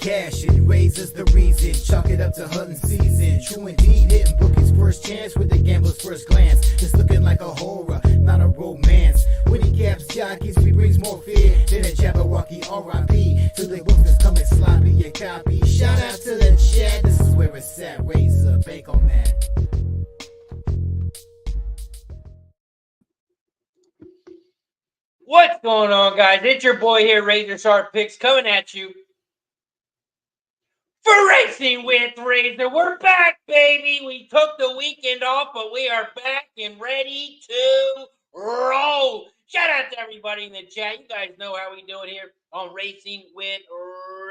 cash and raises the reason. Chalk it up to hunting season. True indeed, hitting book his first chance with the gambler's first glance. It's looking like a horror, not a romance. When he caps jockeys, he brings more fear than a Jabberwocky R.I.P. To the books that's coming sloppy, your copy. Shout out to the chat, this is where it's at. Razor, bake on that. What's going on, guys? It's your boy here, RazorSharpPicks, coming at you for Racing with Razor. We're back, baby. We took the weekend off, but we are back and ready to roll. Shout out to everybody in the chat. You guys know how we do it here on Racing with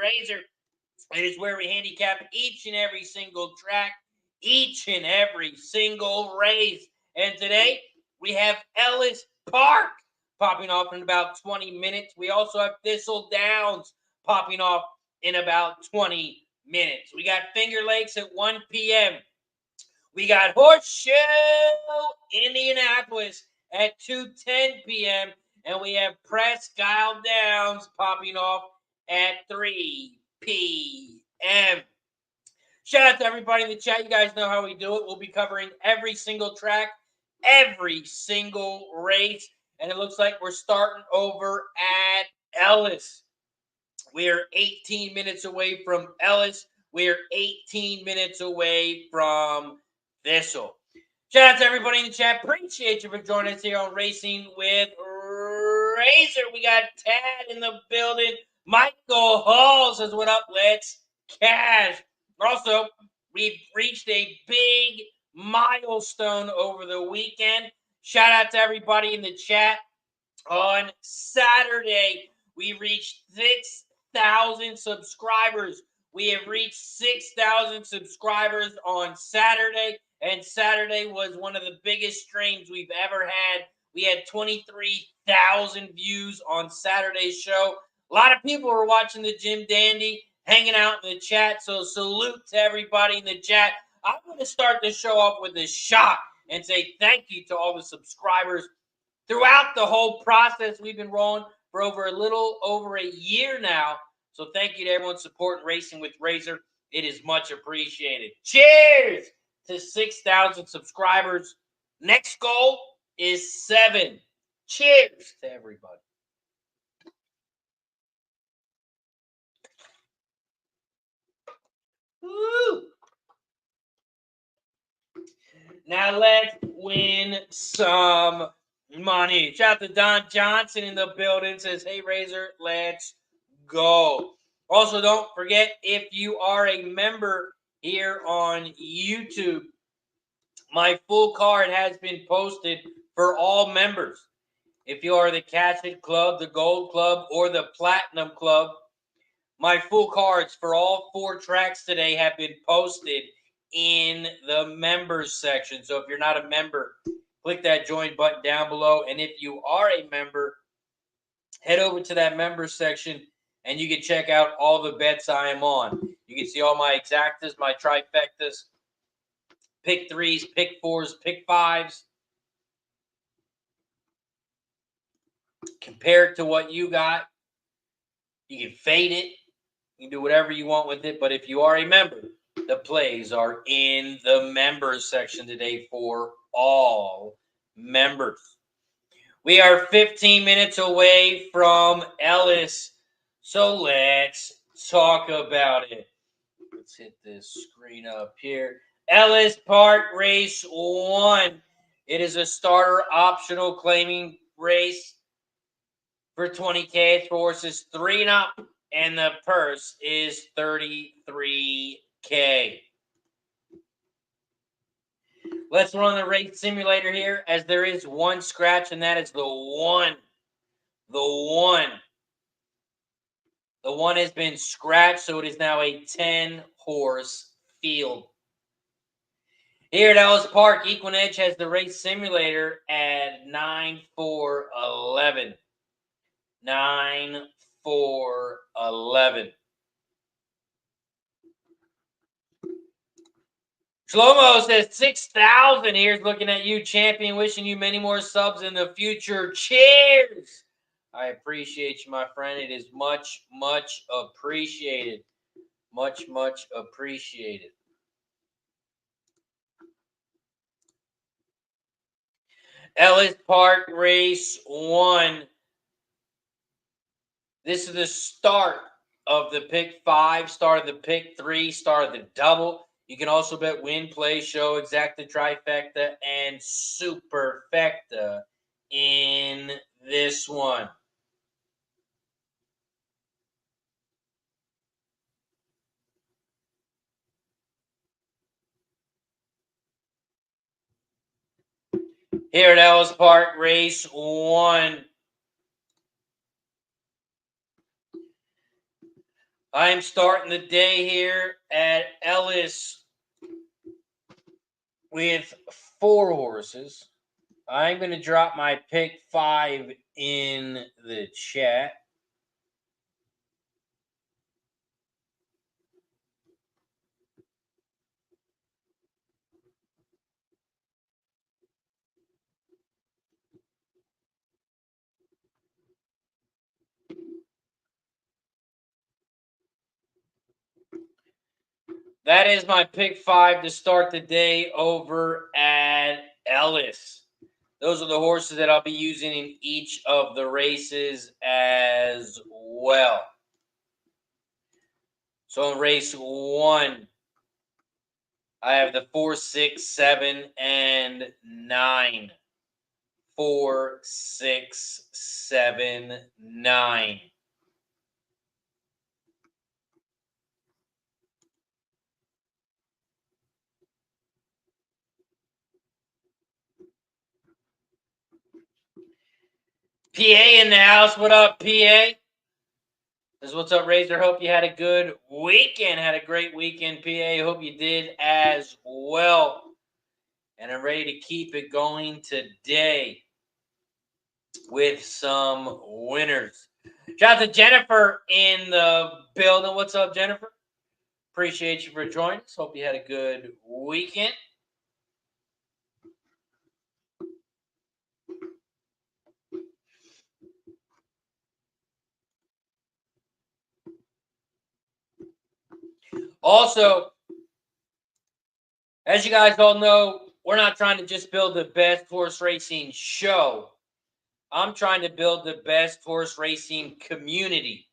Razor. It is where we handicap each and every single track, each and every single race. And today, we have Ellis Park popping off in about 20 minutes. We also have Thistledown popping off in about 20 minutes. We got Finger Lakes at 1 p.m. We got Horseshoe Indianapolis at 2:10 p.m. And we have Presque Isle Downs popping off at 3 p.m. Shout out to everybody in the chat. You guys know how we do it. We'll be covering every single track, every single race. And it looks like we're starting over at Ellis. We are 18 minutes away from Ellis. We are 18 minutes away from Thistle. Shout out to everybody in the chat. Appreciate you for joining us here on Racing with Razor. We got Tad in the building. Michael Hall says, what up, let's cash. Also, we've reached a big milestone over the weekend. Shout out to everybody in the chat. On Saturday, we reached 6,000 subscribers. We have reached 6,000 subscribers on Saturday, and Saturday was one of the biggest streams we've ever had. We had 23,000 views on Saturday's show. A lot of people were watching the Jim Dandy, hanging out in the chat, so salute to everybody in the chat. I'm going to start the show off with a shot and say thank you to all the subscribers. Throughout the whole process, we've been rolling for a little over a year now. So thank you to everyone supporting Racing with Razor. It is much appreciated. Cheers to 6,000 subscribers. Next goal is 7. Cheers to everybody. Woo! Now let's win some money. Shout out to Don Johnson in the building. Says, hey, Razor, let's go. Also, don't forget, if you are a member here on YouTube, my full card has been posted for all members. If you are the Casket Club, the Gold Club, or the Platinum Club, my full cards for all 4 tracks today have been posted in the members section. So if you're not a member, click that join button down below. And if you are a member, head over to that members section and you can check out all the bets I am on. You can see all my exactas, my trifectas, pick 3s, pick 4s, pick 5s. Compare it to what you got. You can fade it. You can do whatever you want with it. But if you are a member, the plays are in the members section today for all members. We are 15 minutes away from Ellis, so let's talk about it. Let's hit this screen up here. Ellis Park Race 1. It is a starter optional claiming race for 20K. It's for horses 3 and up, and the purse is $33K. Let's run the race simulator here, as there is one scratch, and that is the 1. The 1. The 1 has been scratched, so it is now a 10-horse field. Here at Ellis Park, Equinedge has the race simulator at 9-4-11. 9-4-11. Shlomo says 6,000. Here's looking at you, champion. Wishing you many more subs in the future. Cheers. I appreciate you, my friend. It is much, much appreciated. Much, much appreciated. Ellis Park Race 1. This is the start of the pick 5, start of the pick 3, start of the double. You can also bet win, play, show, exacta, trifecta, and superfecta in this one. Here at Ellis Park Race 1. I'm starting the day here at Ellis with 4 horses. I'm going to drop my pick 5 in the chat. That is my pick 5 to start the day over at Ellis. Those are the horses that I'll be using in each of the races as well. So in race 1, I have the 4, 6, 7, and 9. 4, 6, 7, 9. PA in the house. What up, PA? This is what's up, Razor. Hope you had a good weekend. Had a great weekend, PA. Hope you did as well. And I'm ready to keep it going today with some winners. Shout out to Jennifer in the building. What's up, Jennifer? Appreciate you for joining us. Hope you had a good weekend. Also, as you guys all know, we're not trying to just build the best horse racing show. I'm trying to build the best horse racing community.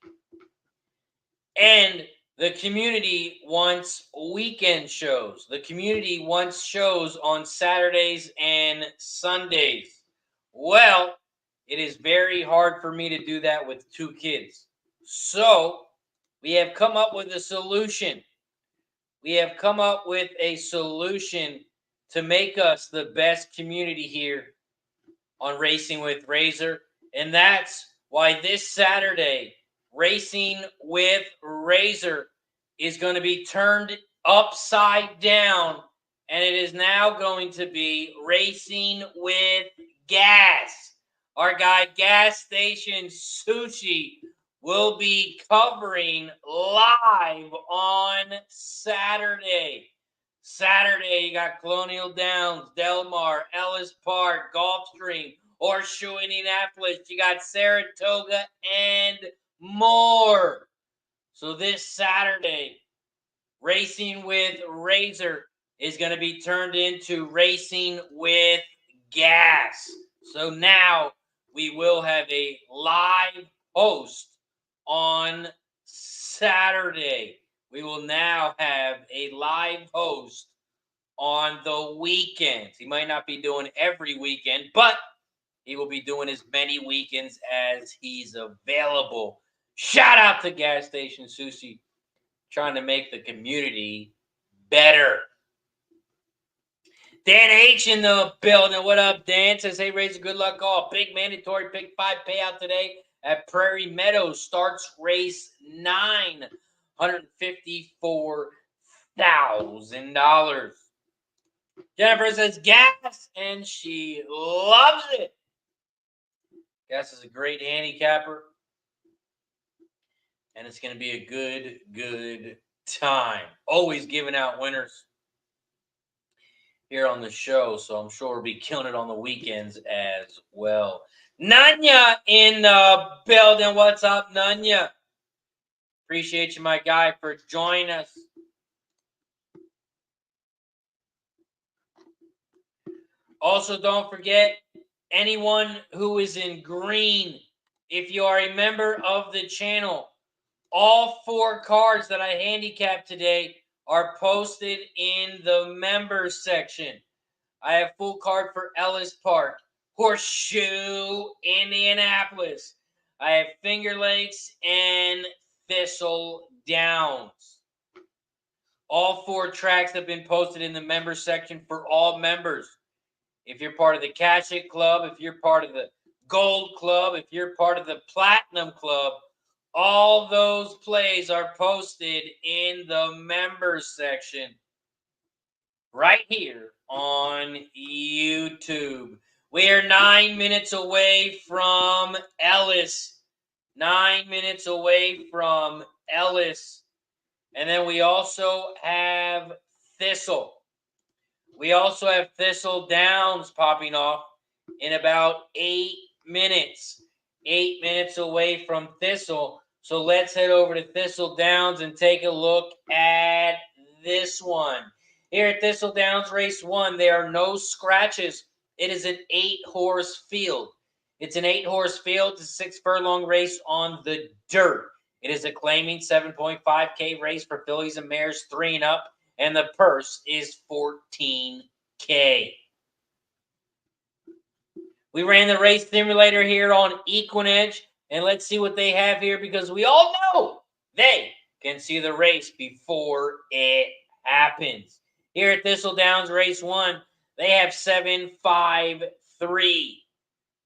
And the community wants weekend shows. The community wants shows on Saturdays and Sundays. Well, it is very hard for me to do that with 2 kids. So, we have come up with a solution. We have come up with a solution to make us the best community here on Racing with Razor. And that's why this Saturday, Racing with Razor is going to be turned upside down. And it is now going to be Racing with Gas. Our guy, Gas Station Sushi, will be covering live on Saturday. Saturday, you got Colonial Downs, Del Mar, Ellis Park, Gulfstream, Horseshoe Indianapolis. You got Saratoga and more. So this Saturday, Racing with Razor is going to be turned into Racing with Gas. So now we will have a live host on Saturday. We will now have a live host on the weekends. He might not be doing every weekend, but he will be doing as many weekends as he's available. Shout out to Gas Station Sushi, trying to make the community better. Dan H in the building. What up, Dan? Says, hey, Razor, good luck all. Big mandatory pick 5 payout today at Prairie Meadows. Starts race 9. $154,000. Jennifer says gas, and she loves it. Gas is a great handicapper, and it's going to be a good time. Always giving out winners here on the show, so I'm sure we'll be killing it on the weekends as well. Nanya in the building. What's up, Nanya? Appreciate you, my guy, for joining us. Also, don't forget, anyone who is in green, if you are a member of the channel, all 4 cards that I handicapped today are posted in the members section. I have full card for Ellis Park, Horseshoe Indianapolis. I have Finger Lakes and Thistledowns. All 4 tracks have been posted in the members section for all members. If you're part of the Cash It Club, if you're part of the Gold Club, if you're part of the Platinum Club, all those plays are posted in the members section right here on YouTube. We are 9 minutes away from Ellis. 9 minutes away from Ellis. And then we also have Thistle. We also have Thistledowns popping off in about 8 minutes. 8 minutes away from Thistle. So let's head over to Thistledowns and take a look at this one. Here at Thistledowns Race 1, there are no scratches. It is an 8-horse field. It's an 8-horse field. It's a 6-furlong race on the dirt. It is a claiming 7.5K race for fillies and mares 3 and up, and the purse is $14K. We ran the race simulator here on Equinedge, and let's see what they have here, because we all know they can see the race before it happens. Here at Thistledowns Race 1, they have 753.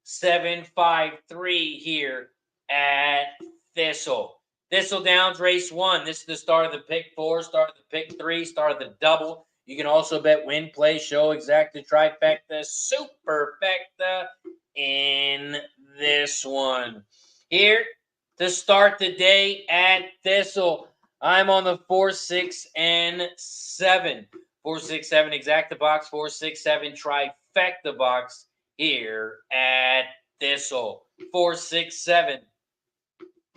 753 here at Thistle. Thistledowns Race 1. This is the start of the pick 4, start of the pick 3, start of the double. You can also bet win, play, show, exacta, trifecta, superfecta in this one. Here to start the day at Thistle, I'm on the 4, 6, and 7. 4, 6, 7 exacta box, 4, 6, 7 trifecta box here at Thistle. 4, 6, 7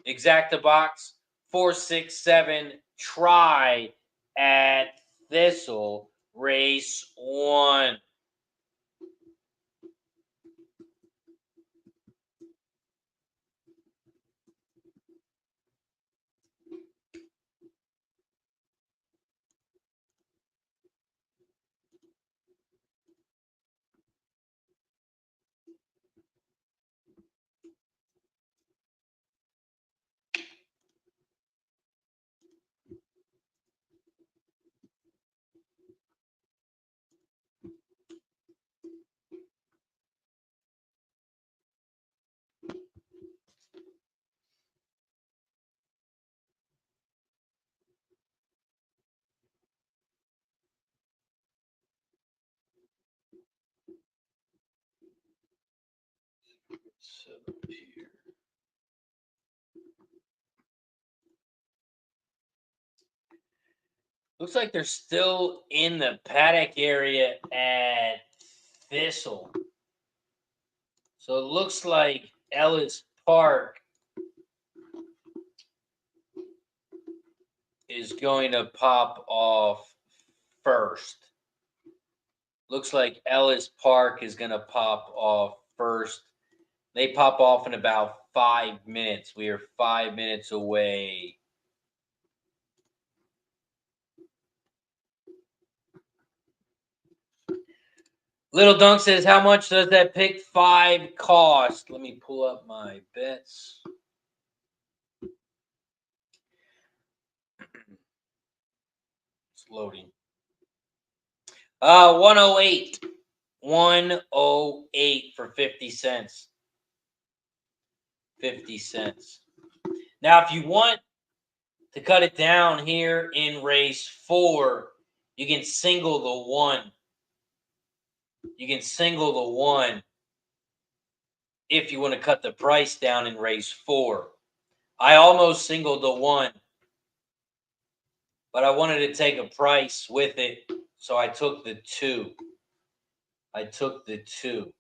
exacta box, 4, 6, 7 try at Thistle Race 1. So here. Looks like they're still in the paddock area at Thistle. So it looks like Ellis Park is going to pop off first. Looks like Ellis Park is going to pop off first. They pop off in about 5 minutes. We are 5 minutes away. Little Dunk says, how much does that pick 5 cost? Let me pull up my bets. It's loading. 108. 108 for 50 cents. 50 cents. Now, if you want to cut it down here in race 4, you can single the 1. You can single the 1 if you want to cut the price down in race 4. I almost singled the 1, but I wanted to take a price with it, so I took the 2. I took the 2.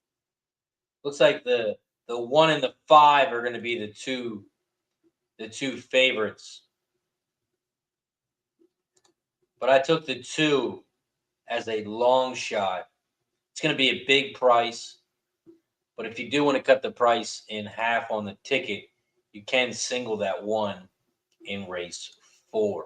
Looks like the 1 and the 5 are going to be the two favorites. but I took the 2 as a long shot. It's going to be a big price, but if you do want to cut the price in half on the ticket, you can single that 1 in race 4.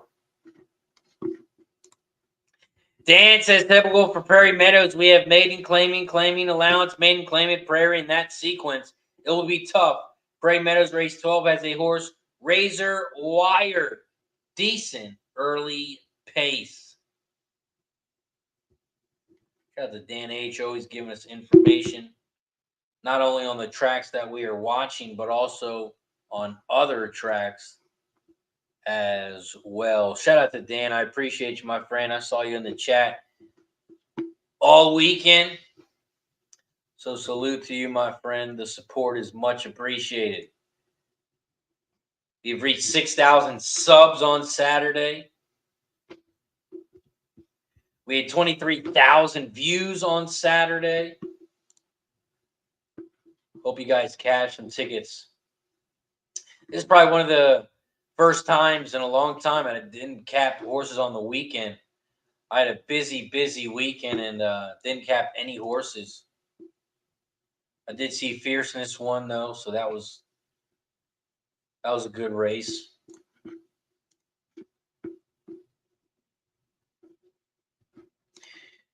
Dan says, typical for Prairie Meadows, we have maiden claiming allowance, maiden claiming Prairie in that sequence. It will be tough. Prairie Meadows race 12 has a horse, Razor Wire. Decent early pace. Shout out to Dan H. always giving us information, not only on the tracks that we are watching, but also on other tracks as well. Shout out to Dan. I appreciate you, my friend. I saw you in the chat all weekend. So salute to you, my friend. The support is much appreciated. We've reached 6,000 subs on Saturday. We had 23,000 views on Saturday. Hope you guys cash some tickets. This is probably one of the first times in a long time I didn't cap horses on the weekend. I had a busy weekend and didn't cap any horses. I did see Fierceness won though, so that was a good race.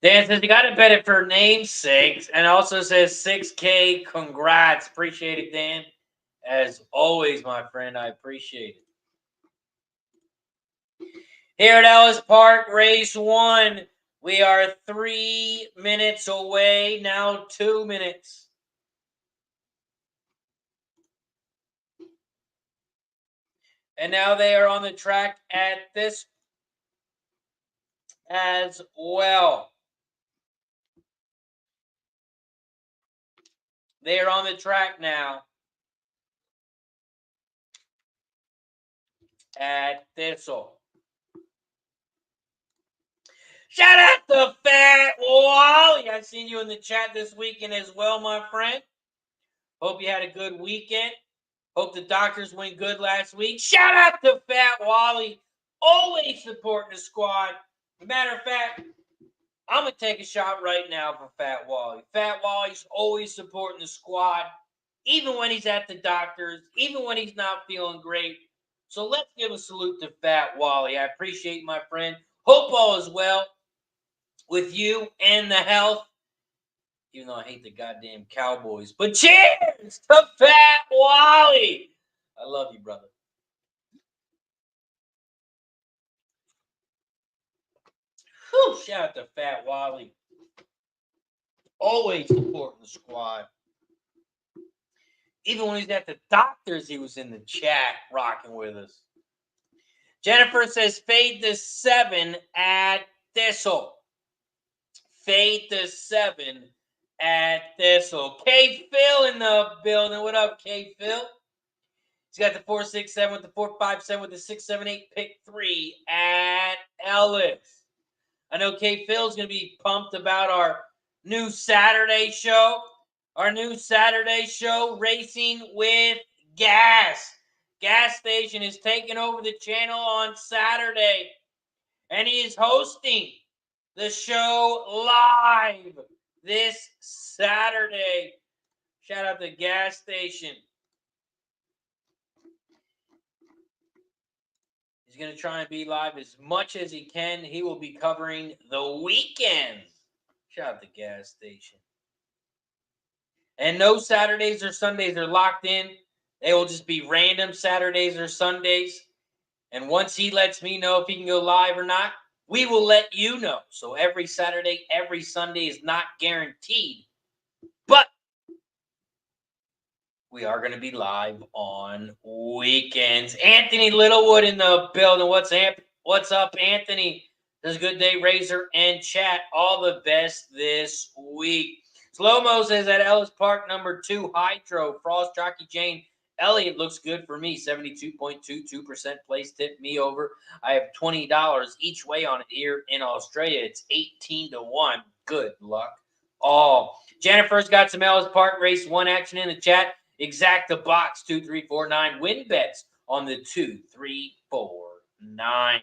Dan says you got to bet it for namesakes, and also says 6K. Congrats, appreciate it, Dan. As always, my friend, I appreciate it. Here at Ellis Park, race 1. We are 3 minutes away, now 2 minutes. And now they are on the track at this as well. They are on the track now at Thistle. Shout out to Fat Wally. I've seen you in the chat this weekend as well, my friend. Hope you had a good weekend. Hope the doctors went good last week. Shout out to Fat Wally. Always supporting the squad. Matter of fact, I'm going to take a shot right now for Fat Wally. Fat Wally's always supporting the squad, even when he's at the doctors, even when he's not feeling great. So let's give a salute to Fat Wally. I appreciate my friend. Hope all is well with you and the health. Even though I hate the goddamn Cowboys. But cheers to Fat Wally. I love you, brother. Whew, shout out to Fat Wally. Always supporting the squad. Even when he's at the doctors, he was in the chat rocking with us. Jennifer says, fade the 7 at Thistle. Fade the 7 at Thistle. K Phil in the building. What up, K Phil? He's got the 4-6-7 with the 4-5-7 with the 6-7-8 pick 3 at Ellis. I know K Phil's going to be pumped about our new Saturday show. Our new Saturday show, Racing with Gas. Gas Station is taking over the channel on Saturday. And he is hosting the show live this Saturday. Shout out to Gas Station. He's going to try and be live as much as he can. He will be covering the weekend. Shout out to Gas Station. And no Saturdays or Sundays are locked in. They will just be random Saturdays or Sundays. And once he lets me know if he can go live or not, we will let you know. So every Saturday, every Sunday is not guaranteed. But we are going to be live on weekends. Anthony Littlewood in the building. What's up, Anthony? This is a good day, Razor and chat. All the best this week. Slow-mo says at Ellis Park, number 2, Hydro, Frost, Jockey Jane. Elliott looks good for me, 72.22% place tip me over. I have $20 each way on it here in Australia. It's 18-1. Good luck. All. Jennifer's got some Ellis Park race 1 action in the chat. Exacta box 2, 3, 4, 9. Win bets on the 2, 3, 4, 9.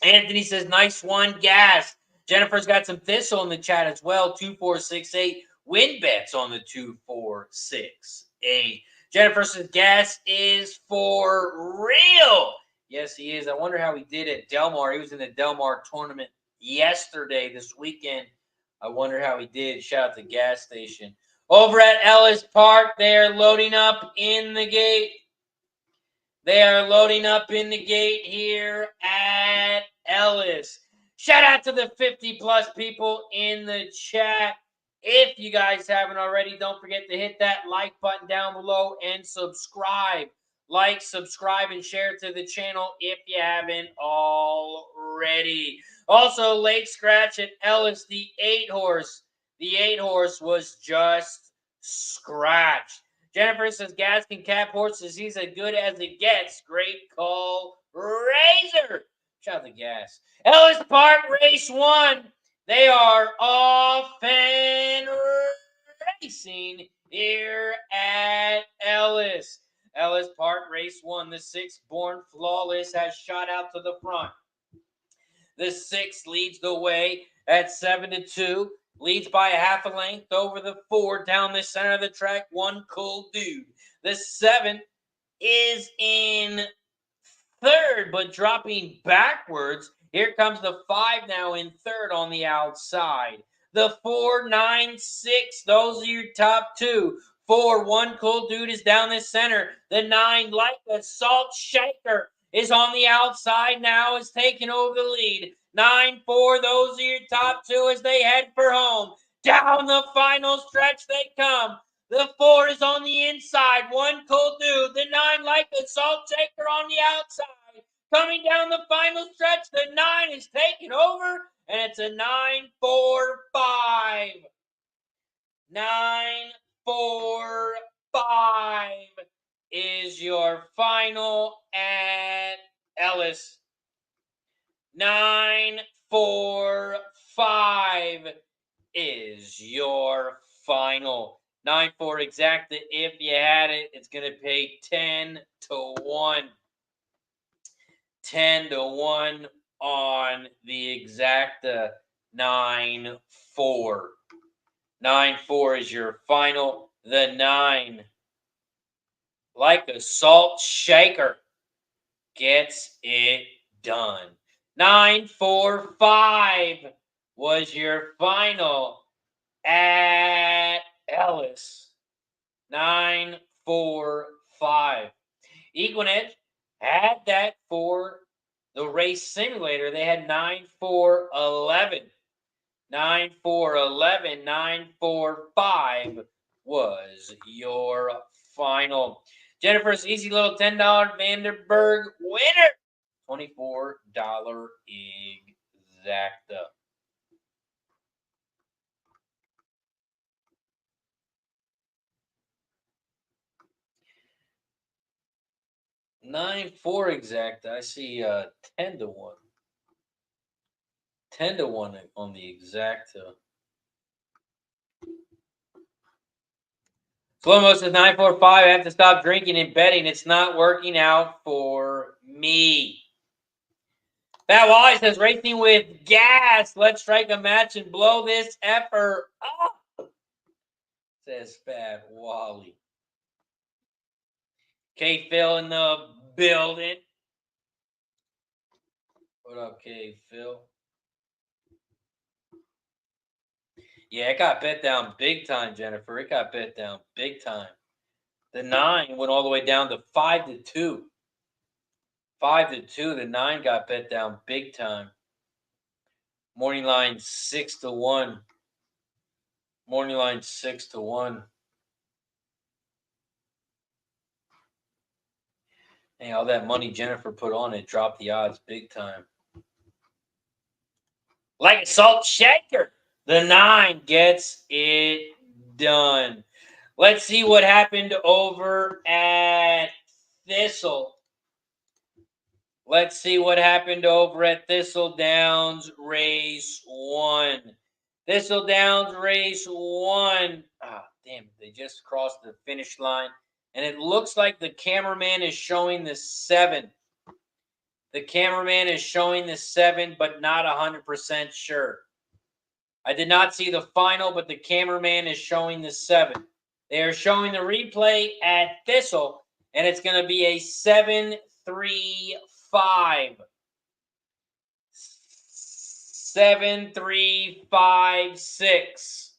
Anthony says, nice one, gas. Jennifer's got some Thistle in the chat as well. 2468. Win bets on the 2468. Jennifer says, gas is for real. Yes, he is. I wonder how he did at Del Mar. He was in the Del Mar tournament yesterday, this weekend. I wonder how he did. Shout out to gas station. Over at Ellis Park, they are loading up in the gate. They are loading up in the gate here at Ellis. Shout out to the 50-plus people in the chat. If you guys haven't already, don't forget to hit that like button down below and subscribe. Like, subscribe, and share to the channel if you haven't already. Also, late scratch at Ellis, the 8-horse. The 8-horse was just scratched. Jennifer says, gas can cap horses. He's as good as it gets. Great call, Razor. Shout out to Gas. Ellis Park Race 1. They are off and racing here at Ellis. Ellis Park Race 1. The 6th Born Flawless has shot out to the front. The 6 leads the way at 7-2. Leads by a half a length over the 4 down the center of the track. One Cool Dude. The 7 is in third, but dropping backwards. Here comes the 5 now in third on the outside. The 4, 9, 6. Those are your top 2. 4, One Cool Dude is down the center. The 9, like a salt shaker, is on the outside now, is taking over the lead. 9, 4, those are your top 2 as they head for home. Down the final stretch they come. The 4 is on the inside. One Cool Dude. The 9, like a salt shaker, on the outside. Coming down the final stretch, the 9 is taking over, and it's a 9-4-5. 9-4-5 is your final at Ellis. 9-4-5 is your final. 9-4 exacta. If you had it, it's going to pay 10-1. 10-1 on the exacta. 9-4. 9-4 is your final. The 9, like a salt shaker, gets it done. 9-4-5 was your final at Ellis. 9-4-5. Equinedge had that for the race simulator. They had 9-4-11. 9-4-11. 9-4-5 was your final. Jennifer's easy little $10 Vanderburg winner. $24 exacta. $9-4 exacta. I see 10-1. 10-1 on the exacta. Slow-mo says 9-4-5. I have to stop drinking and betting. It's not working out for me. Fat Wally says racing with gas. Let's strike a match and blow this effort up. Says Fat Wally. K Phil in the building. What up, K Phil? Yeah, it got bet down big time, Jennifer. It got bet down big time. The 9 went all the way down to 5-2. 5-2. The 9 got bet down big time. Morning line 6-1. Morning line 6-1. Hey, all that money Jennifer put on it dropped the odds big time. Like a salt shaker. The 9 gets it done. Let's see what happened over at Thistle. Let's see what happened over at Thistledowns Race 1. Thistledowns Race 1. Ah, damn, they just crossed the finish line. And it looks like the cameraman is showing the 7. The cameraman is showing the 7, but not 100% sure. I did not see the final, but the cameraman is showing the 7. They are showing the replay at Thistle, and it's going to be a 7-3-5. 7-3-5-6.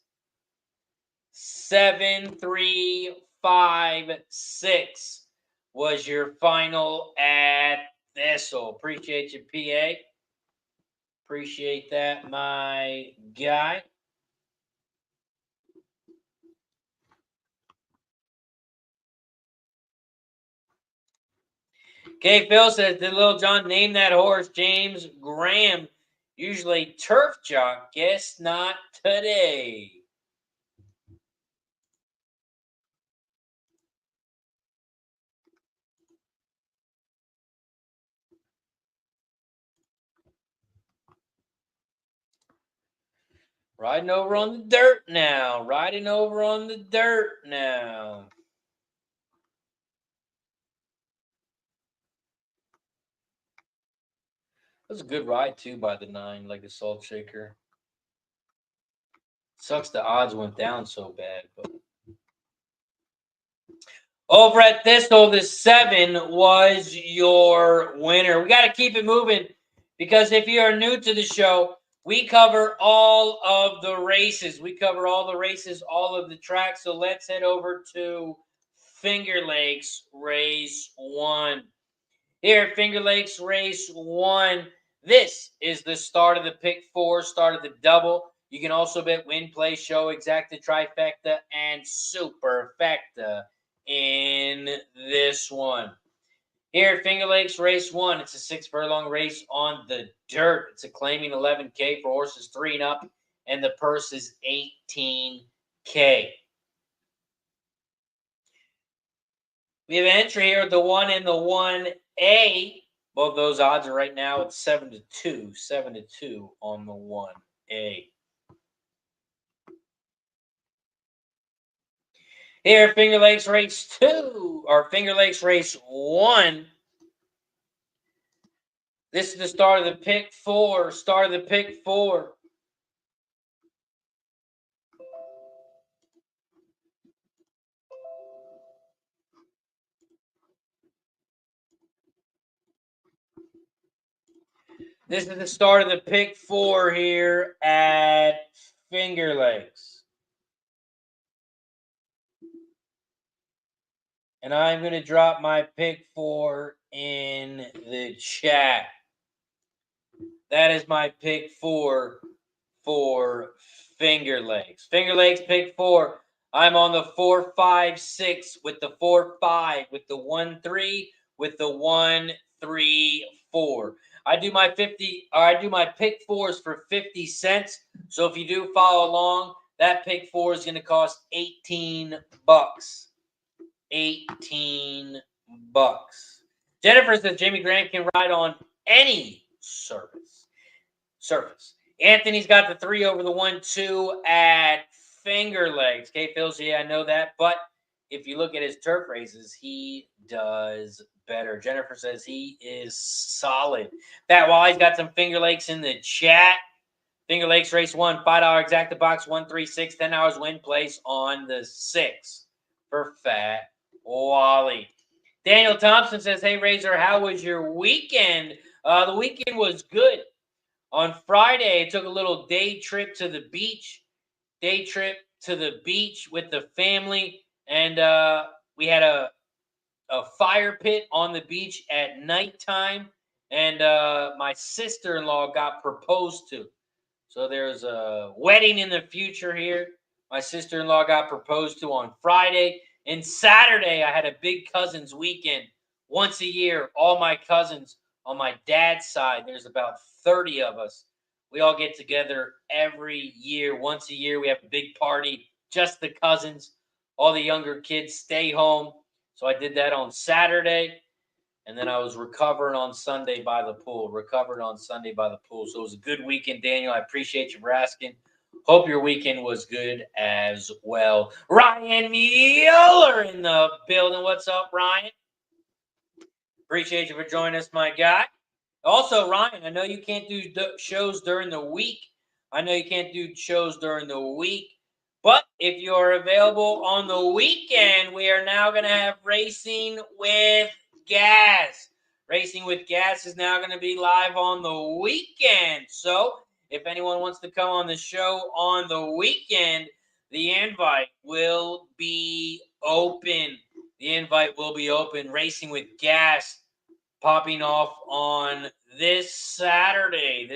7-3-5-6 was your final at Thistle. Appreciate you, PA. Appreciate that, my guy. Okay, Phil says, did Little John name that horse James Graham? Usually turf jock. Guess not today. Riding over on the dirt now. Riding over on the dirt now. It was a good ride, too, by the 9, like a salt shaker. Sucks the odds went down so bad. But over at Thistle, the 7 was your winner. We got to keep it moving because if you are new to the show, we cover all of the races. We cover all the races, all of the tracks. So let's head over to Finger Lakes Race 1. Here at Finger Lakes Race 1, this is the start of the pick 4, start of the double. You can also bet win, play, show, exacta, trifecta, and superfecta in this one. Here at Finger Lakes Race 1, it's a 6-furlong race on the dirt. It's a claiming $11K for horses 3 and up, and the purse is $18K. We have an entry here at the 1 and the 1A. Both those odds are right now at 7-2. 7-2 on the 1A. Here, Finger Lakes Race 2, or Finger Lakes Race 1. This is the start of the pick 4. Start of the pick 4. This is the start of the pick 4 here at Finger Lakes. And I'm going to drop my pick 4 in the chat. That is my pick 4 for Finger Lakes. Finger Lakes pick 4. I'm on the 4-5-6 with the 4-5, with the 1-3, with the 1-3-4. I do my pick 4s for 50 cents. So if you do follow along, that pick 4 is going to cost $18. $18. Jennifer says Jimmy Graham can ride on any surface. Anthony's got the 3 over the 1-2 at Finger Lakes. Okay, Phil's, yeah, I know that. But if you look at his turf races, he does better. Jennifer says he is solid. Pat Wally's got some Finger Lakes in the chat. Finger Lakes Race 1, $5 exacta box, 136, $10 win place on the 6 for Fat Wally. Daniel Thompson says, hey, Razor, how was your weekend? The weekend was good. On Friday, I took a little day trip to the beach. With the family. And we had a fire pit on the beach at nighttime. And my sister-in-law got proposed to. So there's a wedding in the future here. My sister-in-law got proposed to on Friday. And Saturday, I had a big cousins weekend. Once a year, all my cousins on my dad's side, there's about 30 of us. We all get together every year. Once a year, we have a big party, just the cousins. All the younger kids stay home. So I did that on Saturday. And then I was recovering on Sunday by the pool. So it was a good weekend, Daniel. I appreciate you for asking. Hope your weekend was good as well. Ryan Mueller in the building. What's up, Ryan? Appreciate you for joining us, my guy. Also, Ryan, I know you can't do shows during the week. But if you're available on the weekend, we are now going to have Racing with Gas. Racing with Gas is now going to be live on the weekend. So if anyone wants to come on the show on the weekend, the invite will be open. Racing with Gas popping off on this Saturday.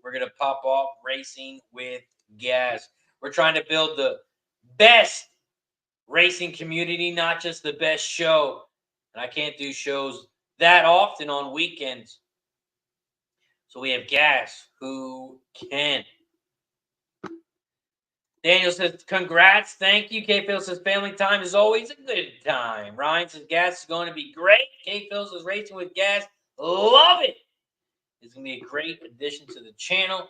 We're going to pop off Racing with Gas. We're trying to build the best racing community, not just the best show. And I can't do shows that often on weekends. So we have Gas who can. Daniel says, congrats. Thank you. K-Phil says, family time is always a good time. Ryan says, Gas is going to be great. K-Phil says, Racing with Gas. Love it. It's going to be a great addition to the channel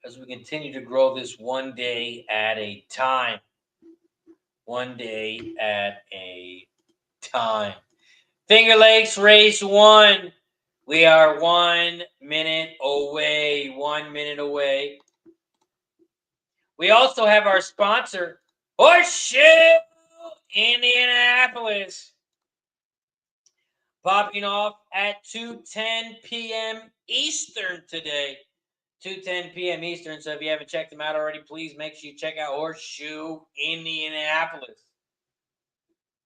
as we continue to grow this one day at a time. Finger Lakes Race 1. We are 1 minute away. We also have our sponsor, Horseshoe Indianapolis, popping off at 2:10 p.m. Eastern today. 2:10 p.m. Eastern. So if you haven't checked them out already, please make sure you check out Horseshoe Indianapolis.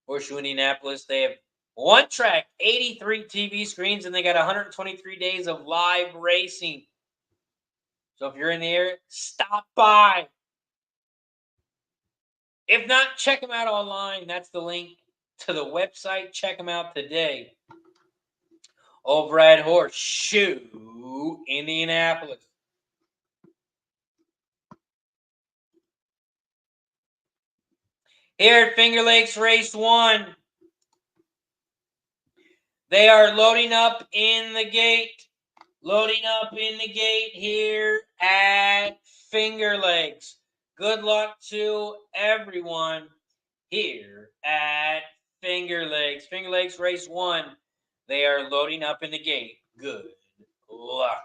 Horseshoe Indianapolis, they have one track, 83 TV screens, and they got 123 days of live racing. So if you're in the area, stop by. If not, check them out online. That's the link to the website. Check them out today over at Horseshoe Indianapolis. Here at Finger Lakes Race 1, they are loading up in the gate. Here at Finger Lakes. Good luck to everyone here at Finger Lakes. Finger Lakes Race 1, they are loading up in the gate. Good luck.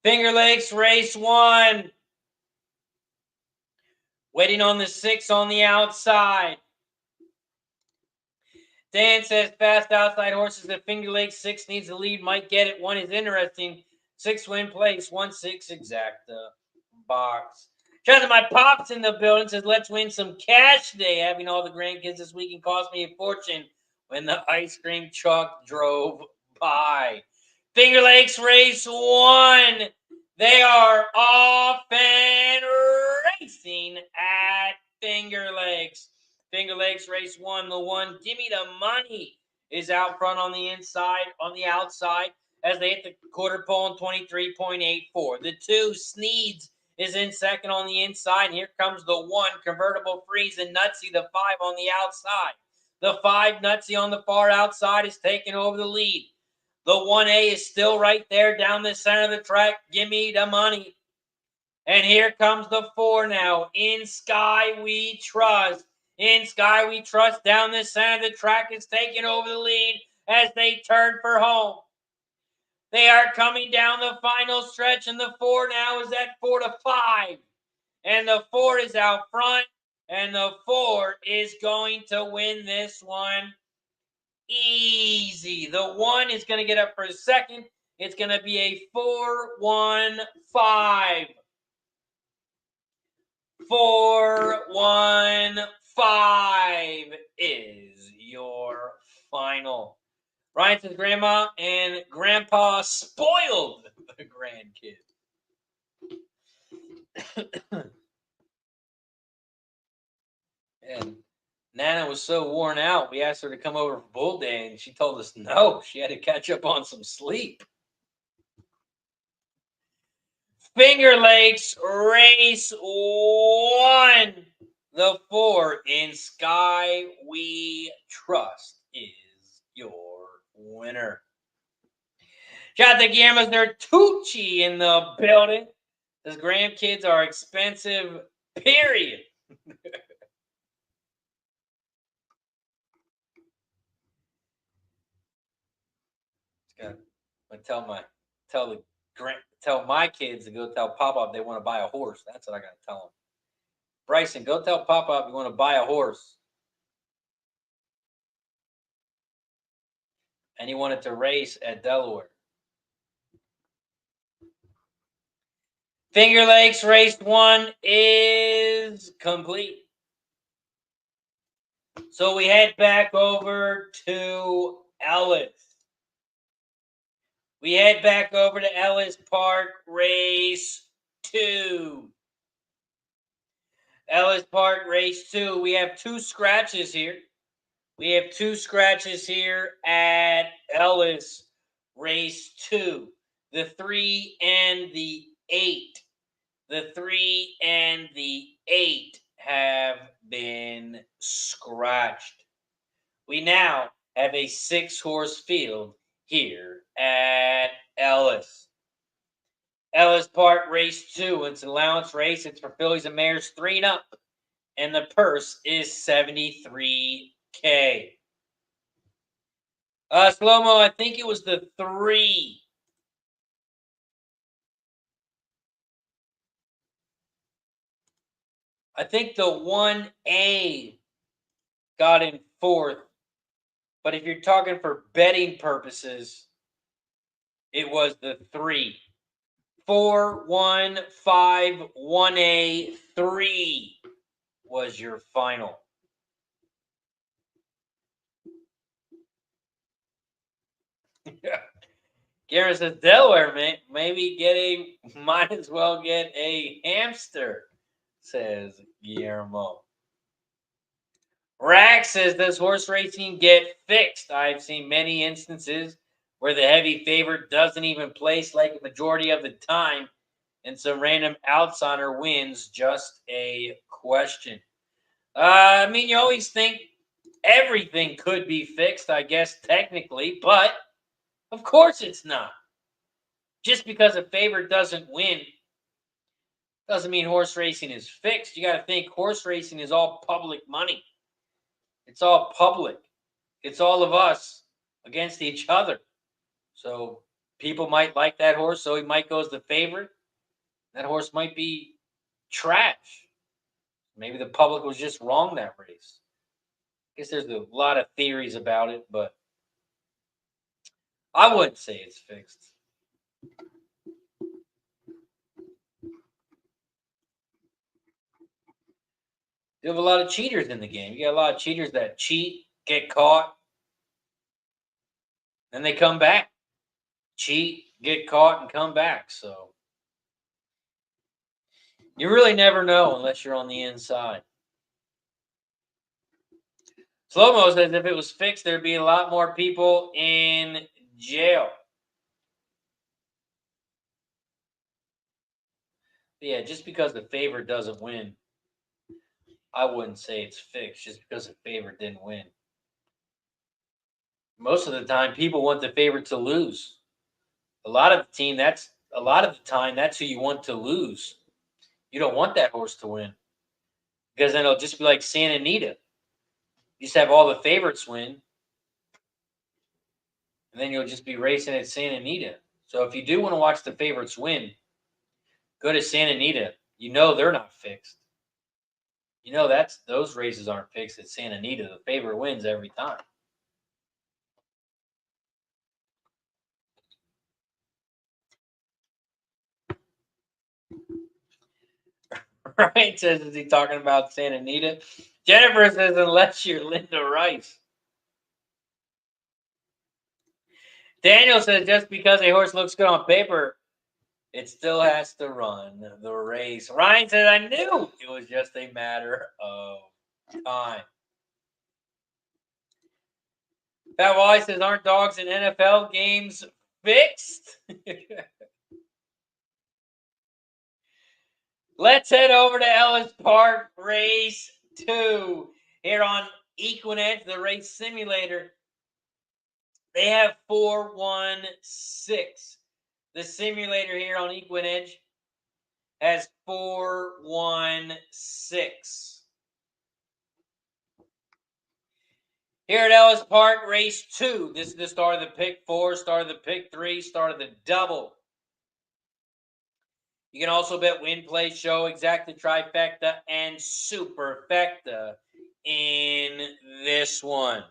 Finger Lakes Race 1. Waiting on the 6 on the outside. Dan says, fast outside horses at Finger Lakes. 6 needs the lead. Might get it. 1 is interesting. 6 win place. 1-6 exact box. Shout out to my pops in the building. Says, let's win some cash today. Having all the grandkids this weekend cost me a fortune when the ice cream truck drove by. Finger Lakes Race 1. They are off and racing at Finger Lakes. Finger Lakes Race 1, the 1, Gimme the Money, is out front on the outside, as they hit the quarter pole in 23.84. The 2, Sneeds, is in second on the inside. And here comes the 1, Convertible Freeze and Nutsy, the 5 on the outside. The 5, Nutsy on the far outside, is taking over the lead. The 1A is still right there down the center of the track. Gimme the Money. And here comes the 4 now. In Sky We Trust. In Sky We Trust down the center of the track is taking over the lead as they turn for home. They are coming down the final stretch, and the 4 now is at 4-5. And the 4 is out front, and the 4 is going to win this one easy. The 1 is going to get up for a second. It's going to be a 4-1-5. 4-1-5 is your final. Ryan says, Grandma and Grandpa spoiled the grandkid. And Nana was so worn out, we asked her to come over for Bull Day, and she told us no, she had to catch up on some sleep. Finger Lakes Race 1. The 4 in Sky We Trust is your winner. Shout out to Guillermo Tucci in the building. His grandkids are expensive, period. I tell my kids to go tell Pop-Up they want to buy a horse. That's what I got to tell them. Bryson, go tell Pop-Up you want to buy a horse. And he wanted to race at Delaware. Finger Lakes Race 1 is complete. So we head back over to Ellis. We head back over to Ellis Park Race 2. Ellis Park Race 2. We have 2 scratches here. We have 2 scratches here at Ellis Race 2. The 3 and the 8. The 3 and the 8 have been scratched. We now have a 6-horse field here at Ellis. Ellis Park Race 2. It's an allowance race. It's for fillies and mares 3 and up. And the purse is $73K. Slow-mo, I think it was the 3. I think the 1A got in 4th. But if you're talking for betting purposes, it was the 3. 4, 1, 5, 1A, 3 was your final. Garrett says Delaware, man. Might as well get a hamster, says Guillermo. Rack says, does horse racing get fixed? I've seen many instances where the heavy favorite doesn't even place like a majority of the time, and some random outsider wins. Just a question. You always think everything could be fixed, I guess, technically, but of course it's not. Just because a favorite doesn't win doesn't mean horse racing is fixed. You got to think horse racing is all public money. It's all public. It's all of us against each other. So people might like that horse, so he might go as the favorite. That horse might be trash. Maybe the public was just wrong that race. I guess there's a lot of theories about it, but I wouldn't say it's fixed. You have a lot of cheaters in the game. You got a lot of cheaters that cheat, get caught, and they come back. Cheat, get caught, and come back. So you really never know unless you're on the inside. Slow-mo says if it was fixed, there'd be a lot more people in jail. But yeah, just because the favorite doesn't win, I wouldn't say it's fixed just because the favorite didn't win. Most of the time, people want the favorite to lose. A lot of the time, that's who you want to lose. You don't want that horse to win because then it'll just be like Santa Anita. You just have all the favorites win, and then you'll just be racing at Santa Anita. So if you do want to watch the favorites win, go to Santa Anita. You know they're not fixed. You know those races aren't fixed at Santa Anita. The favorite wins every time. Right? Says, is he talking about Santa Anita? Jennifer says, unless you're Linda Rice. Daniel says, just because a horse looks good on paper It still has to run the race. Ryan said, I knew it was just a matter of time. Pat Wally says, aren't dogs in NFL games fixed? Let's head over to Ellis Park Race 2 here on Equinedge, the race simulator. They have 416. The simulator here on Equinedge has 416. Here at Ellis Park, race 2. This is the start of the pick 4, start of the pick 3, start of the double. You can also bet win, play, show, exacta, trifecta, and superfecta in this one.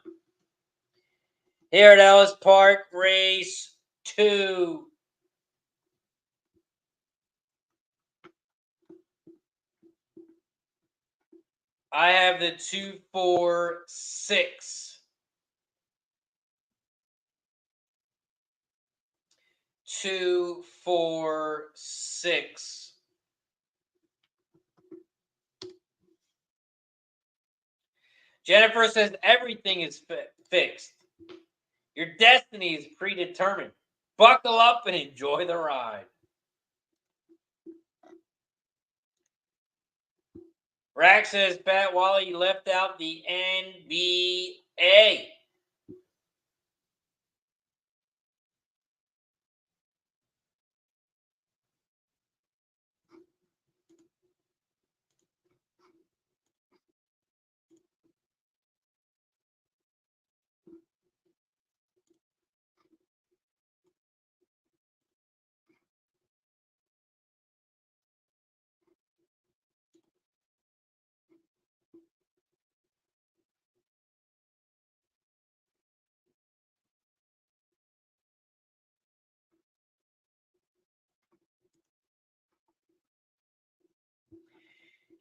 Here at Ellis Park, race 2. I have the 2-4-6. 2-4-6. Jennifer says everything is fixed. Your destiny is predetermined. Buckle up and enjoy the ride. Rack says, Pat Wally, you left out the NBA.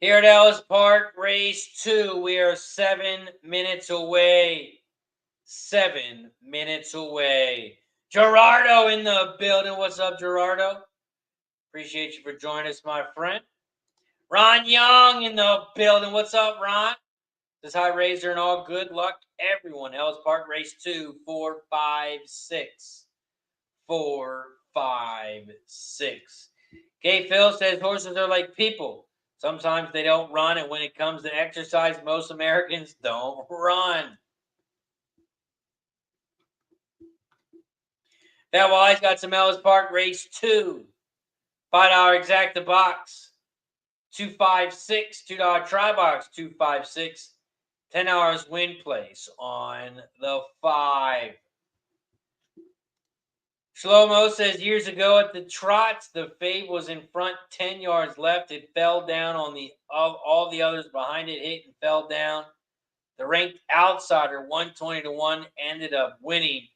Here at Ellis Park, race 2, we are 7 minutes away. 7 minutes away. Gerardo in the building. What's up, Gerardo? Appreciate you for joining us, my friend. Ron Young in the building. What's up, Ron? This high Razor and all good luck, everyone. Ellis Park, race 2, 4, 5, 6. 4, 5, 6. K. Phil says horses are like people. Sometimes they don't run, and when it comes to exercise, most Americans don't run. That Wally's got some Ellis Park race 2. $5 exacta box. 256. $2 try box. 256. $10 win place on the 5. Shlomo says years ago at the trots, the fave was in front, 10 yards left. It fell down on all the others behind it, hit and fell down. The ranked outsider, 120-1, ended up winning.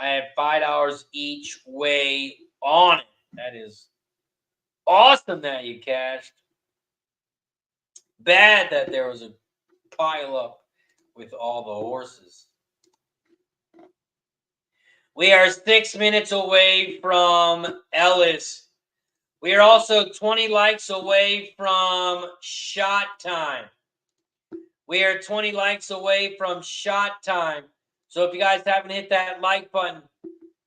I had $5 each way on it. That is awesome that you cashed. Bad that there was a pile up with all the horses. We are 6 minutes away from Ellis. We are also 20 likes away from shot time. We are 20 likes away from shot time. So if you guys haven't hit that like button,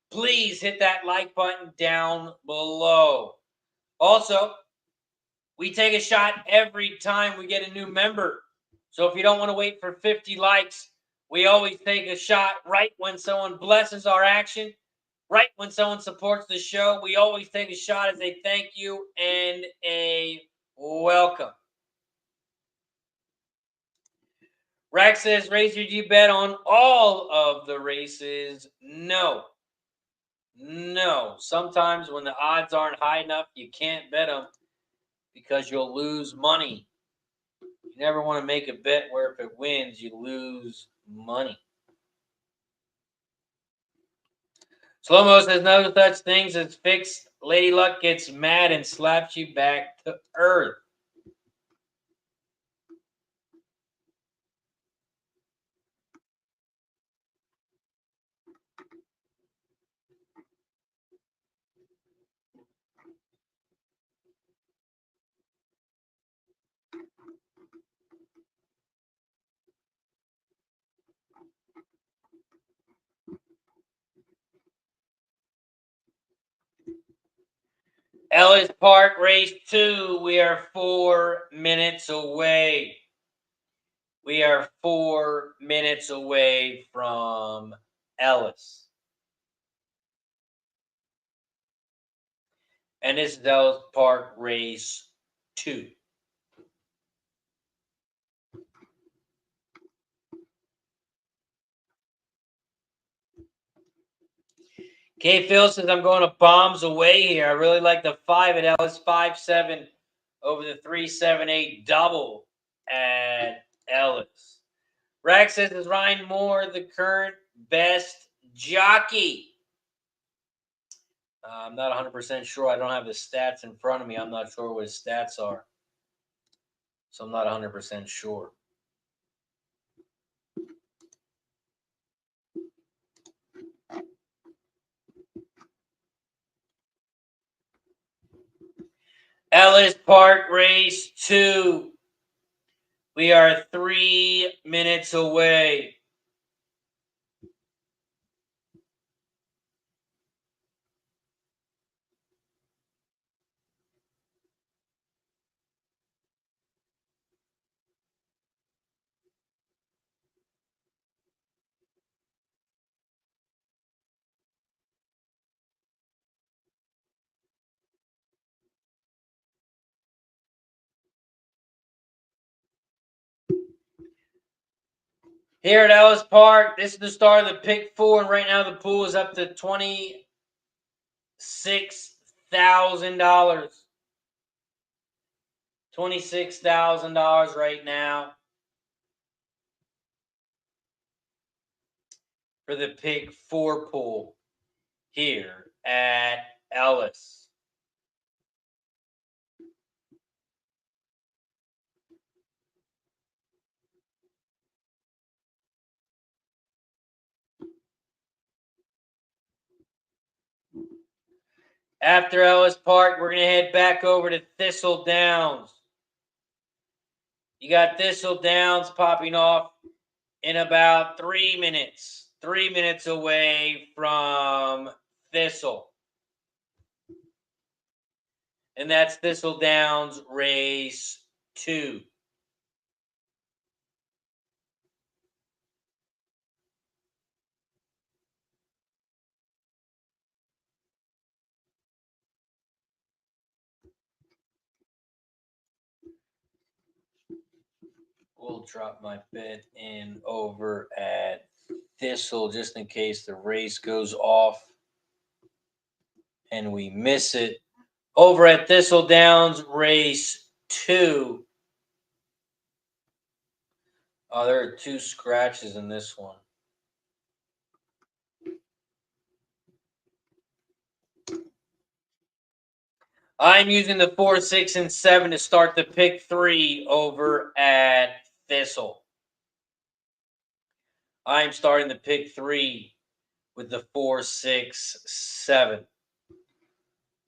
please hit that like button down below. Also, we take a shot every time we get a new member. So if you don't want to wait for 50 likes, we always take a shot right when someone blesses our action, right when someone supports the show. We always take a shot as a thank you and a welcome. Rack says, Razor, do you bet on all of the races? No. Sometimes when the odds aren't high enough, you can't bet them because you'll lose money. You never want to make a bet where if it wins, you lose money. Slow-mo says no such things as fixed. Lady Luck gets mad and slaps you back to earth. Ellis Park Race 2. We are 4 minutes away. We are 4 minutes away from Ellis. And this is Ellis Park Race 2. K. Phil says I'm going to bombs away here. I really like the 5 at Ellis, 5-7 over the 3-7-8 double at Ellis. Rack says, is Ryan Moore the current best jockey? I'm not 100% sure. I don't have the stats in front of me. I'm not sure what his stats are. So I'm not 100% sure. Ellis Park Race 2. We are 3 minutes away. Here at Ellis Park, this is the start of the pick 4, and right now the pool is up to $26,000. $26,000 right now for the pick 4 pool here at Ellis. After Ellis Park, we're going to head back over to Thistledowns. You got Thistledowns popping off in about 3 minutes. 3 minutes away from Thistle. And that's Thistledowns Race 2. We'll drop my bet in over at Thistle just in case the race goes off and we miss it. Over at Thistledowns Race 2. Oh, there are 2 scratches in this one. I'm using the 4, 6, and 7 to start the pick 3 over at Thistle. I'm starting the pick 3 with the 4, 6, 7.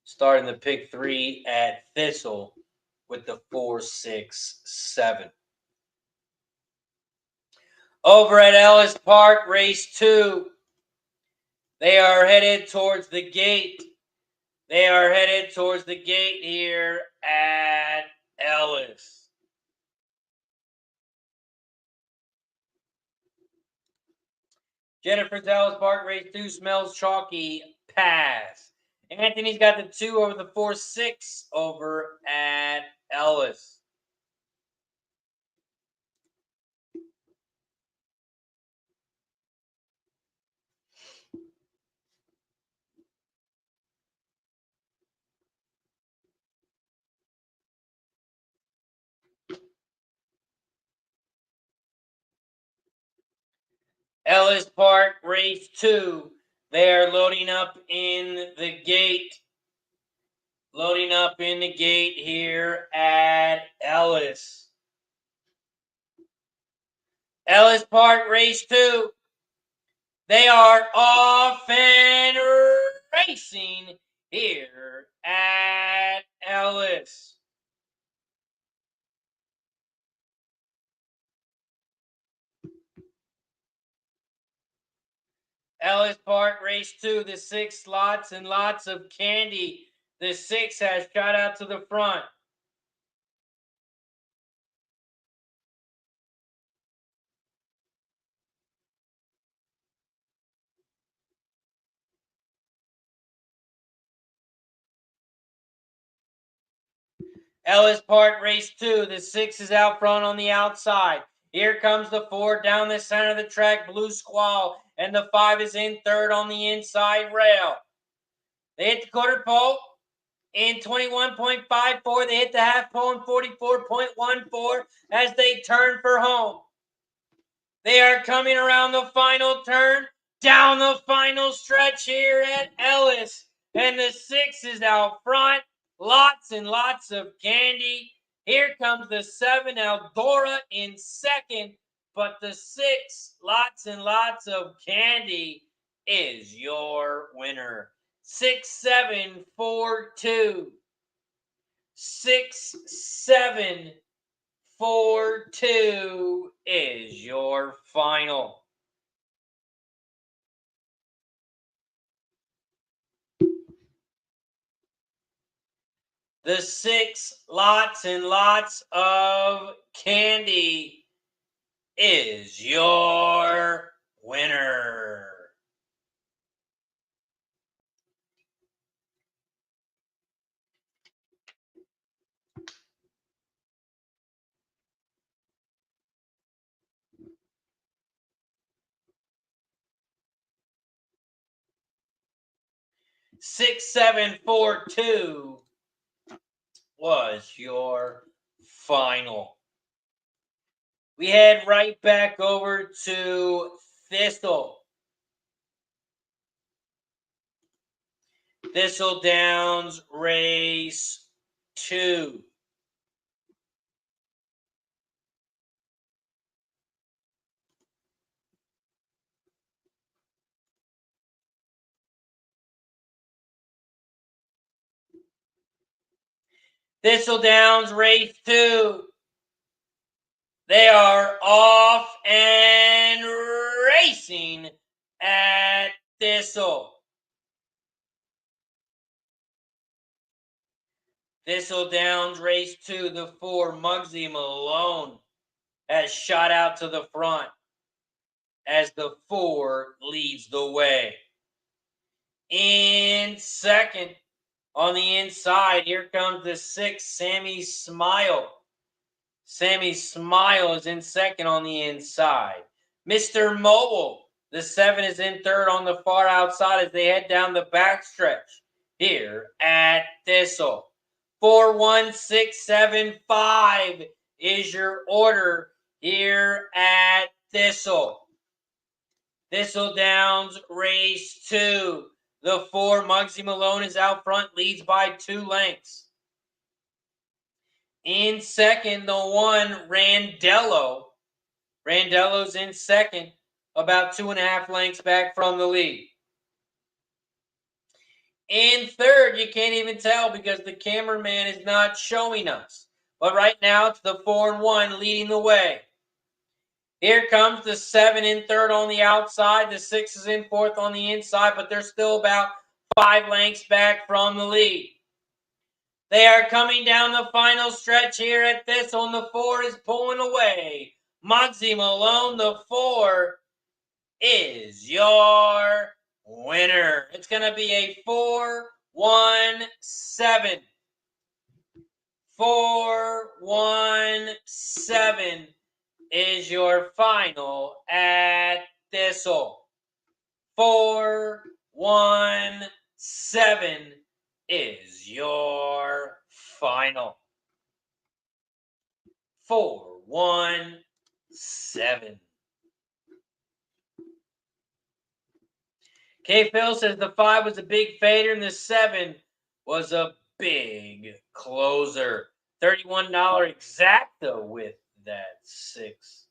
Starting the pick 3 at Thistle with the 4, 6, 7. Over at Ellis Park, race 2. They are headed towards the gate. They are headed towards the gate here at Ellis. Jennifer's Ellis Park, race 2, smells chalky, pass. Anthony's got the 2 over the 4, 6 over at Ellis. Ellis Park, race 2. They are loading up in the gate. Loading up in the gate here at Ellis. Ellis Park, race 2. They are off and racing here at Ellis. Ellis Park, race 2, the 6 lots and lots of candy. The 6 has shot out to the front. Ellis Park, race 2. The 6 is out front on the outside. Here comes the 4 down the center of the track, Blue Squall, and the 5 is in third on the inside rail. They hit the quarter pole in 21.54. They hit the half pole in 44.14 as they turn for home. They are coming around the final turn, down the final stretch here at Ellis. And the 6 is out front. Lots and lots of candy. Here comes the 7, Eldora, in second. But the 6, lots and lots of candy, is your winner. 6-7-4-2. 6-7-4-2 is your final. The 6, lots and lots of candy, is your winner. Six, 7-4-2 was your final. We head right back over to Thistledowns, race 2. Thistledowns, race 2. They are off and racing at Thistle. Thistledowns, race 2. The 4, Muggsy Malone, has shot out to the front as the 4 leads the way. In second, on the inside, here comes the 6, Sammy Smile. Sammy Smile is in second on the inside. Mr. Mobile, the 7, is in third on the far outside as they head down the backstretch here at Thistle. 4-1-6-7-5 is your order here at Thistle. Thistledowns, race 2. The 4, Muggsy Malone, is out front, leads by 2 lengths. In second, the 1, Randello. Randello's in second, about 2.5 lengths back from the lead. In third, you can't even tell because the cameraman is not showing us. But right now, it's the 4-1 leading the way. Here comes the 7 in third on the outside. The 6 is in fourth on the inside, but they're still about 5 lengths back from the lead. They are coming down the final stretch here at Thistle, and the 4 is pulling away. Muggsy Malone, the 4, is your winner. It's going to be a 4-1-7. 4-1-7 is your final at Thistle. 4-1-7 is your final. 4-1-7. K. Phil says the 5 was a big fader and the 7 was a big closer. $31 exacta with that 6.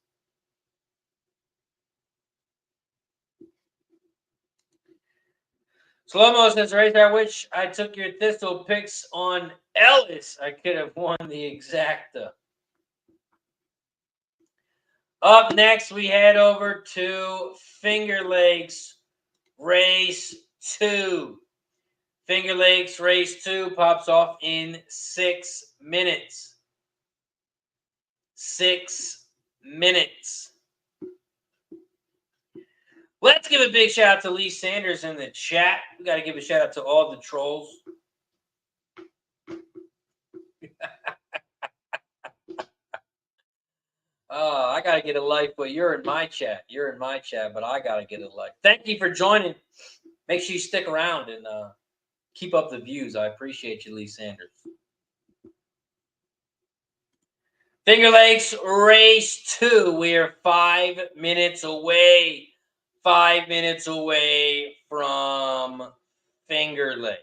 Slow-mo says, right there, I wish I took your Thistle picks on Ellis. I could have won the exacta. Up next, we head over to Finger Lakes, race 2. Finger Lakes Race 2 pops off in 6 minutes. 6 minutes. Let's give a big shout out to Lee Sanders in the chat. We got to give a shout out to all the trolls. I got to get a life, but you're in my chat. You're in my chat, but I got to get a life. Thank you for joining. Make sure you stick around and keep up the views. I appreciate you, Lee Sanders. Finger Lakes Race 2. We are 5 minutes away. 5 minutes away from Finger Lakes.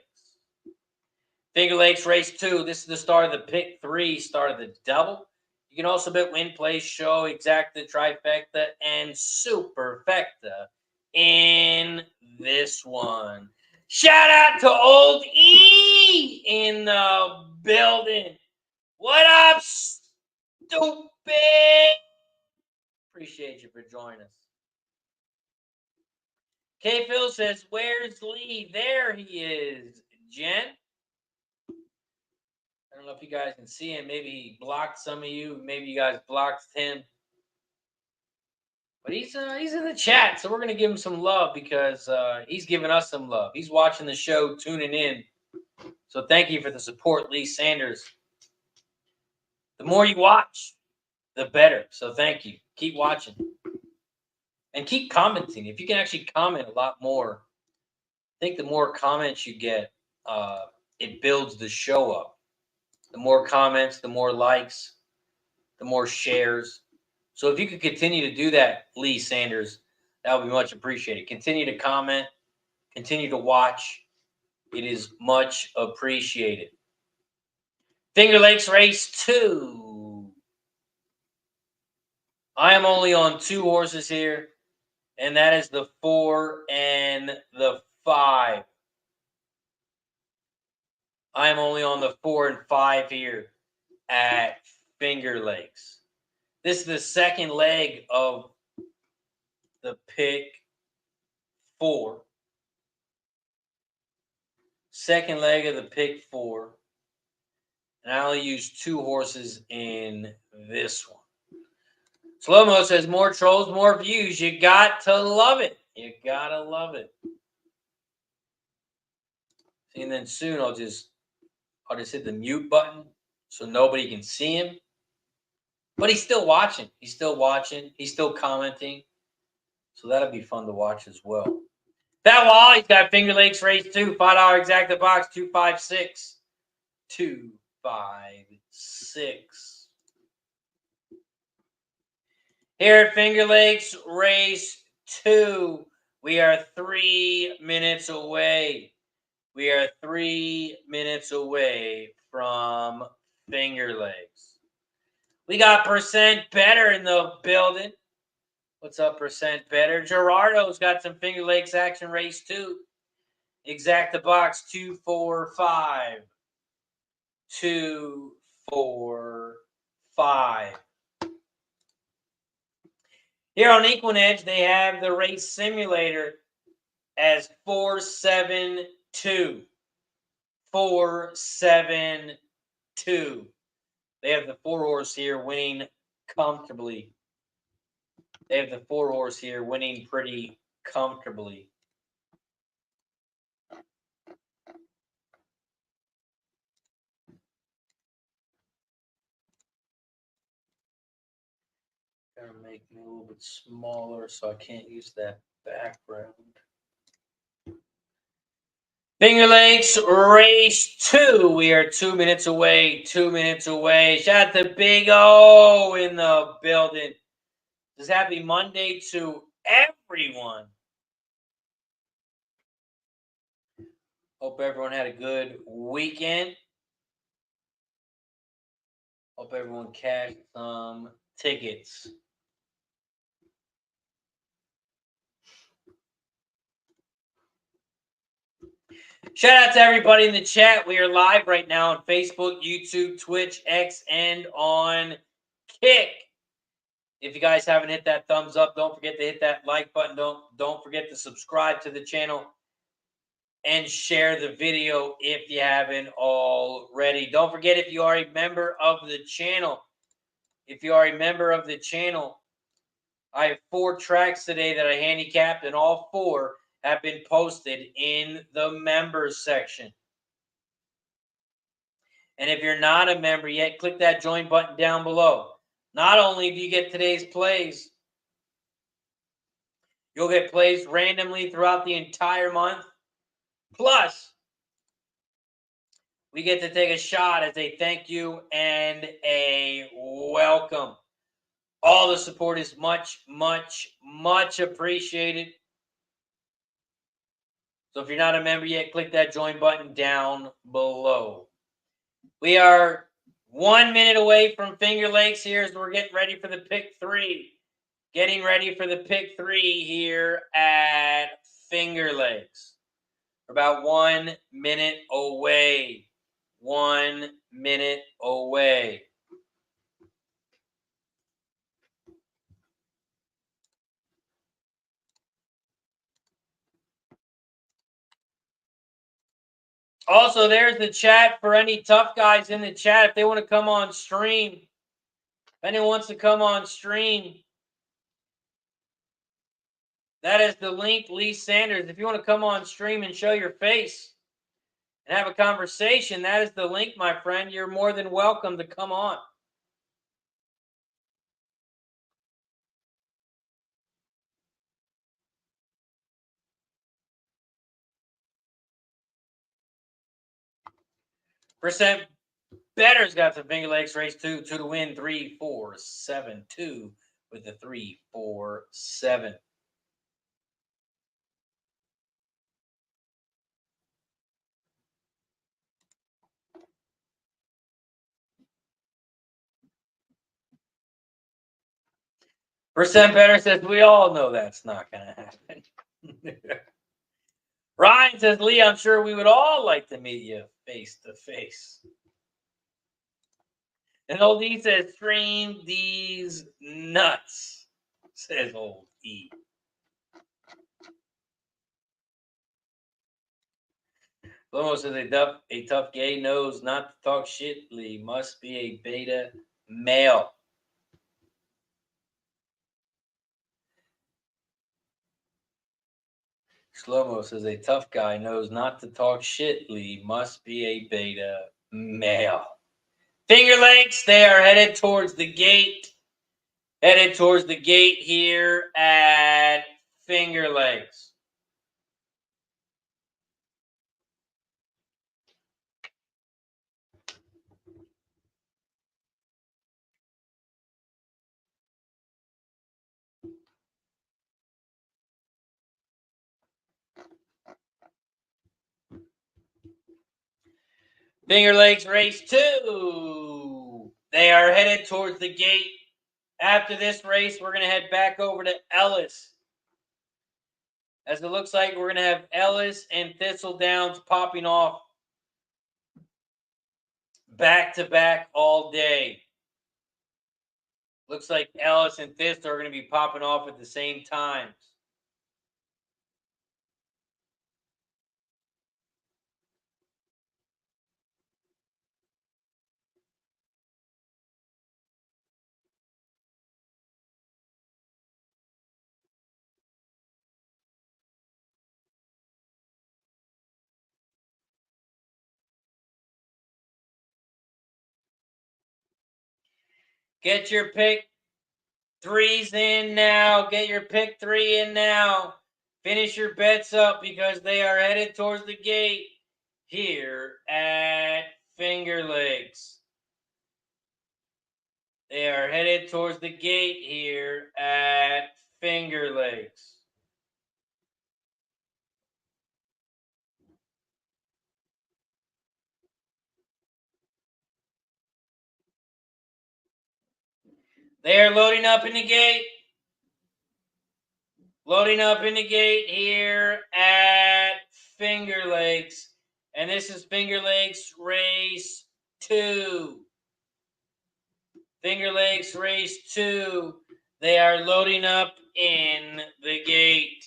Finger Lakes Race 2. This is the start of the pick 3, start of the double. You can also bet win, play, show, exacta, trifecta, and superfecta in this one. Shout out to Old E in the building. What up, stupid? Appreciate you for joining us. K. Phil says, where's Lee? There he is, Jen. I don't know if you guys can see him. Maybe he blocked some of you. Maybe you guys blocked him. But he's in the chat, so we're going to give him some love because he's giving us some love. He's watching the show, tuning in. So thank you for the support, Lee Sanders. The more you watch, the better. So thank you. Keep watching. And keep commenting. If you can actually comment a lot more, I think the more comments you get, it builds the show up. The more comments, the more likes, the more shares. So if you could continue to do that, Lee Sanders, that would be much appreciated. Continue to comment. Continue to watch. It is much appreciated. Finger Lakes Race 2. I am only on 2 horses here, and that is the 4 and the 5. I am only on the 4 and 5 here at Finger Lakes. This is the second leg of the pick 4. Second leg of the pick 4. And I only use 2 horses in this one. Slow-mo says, more trolls, more views. You got to love it. You got to love it. And then soon I'll just hit the mute button so nobody can see him. But he's still watching. He's still watching. He's still commenting. So that'll be fun to watch as well. That wall, he's got Finger Lakes Race 2, $5 exacta box, 256. 256. Here at Finger Lakes Race 2, we are 3 minutes away. We are 3 minutes away from Finger Lakes. We got Percent Better in the building. What's up, Percent Better? Gerardo's got some Finger Lakes action Race 2. Exacta box 245. 245. Here on Equinedge, they have the race simulator as 472. 472. They have the 4 horse here winning comfortably. They have the 4 horse here winning pretty comfortably. Gotta make me a little bit smaller so I can't use that background. Finger Lakes Race 2. We are 2 minutes away. 2 minutes away. Shout out to Big O in the building. Just happy Monday to everyone. Hope everyone had a good weekend. Hope everyone cashed some tickets. Shout out to everybody in the chat. We are live right now on Facebook, YouTube, Twitch, X, and on Kick. If you guys haven't hit that thumbs up, don't forget to hit that like button. Don't forget to subscribe to the channel. and share the video if you haven't already. Don't forget, if you are a member of the channel, I have 4 tracks today that I handicapped, and all 4 have been posted in the members section. And if you're not a member yet, click that join button down below. Not only do you get today's plays, you'll get plays randomly throughout the entire month. Plus, we get to take a shot as a thank you and a welcome. All the support is much, much, much appreciated. So if you're not a member yet, click that join button down below. We are 1 minute away from Finger Lakes here as we're getting ready for the pick 3. Getting ready for the pick 3 here at Finger Lakes. We're about 1 minute away. 1 minute away. Also, there's the chat for any tough guys in the chat. If they want to come on stream, if anyone wants to come on stream, that is the link, Lee Sanders. If you want to come on stream and show your face and have a conversation, that is the link, my friend. You're more than welcome to come on. Percent Better's got the Finger Lakes race 2 to win 3-4-7-2 with the 3-4-7. Percent Better says we all know that's not going to happen. Ryan says, Lee, I'm sure we would all like to meet you face to face. And old E says, stream these nuts, says old E. Lomo says, a tough gay knows not to talk shit, Lee. Must be a beta male. Shlomo says, a tough guy knows not to talk shit, Lee. Must be a beta male. Finger Lakes, they are headed towards the gate. Headed towards the gate here at Finger Lakes. Finger Lakes race 2. They are headed towards the gate. After this race, we're going to head back over to Ellis. As it looks like we're going to have Ellis and Thistledowns popping off back-to-back all day. Looks like Ellis and Thistle are going to be popping off at the same times. Get your pick 3s in now. Get your pick 3 in now. Finish your bets up because they are headed towards the gate here at Finger Lakes. They are headed towards the gate here at Finger Lakes. They are loading up in the gate. Loading up in the gate here at Finger Lakes. And this is Finger Lakes race 2. Finger Lakes race 2. They are loading up in the gate.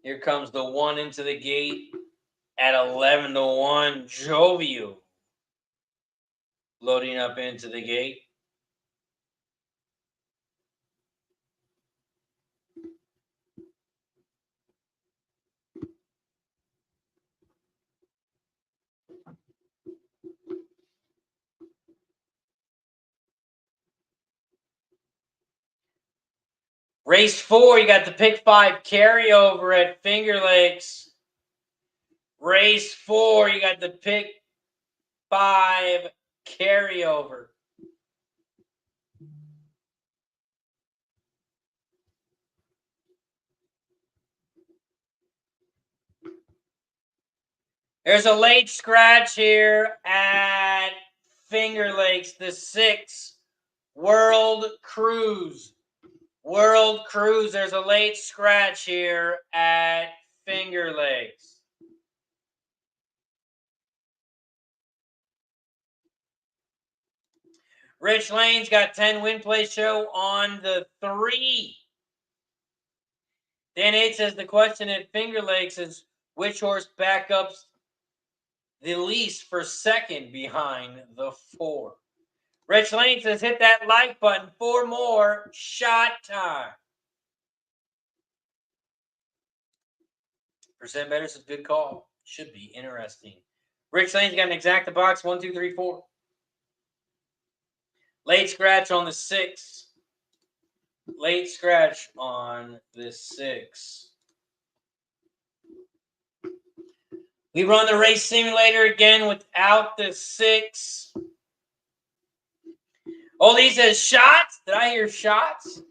Here comes the 1 into the gate at 11-1. Jovial loading up into the gate. Race 4, you got the pick 5 carryover at Finger Lakes. Race 4, you got the pick 5 carryover. There's a late scratch here at Finger Lakes, the 6 World Cruise. World Cruise, there's a late scratch here at Finger Lakes. Rich Lane's got 10 win play show on the 3. Dan 8 says the question at Finger Lakes is which horse backups the least for second behind the 4. Rich Lane says hit that like button. 4 more. Shot time. Percent better is a good call. Should be interesting. Rich Lane's got an exacta box. 1, 2, 3, 4. Late scratch on the 6. Late scratch on the 6. We run the race simulator again without the 6. Oldie says shots. Did I hear shots?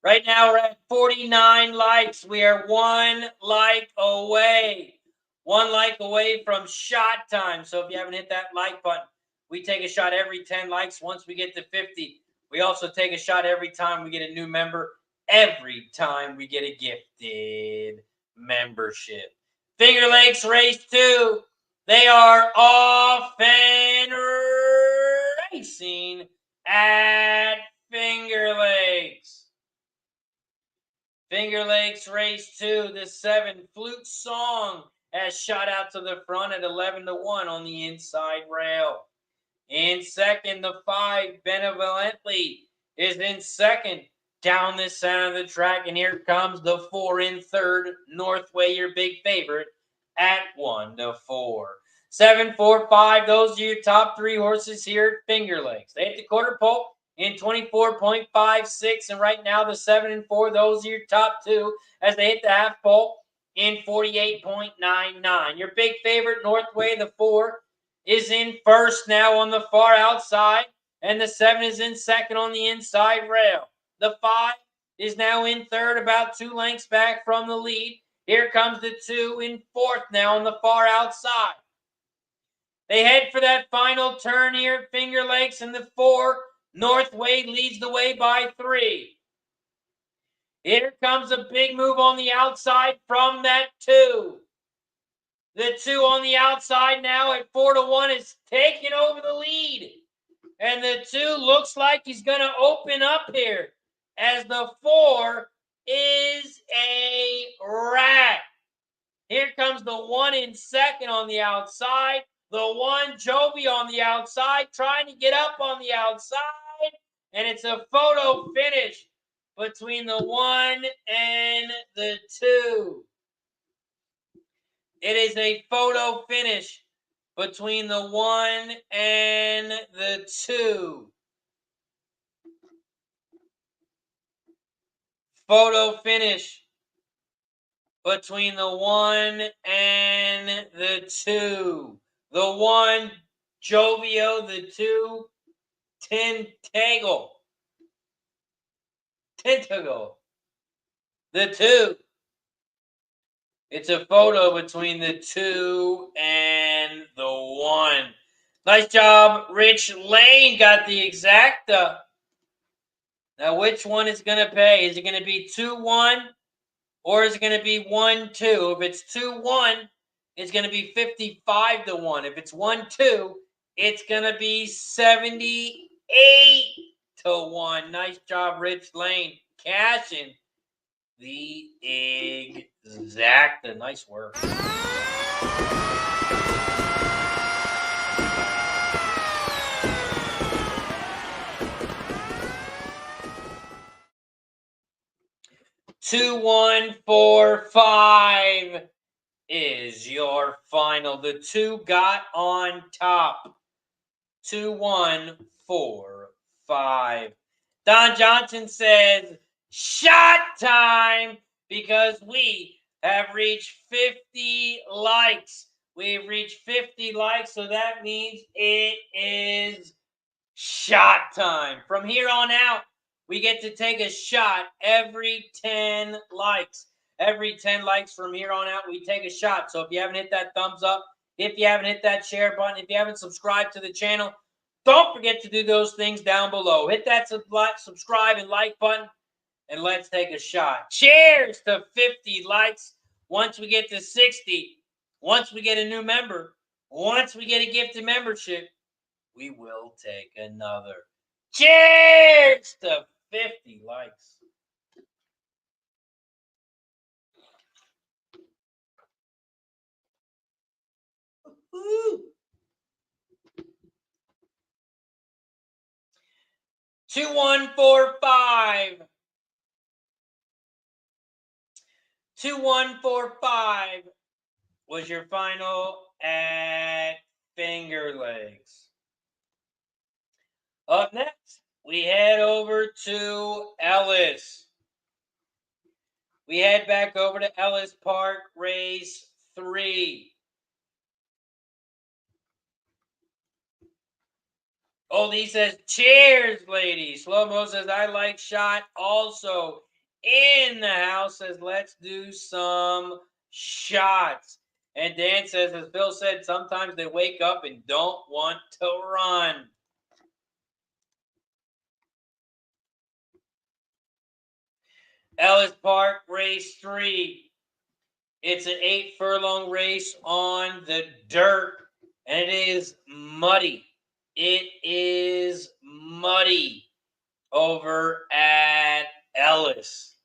Right now we're at 49 likes. We are 1 like away. 1 like away from shot time. So if you haven't hit that like button, we take a shot every 10 likes. Once we get to 50, we also take a shot every time we get a new member. Every time we get a gifted membership. Finger Lakes Race 2. They are off and racing at Finger Lakes. Finger Lakes Race 2, the 7 Flute Song has shot out to the front at 11-1 on the inside rail. In second, the 5 Benevolently is in second down this side of the track. And here comes the 4 in third, Northway, your big favorite, at 1-4. 7, 4, 5, those are your top 3 horses here at Finger Lakes. They hit the quarter pole in 24.56, and right now the 7 and 4, those are your top 2 as they hit the half pole in 48.99. Your big favorite, Northway, the 4, is in first now on the far outside, and the 7 is in second on the inside rail. The 5 is now in third, about 2 lengths back from the lead. Here comes the 2 in fourth now on the far outside. They head for that final turn here at Finger Lakes, and the 4, Northway, leads the way by 3. Here comes a big move on the outside from that 2. The 2 on the outside now at 4-1 is taking over the lead. And the 2 looks like he's going to open up here as the 4 is a rat. Here comes the 1 in second on the outside. The 1, Jovi, on the outside, trying to get up on the outside. And it's a photo finish between the 1 and the 2. It is a photo finish between the 1 and the 2. Photo finish between the 1 and the 2. The 1, Jovio. The 2, Tentacle. The 2. It's a photo between the 2 and the 1. Nice job, Rich Lane. Got the exacta. Now, which one is going to pay? Is it going to be 2-1 or is it going to be 1-2? If it's 2-1, it's going to be 55-1. If it's 1-2, it's going to be 78-1. Nice job, Rich Lane. Cashing the exacta. Nice work. Two, 1, 4, 5 is your final. The 2 got on top. 2, 1, 4, 5. Don Johnson says, shot time, because we have reached 50 likes. We've reached 50 likes, so that means it is shot time. From here on out, we get to take a shot every 10 likes. Every 10 likes from here on out, we take a shot. So if you haven't hit that thumbs up, if you haven't hit that share button, if you haven't subscribed to the channel, don't forget to do those things down below. Hit that subscribe and like button, and let's take a shot. Cheers to 50 likes. Once we get to 60, once we get a new member, once we get a gifted membership, we will take another. Cheers to 50 likes. Woo. 2, 1, 4, 5. 2, 1, 4, 5 was your final at Finger Lakes. Up next, we head over to Ellis. We head back over to Ellis Park, race 3. Oldie says, cheers, ladies. Slow-mo says, I like shot. Also in the house says, let's do some shots. And Dan says, as Phil said, sometimes they wake up and don't want to run. Ellis Park, race 3. It's an 8-furlong race on the dirt, and it is muddy. It is muddy over at Ellis.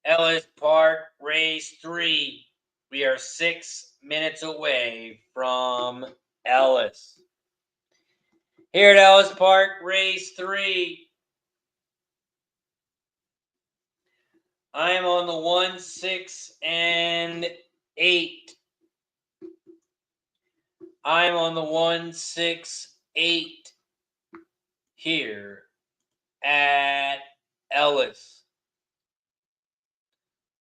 Ellis Park, race 3. We are 6 minutes away from Ellis. Here at Ellis Park, race 3. I am on the 1, 6, and 8. I'm on the 1, 6, 8 here at Ellis.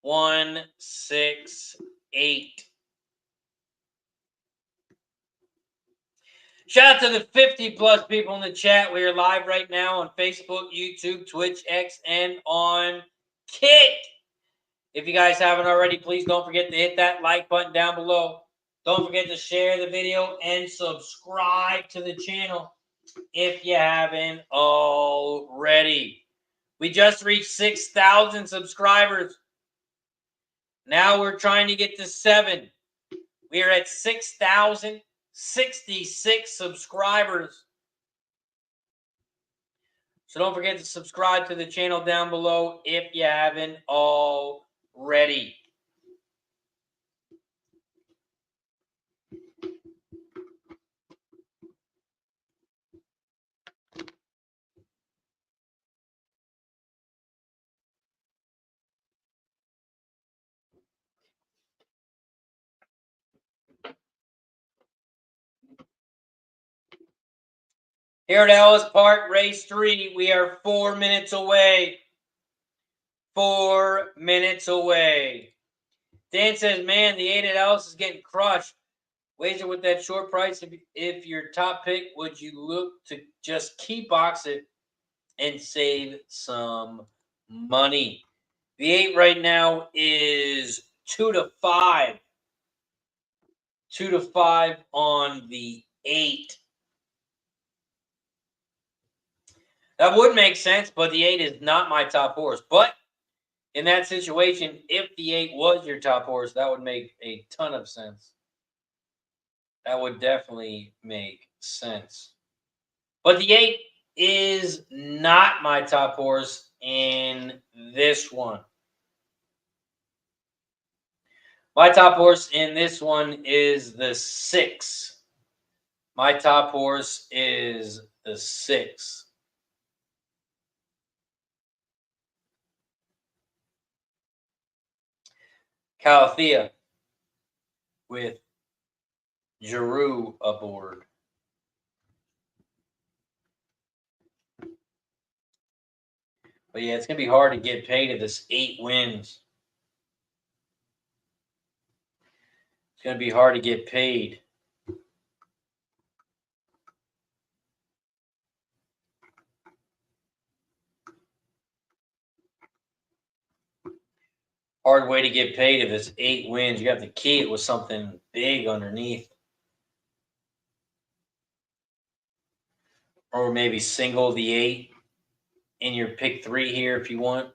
1, 6, 8. Shout out to the 50-plus people in the chat. We are live right now on Facebook, YouTube, Twitch, X, and on Kick. If you guys haven't already, please don't forget to hit that like button down below. Don't forget to share the video and subscribe to the channel if you haven't already. We just reached 6,000 subscribers. Now we're trying to get to 7. We are at 6,066 subscribers. So don't forget to subscribe to the channel down below if you haven't already. Here at Ellis Park, race 3, we are 4 minutes away. 4 minutes away. Dan says, man, the 8 at Ellis is getting crushed. Wager with that short price. If your top pick, would you look to just key box it and save some money? The 8 right now is 2 to 5. 2 to 5 on the 8. That would make sense, but the 8 is not my top horse. But in that situation, if the 8 was your top horse, that would make a ton of sense. That would definitely make sense. But the 8 is not my top horse in this one. My top horse in this one is the 6. My top horse is the 6. Calathea with Giroux aboard. But yeah, it's going to be hard to get paid at this 8 wins. It's going to be hard to get paid. Hard way to get paid if it's 8 wins. You have to key it with something big underneath. Or maybe single the 8 in your pick 3 here if you want.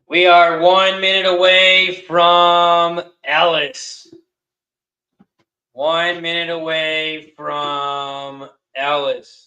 We are 1 minute away from Ellis. 1 minute away from Ellis.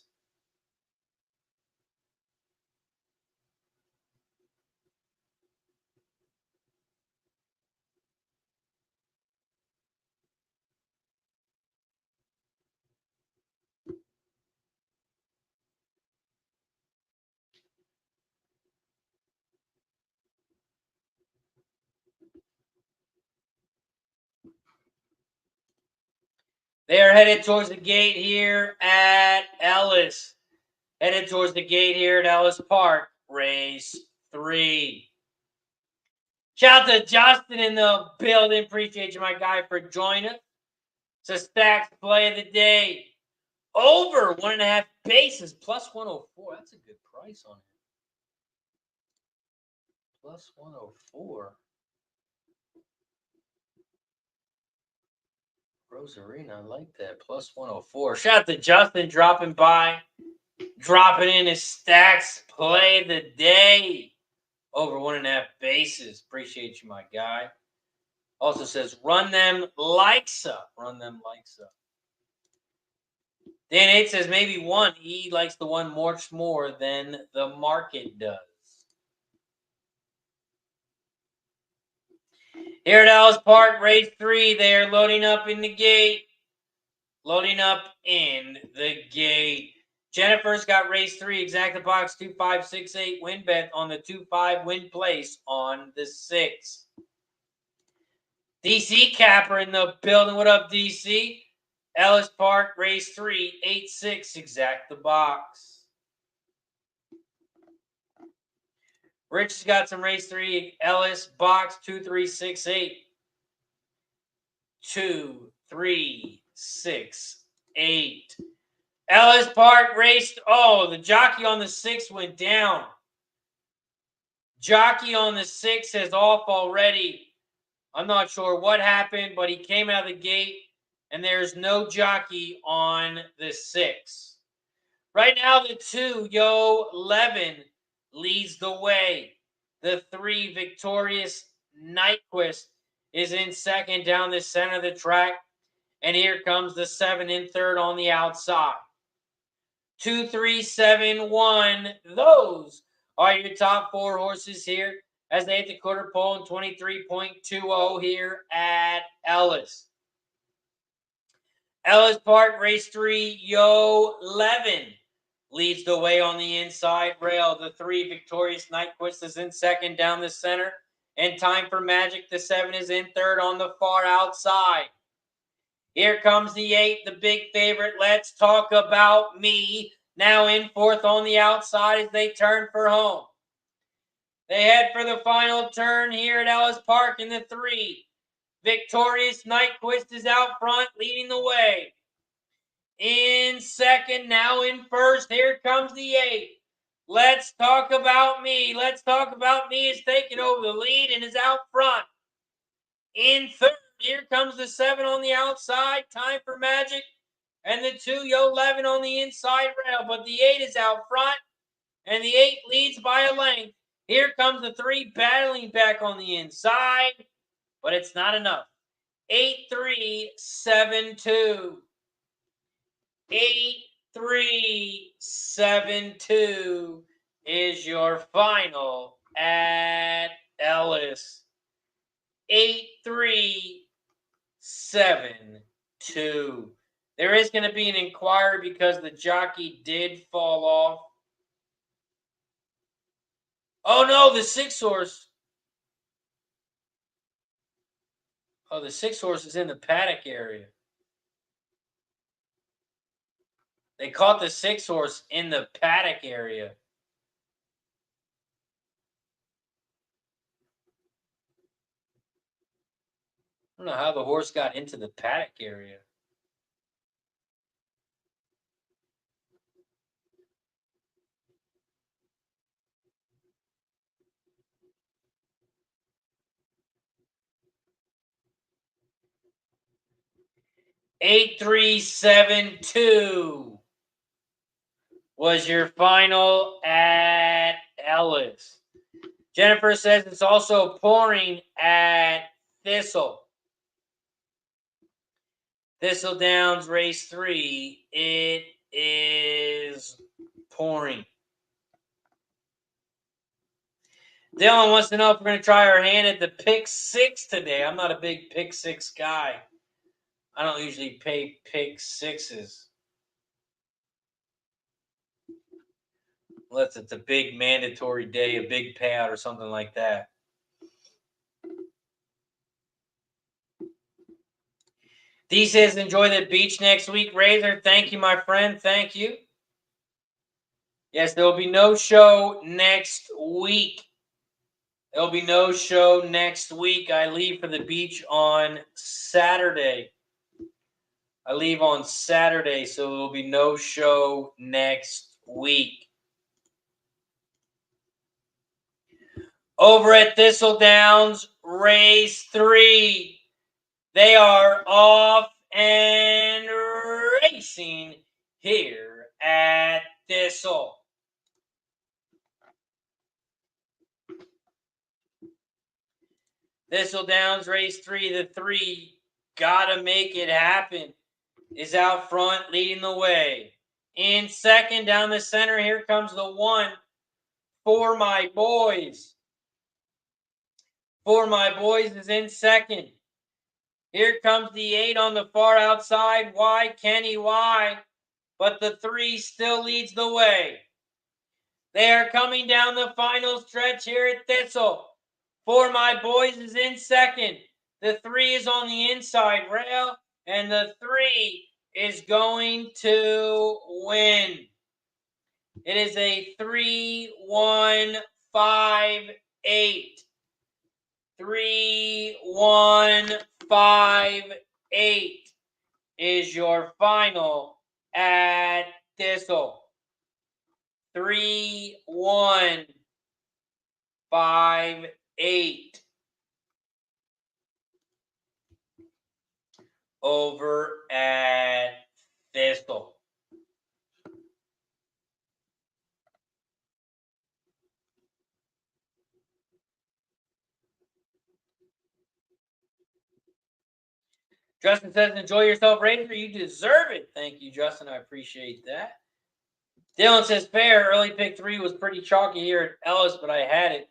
They are headed towards the gate here at Ellis. Headed towards the gate here at Ellis Park. Race 3. Shout out to Justin in the building. Appreciate you, my guy, for joining us. It's a stacked play of the day. Over 1.5 bases, plus 104. That's a good price on it. Plus 104. Rosarina, I like that. Plus 104. Shout out to Justin dropping by. Dropping in his stacks play of the day. Over 1.5 bases. Appreciate you, my guy. Also says, run them likes up. Run them likes up. Dan 8 says maybe 1. He likes the 1 much more than the market does. Here at Ellis Park, race 3, they are loading up in the gate. Loading up in the gate. Jennifer's got race 3, exact the box 2568 win bet on the 2-5 win place on the 6. DC Capper in the building. What up, DC? Ellis Park, race 3, 8-6, exact the box. Rich has got some race 3, Ellis box 2368. 2368. Ellis Park raced. Oh, the jockey on the 6 went down. Jockey on the 6 is off already. I'm not sure what happened, but he came out of the gate, and there's no jockey on the 6. Right now, the 2, Yo Levin, leads the way. The 3, Victorious Nyquist, is in second down the center of the track. And here comes the 7 in third on the outside. 2, 3, 7, 1. Those are your top 4 horses here as they hit the quarter pole in 23.20 here at Ellis. Ellis Park, race 3, Yo Levin leads the way on the inside rail. The 3, Victorious Nyquist, is in second down the center. And Time for Magic, the 7, is in third on the far outside. Here comes the 8, the big favorite. Let's Talk About Me. Now in fourth on the outside as they turn for home. They head for the final turn here at Ellis Park in the 3. Victorious Nyquist is out front, leading the way. In second, now in first, here comes the 8. Let's Talk About Me. Let's Talk About Me is taking over the lead and is out front. In third, here comes the 7 on the outside. Time for Magic. And the 2, Yo 11 on the inside rail. But the 8 is out front. And the 8 leads by a length. Here comes the 3 battling back on the inside. But it's not enough. 8-3-7-2. 8-3-7-2 is your final at Ellis. 8-3-7-2. There is going to be an inquiry because the jockey did fall off. Oh no, the 6 horse. Oh, the 6 horse is in the paddock area. They caught the 6 horse in the paddock area. I don't know how the horse got into the paddock area. Eight, 8-3-7-2 was your final at Ellis. Jennifer says it's also pouring at Thistledowns race 3. It is pouring. Dylan wants to know if we're going to try our hand at the pick 6 today. I'm not a big pick 6 guy. I don't usually pay pick 6s. Unless it's a big mandatory day, a big payout or something like that. D says, enjoy the beach next week, Razor. Thank you, my friend. Thank you. Yes, there will be no show next week. There will be no show next week. I leave for the beach on Saturday. I leave on Saturday, so there will be no show next week. Over at Thistledowns, race 3. They are off and racing here at Thistle. Thistledowns, race 3. The 3, Gotta Make It Happen, is out front, leading the way. In second, down the center, here comes the 1, For My Boys. For My Boys is in second. Here comes the 8 on the far outside. Why, Kenny, why? But the 3 still leads the way. They are coming down the final stretch here at Thistle. For My Boys is in second. The 3 is on the inside rail, and the 3 is going to win. It is a 3-1-5-8. 3-1-5-8 is your final at Thistle. 3-1-5-8 over at Thistle. Justin says, enjoy yourself, Razor. You deserve it. Thank you, Justin. I appreciate that. Dylan says, fair. Early pick 3 was pretty chalky here at Ellis, but I had it.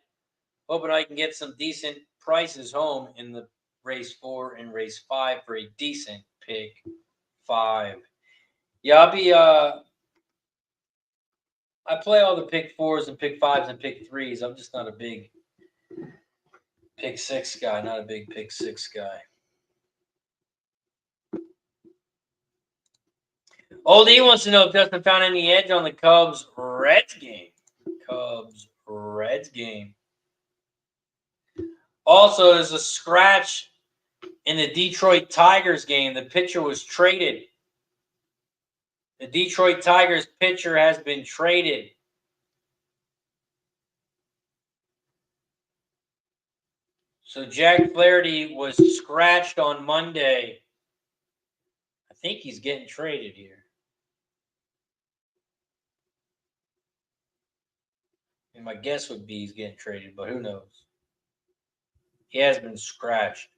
Hoping I can get some decent prices home in the race 4 and race 5 for a decent pick 5. Yeah, I'll be I play all the pick 4s and pick 5s and pick 3s. I'm just not a big pick 6 guy, not a big pick 6 guy. Old E wants to know if Justin found any edge on the Cubs-Reds game. Cubs-Reds game. Also, there's a scratch in the Detroit Tigers game, the pitcher was traded. The Detroit Tigers pitcher has been traded. So Jack Flaherty was scratched on Monday. I think he's getting traded here. And my guess would be he's getting traded, but who knows? He has been scratched.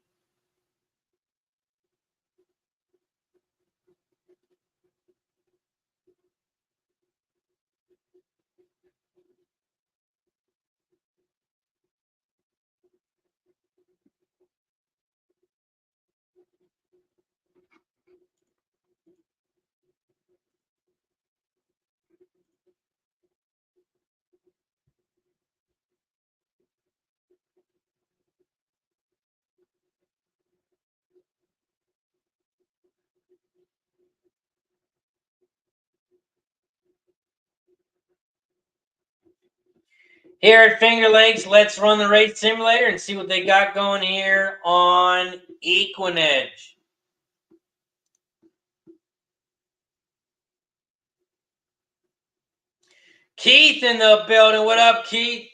Here at Finger Lakes, let's run the race simulator and see what they got going here on Equinedge. Keith in the building. What up, Keith?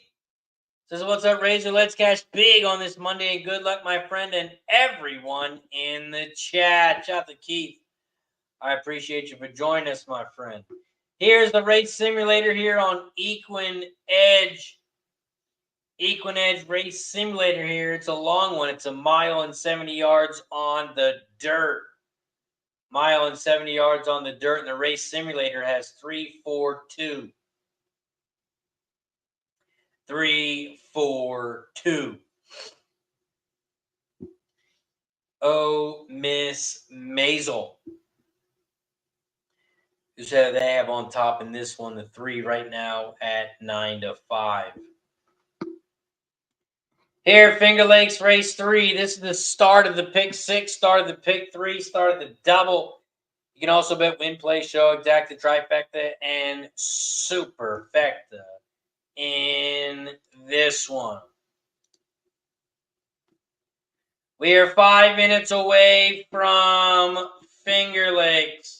Says, what's up, Razor? Let's cash big on this Monday. And good luck, my friend, and everyone in the chat. Shout out to Keith. I appreciate you for joining us, my friend. Here's the race simulator here on Equinedge. Equinedge race simulator here. It's a long one. It's a mile and 70 yards on the dirt. Mile and 70 yards on the dirt, and the race simulator has 3-4-2. 3-4-2. Oh, Miss Maisel. Who's they have on top in this one, the 3 right now at 9-5. Here, Finger Lakes race 3. This is the start of the pick 6, start of the pick 3, start of the double. You can also bet win, play, show, exacta, trifecta, and superfecta in this one. We are 5 minutes away from Finger Lakes.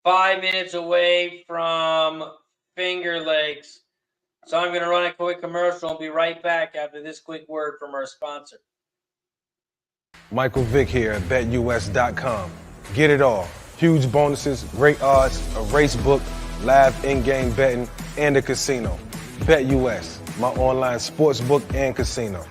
Five minutes away from Finger Lakes. So I'm going to run a quick commercial and be right back after this quick word from our sponsor. Michael Vick here at BetUS.com. Get it all. Huge bonuses, great odds, a race book, live in-game betting, and a casino. BetUS, my online sports book and casino.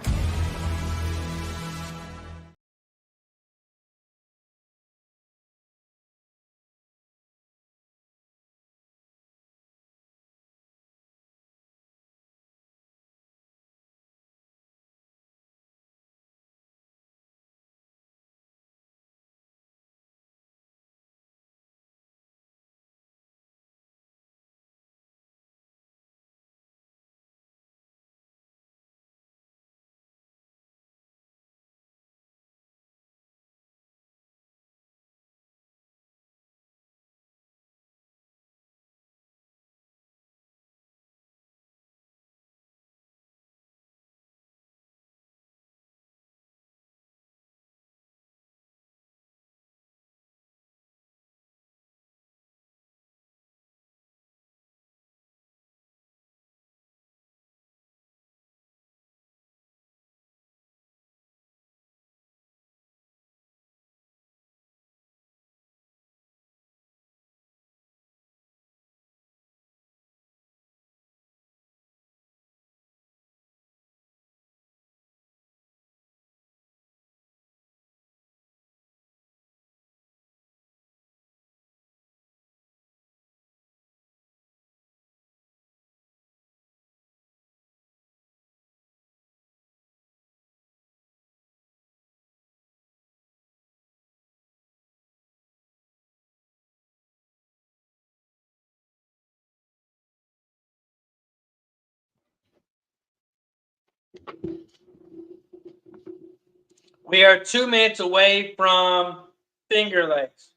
We are 2 minutes away from Finger Lakes.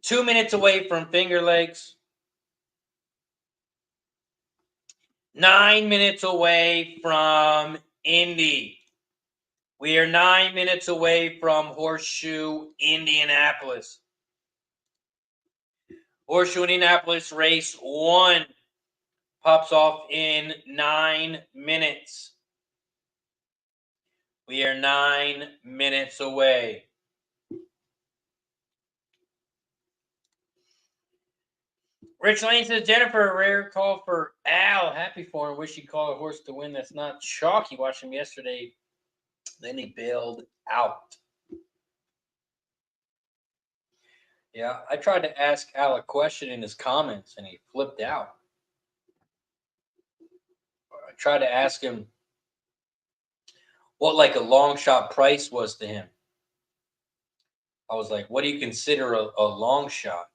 2 minutes away from Finger Lakes. 9 minutes away from Indy. We are 9 minutes away from Horseshoe Indianapolis. Horseshoe Indianapolis race 1 pops off in 9 minutes. We are 9 minutes away. Rich Lane says, Jennifer, a rare call for Al. Happy for him. Wish he'd call a horse to win. That's not chalky. Watched him yesterday. Then he bailed out. Yeah, I tried to ask Al a question in his comments, and he flipped out. I tried to ask him what like a long shot price was to him. I was like, what do you consider a long shot?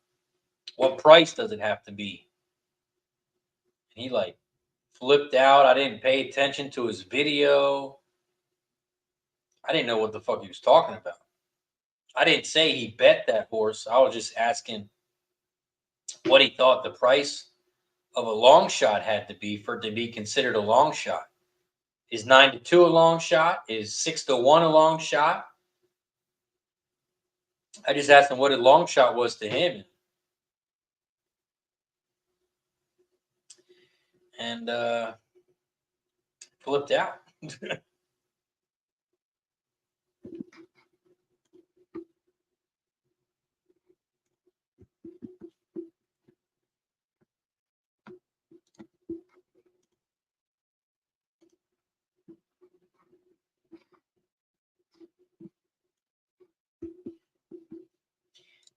What price does it have to be? And he like flipped out. I didn't pay attention to his video. I didn't know what the fuck he was talking about. I didn't say he bet that horse. I was just asking what he thought the price of a long shot had to be for it to be considered a long shot. Is 9-2 a long shot? Is 6-1 a long shot? I just asked him what a long shot was to him. And flipped out.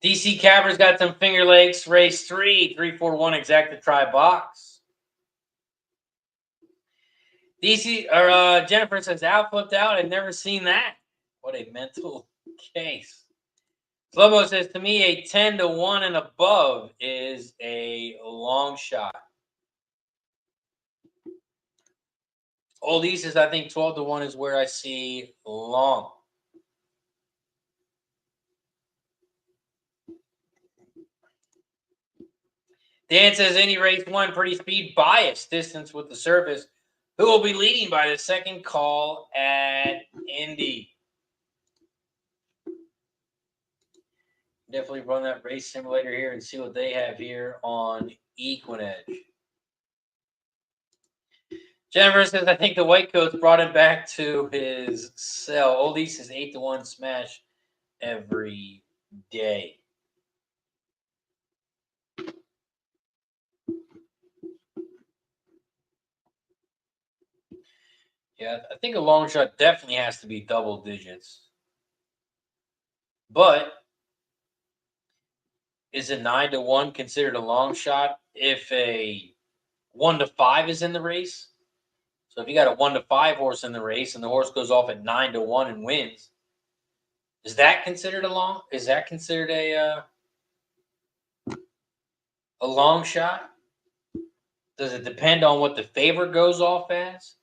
DC Cabr's got some Finger Lakes, race 3, 341 exacta try box. DC or Jennifer says Al flipped out. I've never seen that. What a mental case. Slobo says to me a 10-1 and above is a long shot. Old East says I think 12-1 is where I see long. Dan says any race 1 pretty speed bias distance with the surface. Who will be leading by the second call at Indy? Definitely run that race simulator here and see what they have here on Equinedge. Jennifer says, I think the white coats brought him back to his cell. Old East is 8-1 smash every day. Yeah, I think a long shot definitely has to be double digits. But is a 9-1 considered a long shot if a 1-5 is in the race? So if you got a 1-5 horse in the race and the horse goes off at 9-1 and wins, is that considered a long? Is that considered a long shot? Does it depend on what the favorite goes off as?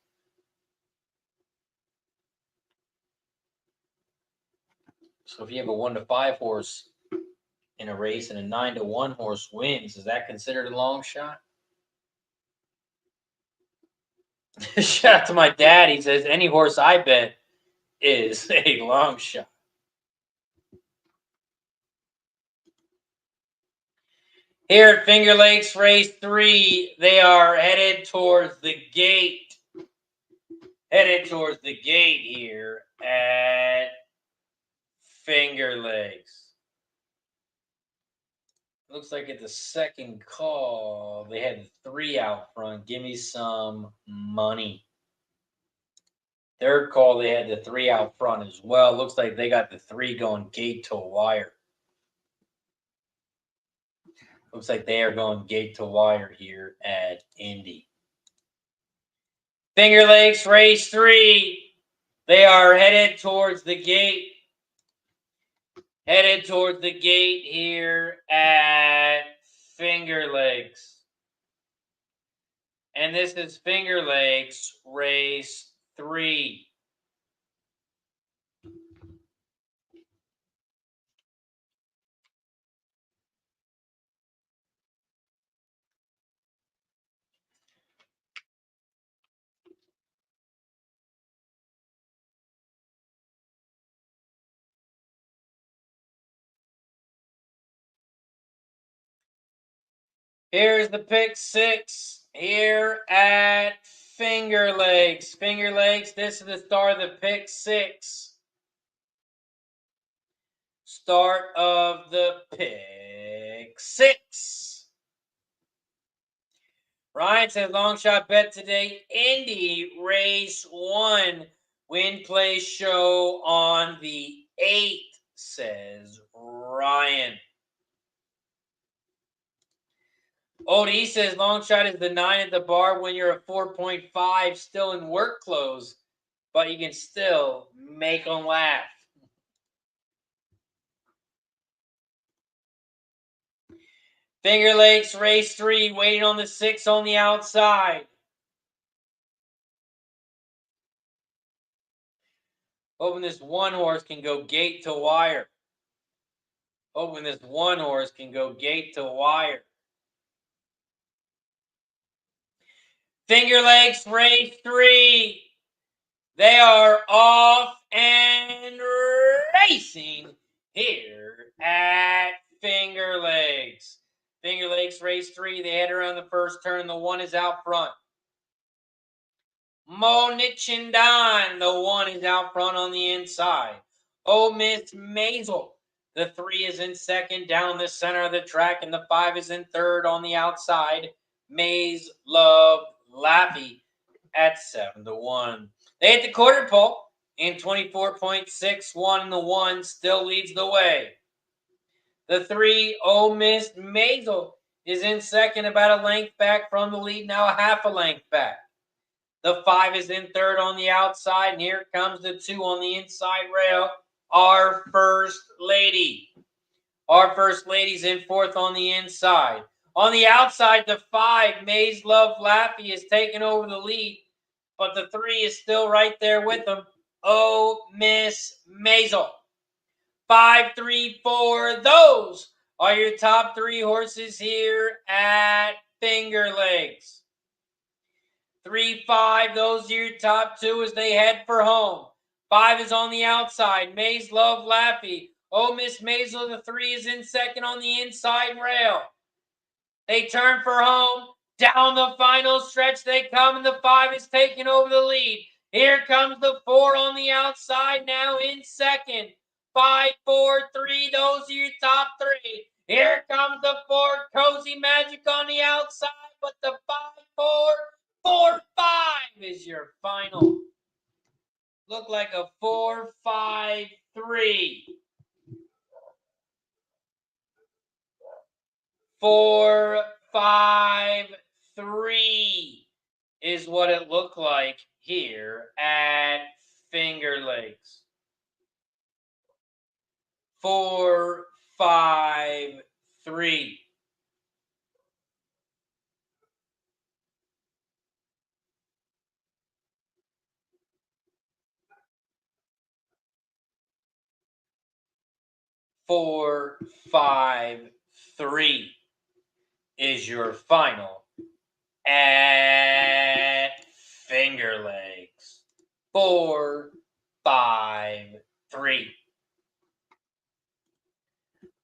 So if you have a 1-5 horse in a race and a 9-1 horse wins, is that considered a long shot? Shout out to my dad. He says any horse I bet is a long shot. Here at Finger Lakes race 3, they are headed towards the gate. Headed towards the gate here at Finger Lakes. Looks like at the second call, they had 3 out front. Give me some money. Third call, they had the 3 out front as well. Looks like they got the 3 going gate to wire. Looks like they are going gate to wire here at Indy. Finger Lakes race 3. They are headed towards the gate. Headed towards the gate here at Finger Lakes. And this is Finger Lakes race 3. Here's the pick 6 here at Finger Lakes. Finger Lakes, this is the start of the pick 6. Start of the pick 6. Ryan says long shot bet today. Indy race 1. Win play show on the 8th, says Ryan. Odie says long shot is the 9 at the bar when you're at 4.5 still in work clothes, but you can still make them laugh. Finger Lakes race 3, waiting on the 6 on the outside. Hoping this one horse can go gate to wire. Hoping this one horse can go gate to wire. Finger Lakes race 3. They are off and racing here at Finger Lakes. Finger Lakes race 3. They head around the first turn. The 1 is out front. Monichindan, the 1 is out front on the inside. Oh Miss Maisel, the 3 is in second down the center of the track, and the 5 is in third on the outside. Maze Love Laffy at 7-1. They hit the quarter pole in 24.61, and the 1 still leads the way. The 3, Oh Miss Maisel, is in second, about a length back from the lead, now a half a length back. The 5 is in third on the outside, and here comes the 2 on the inside rail, Our First Lady. Our First Lady's in fourth on the inside. On the outside, the 5, Maze Love Laffy, is taking over the lead, but the 3 is still right there with them. Oh Miss Maisel. 5, 3, 4. Those are your top 3 horses here at Finger Lakes. 3, 5. Those are your top 2 as they head for home. 5 is on the outside. Maze Love Laffy. Oh Miss Maisel, the 3 is in second on the inside rail. They turn for home. Down the final stretch they come, and the 5 is taking over the lead. Here comes the 4 on the outside, now in second. 5, 4, 3. Those are your top 3. Here comes the 4, Cozy Magic on the outside, but the 5, 4, 4, 5 is your final. Look like a 4, 5, 3. 4, 5, 3 is what it looked like here at Finger Lakes. 4, 5, 3. Four, 5, 3 is your final at Finger Lakes. 4, 5, 3.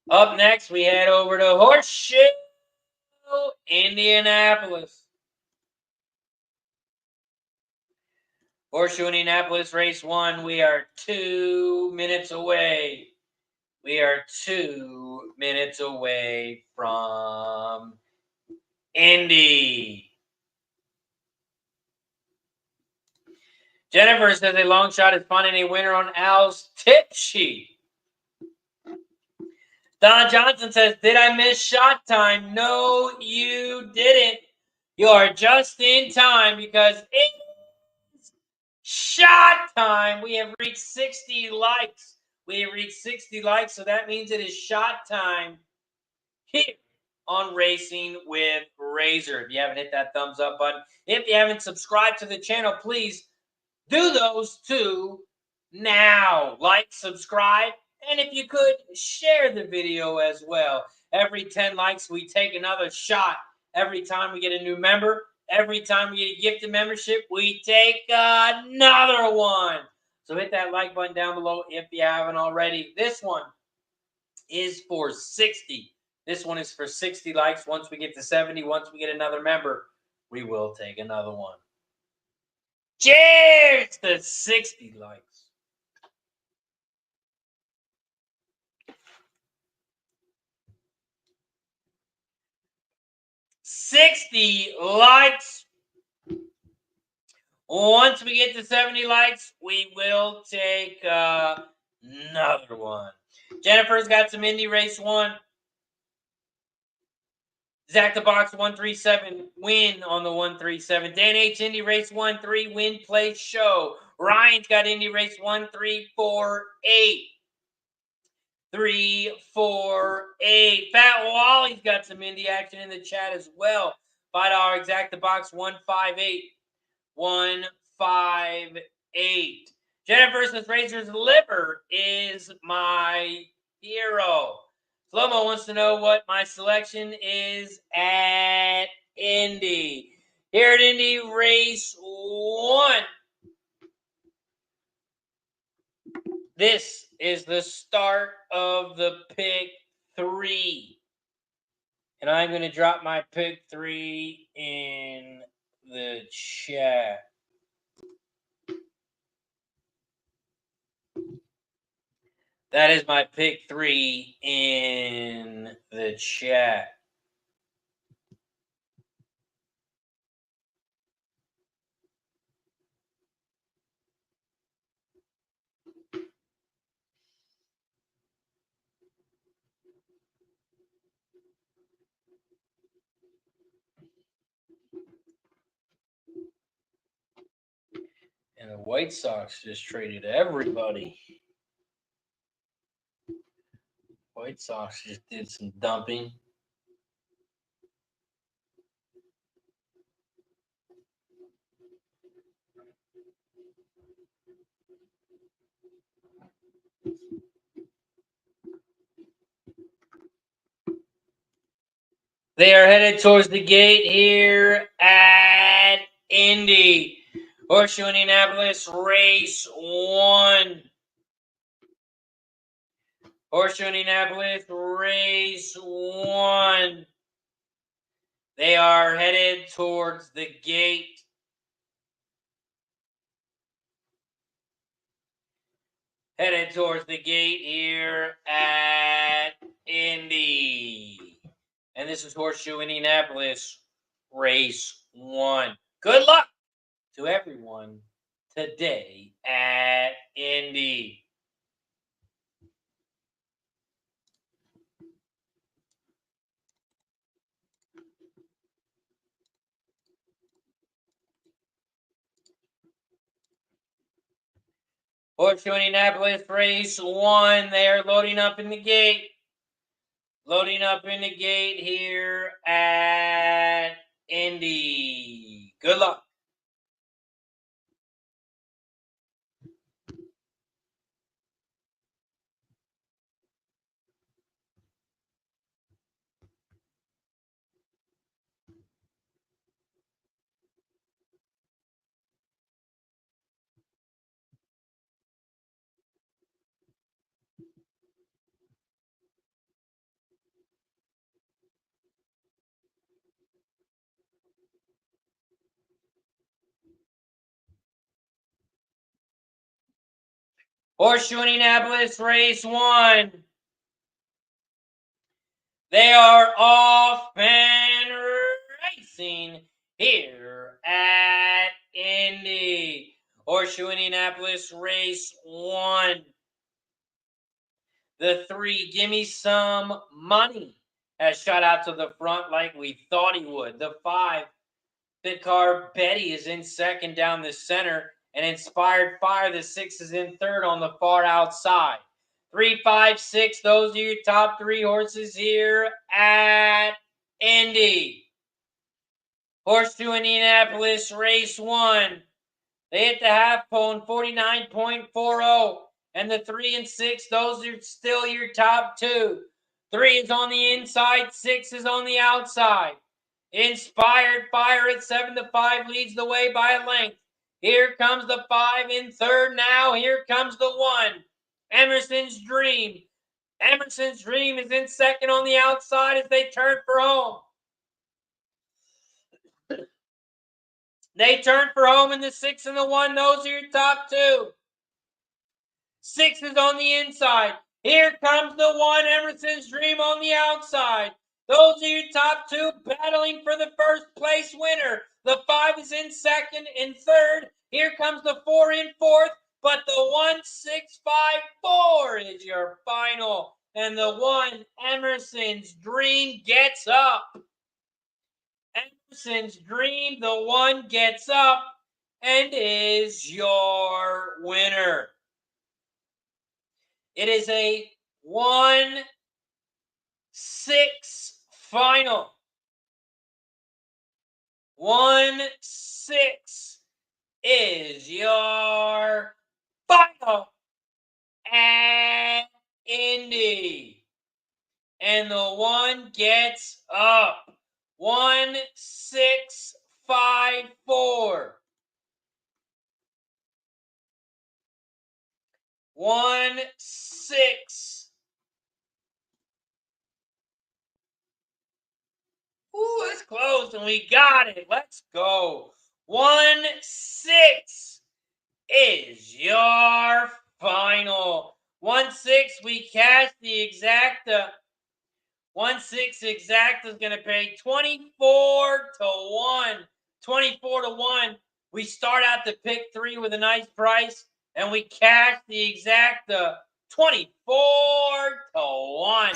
Up next, we head over to Horseshoe Indianapolis. Horseshoe Indianapolis race 1. We are 2 minutes away. We are 2 minutes away from Indy. Jennifer says a long shot is finding a winner on Al's tip sheet. Don Johnson says, did I miss shot time? No, you didn't. You are just in time because it's shot time. We have reached 60 likes. We have reached 60 likes, so that means it is shot time here on Racing with Razor. If you haven't hit that thumbs up button, if you haven't subscribed to the channel, please do those two now. Like, subscribe, and if you could, share the video as well. Every 10 likes, we take another shot. Every time we get a new member, every time we get a gifted membership, we take another one. So hit that like button down below if you haven't already. This one is for 60 This one is for 60 likes. Once we get to 70, once we get another member, we will take another one. Cheers to 60 likes. $60 likes. Once we get to 70 likes, we will take another one. Jennifer's got some Indy Race 1. Zach the Box 137 win on the 137. Dan H Indy Race 1-3 win play show. Ryan's got Indy Race 1-3-4-8. 3-4-8. Fat Wally's got some Indy action in the chat as well. $5 Exact the Box 158. 158. Jennifer says Razor's liver is my hero. Flomo wants to know what my selection is at Indy. Here at Indy Race 1. This is the start of the pick 3. And I'm going to drop my pick 3 in the chat. That is my pick 3 in the chat. And the White Sox just traded everybody. White Sox just did some dumping. They are headed towards the gate here at Indy. Horseshoe Indianapolis Race 1. Horseshoe Indianapolis Race 1. They are headed towards the gate. Headed towards the gate here at Indy. And this is Horseshoe Indianapolis Race 1. Good luck to everyone today at Indy. Horseshoe Indianapolis Race 1. They are loading up in the gate. Loading up in the gate here at Indy. Good luck. Horseshoe Indianapolis Race 1. They are off and racing here at Indy. Horseshoe Indianapolis Race 1. The 3, Give Me Some Money, has shot out to the front like we thought he would. The 5, Bitcar Betty, is in second down the center. And Inspired Fire, the 6, is in third on the far outside. 3, 5, 6, those are your top 3 horses here at Indy. Horseshoe Indianapolis Race 1. They hit the half pole in 49.40. And the 3 and 6, those are still your top 2. 3 is on the inside, 6 is on the outside. Inspired Fire at 7-5 leads the way by a length. Here comes the 5 in third now. Here comes the 1. Emerson's Dream. Emerson's Dream is in second on the outside as they turn for home. They turn for home in the 6 and the 1. Those are your top two. 6 is on the inside. Here comes the 1, Emerson's Dream on the outside. Those are your top two battling for the first place winner. The 5 is in second and third. Here comes the 4 in fourth, but the 1, 6, 5, 4 is your final. And the 1, Emerson's Dream, gets up. Emerson's Dream, the 1, gets up and is your winner. It is a 1-6 final. 1-6 is your final at Indy. And the 1 gets up. 1, 6, 5, 4. 1, 6. Ooh, that's close, and we got it. Let's go. 1, 6 is your final. 1, 6, we cash the exacta. 1, 6 exacta is going to pay 24 to 1. 24 to 1. We start out the pick 3 with a nice price, and we cash the exacta 24 to 1.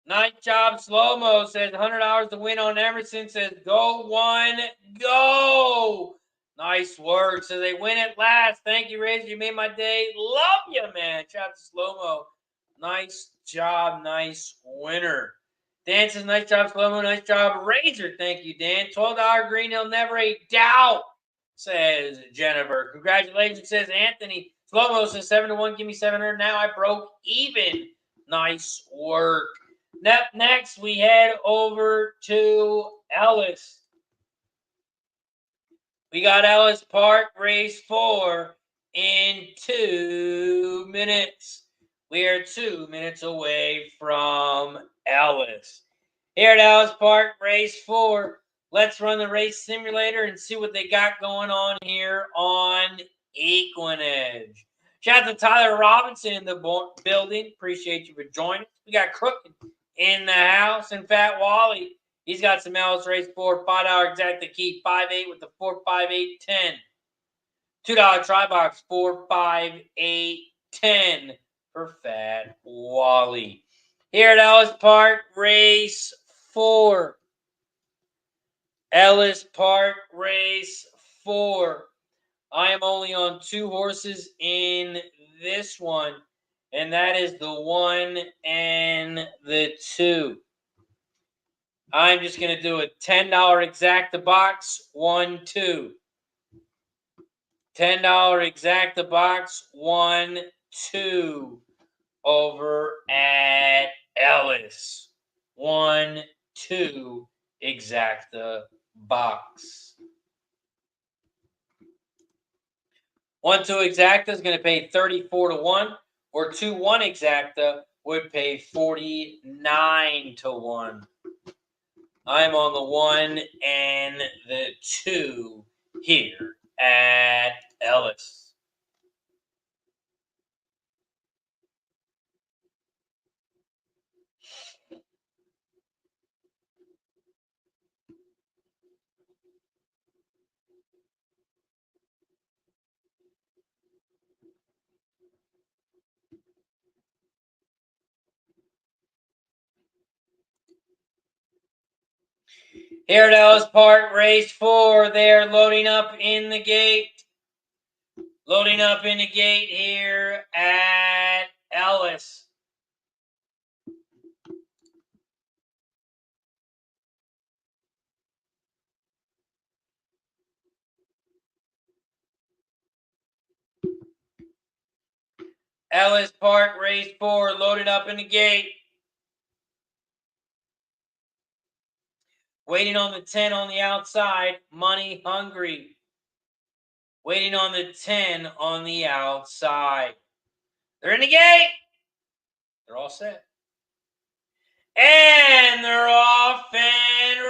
Nice job, Slow-Mo says $100 to win on Emerson. Says go 1, go. Nice work. So they win at last. Thank you, Razor. You made my day. Love you, man. Shout out to Slow-Mo. Nice job. Nice winner. Dan says nice job, Slow-Mo. Nice job, Razor. Thank you, Dan. $12 green. He'll never a doubt, says Jennifer. Congratulations, says Anthony. Slow-Mo says 7 to 1. Give me 700. Now I broke even. Nice work. Next, we head over to Ellis. We got Ellis Park, race 4 in 2 minutes. We are 2 minutes away from Ellis. Here at Ellis Park, race 4. Let's run the race simulator and see what they got going on here on Equinedge. Shout out to Tyler Robinson in the building. Appreciate you for joining. We got Crooked in the house, and Fat Wally, he's got some Ellis race 4, $5 exacta key, 5-8 with the 4, 5, 8, 10. $2 try box, 4, 5, 8, 10 for Fat Wally. Here at Ellis Park, race 4. Ellis Park, race 4. I am only on 2 horses in this one, and that is the 1 and the 2. I'm just going to do a $10 exacta box, 1, 2. $10 exacta box, 1, 2 over at Ellis. 1, 2 exacta box. 1, 2 exacta is going to pay 34 to 1, or 2, 1 exacta would pay 49 to 1. I'm on the 1 and the 2 here at Ellis. Here at Ellis Park, race 4, they're loading up in the gate. Loading up in the gate here at Ellis. Ellis Park, race 4, loaded up in the gate. Waiting on the 10 on the outside, Money Hungry. Waiting on the 10 on the outside. They're in the gate. They're all set. And they're off and